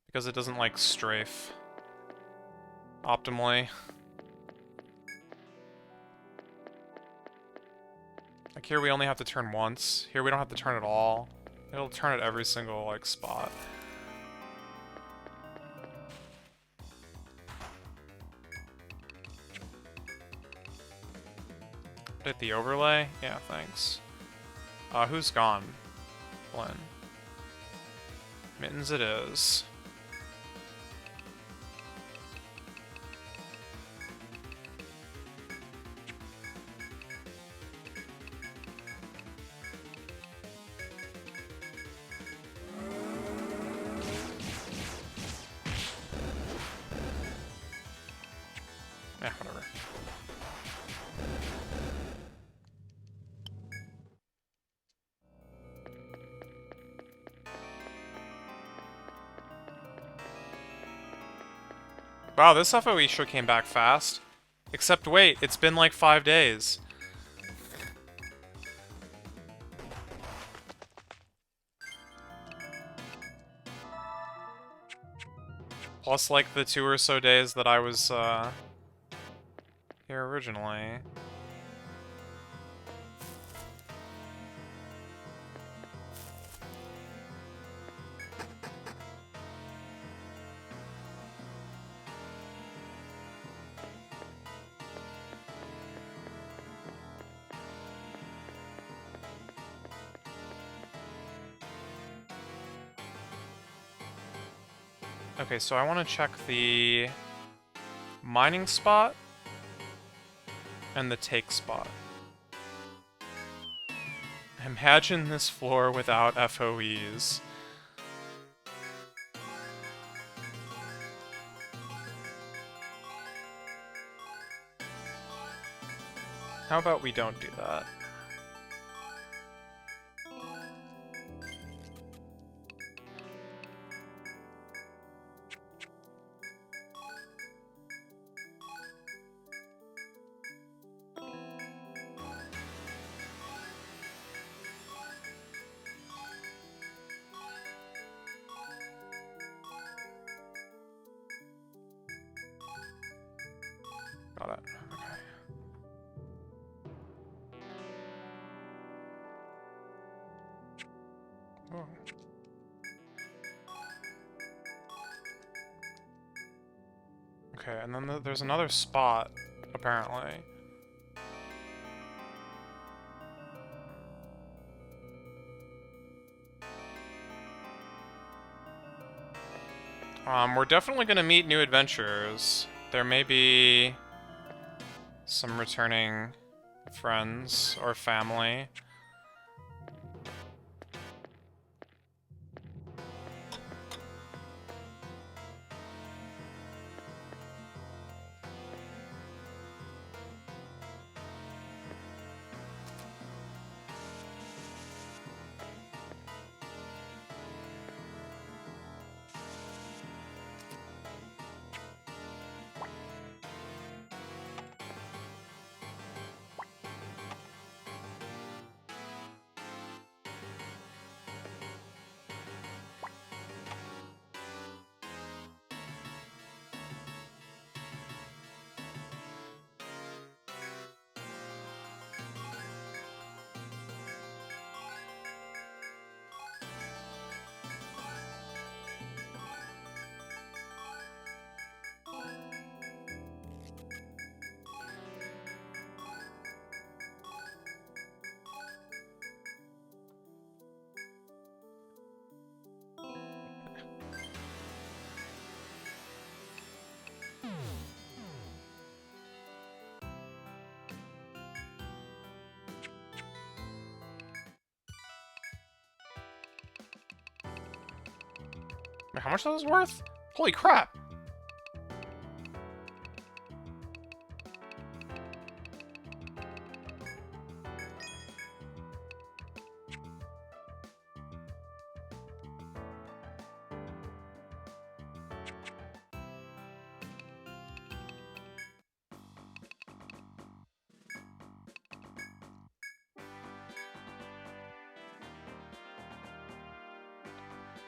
Because it doesn't, like, strafe optimally. Like, here we only have to turn once. Here we don't have to turn at all. It'll turn at every single, like, spot. Hit the overlay? Yeah, thanks. Who's gone? Flynn. Mittens it is. Yeah, whatever. Wow, this FOE sure came back fast. Except wait, it's been like 5 days. Plus like the 2 or so days that I was here originally. Okay, so I want to check the mining spot and the take spot. Imagine this floor without FOEs. How about we don't do that? Got it. Okay. Oh. Okay, and then there's another spot, apparently. We're definitely gonna meet new adventurers. There may be some returning friends or family. Wait, how much that was worth? Holy crap!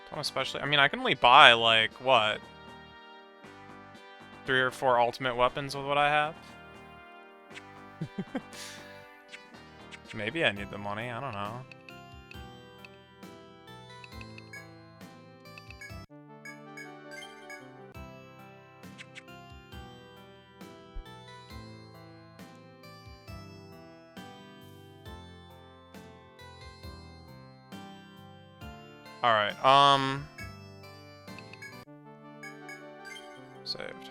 Don't especially. I mean, I can only buy, like, what? 3 or 4 ultimate weapons with what I have? Maybe I need the money, I don't know. Alright, saved.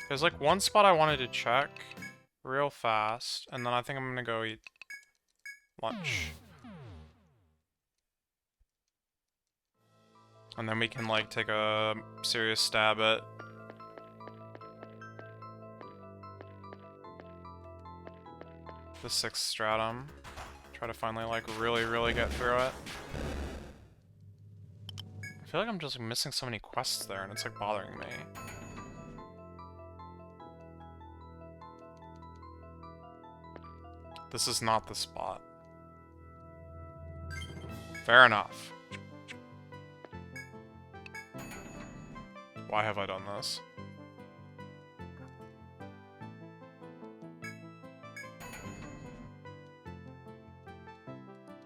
There's like one spot I wanted to check real fast, and then I think I'm gonna go eat lunch. And then we can like take a serious stab at the 6th stratum. Try to finally, like, really get through it. I feel like I'm just missing so many quests there, and it's, like, bothering me. This is not the spot. Fair enough. Why have I done this?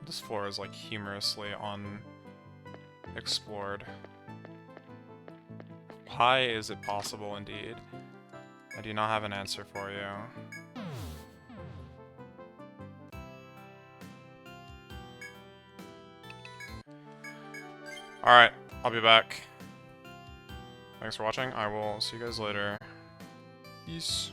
This floor is, like, humorously unexplored. Why is it possible, indeed? I do not have an answer for you. Alright, I'll be back. Thanks for watching. I will see you guys later. Peace.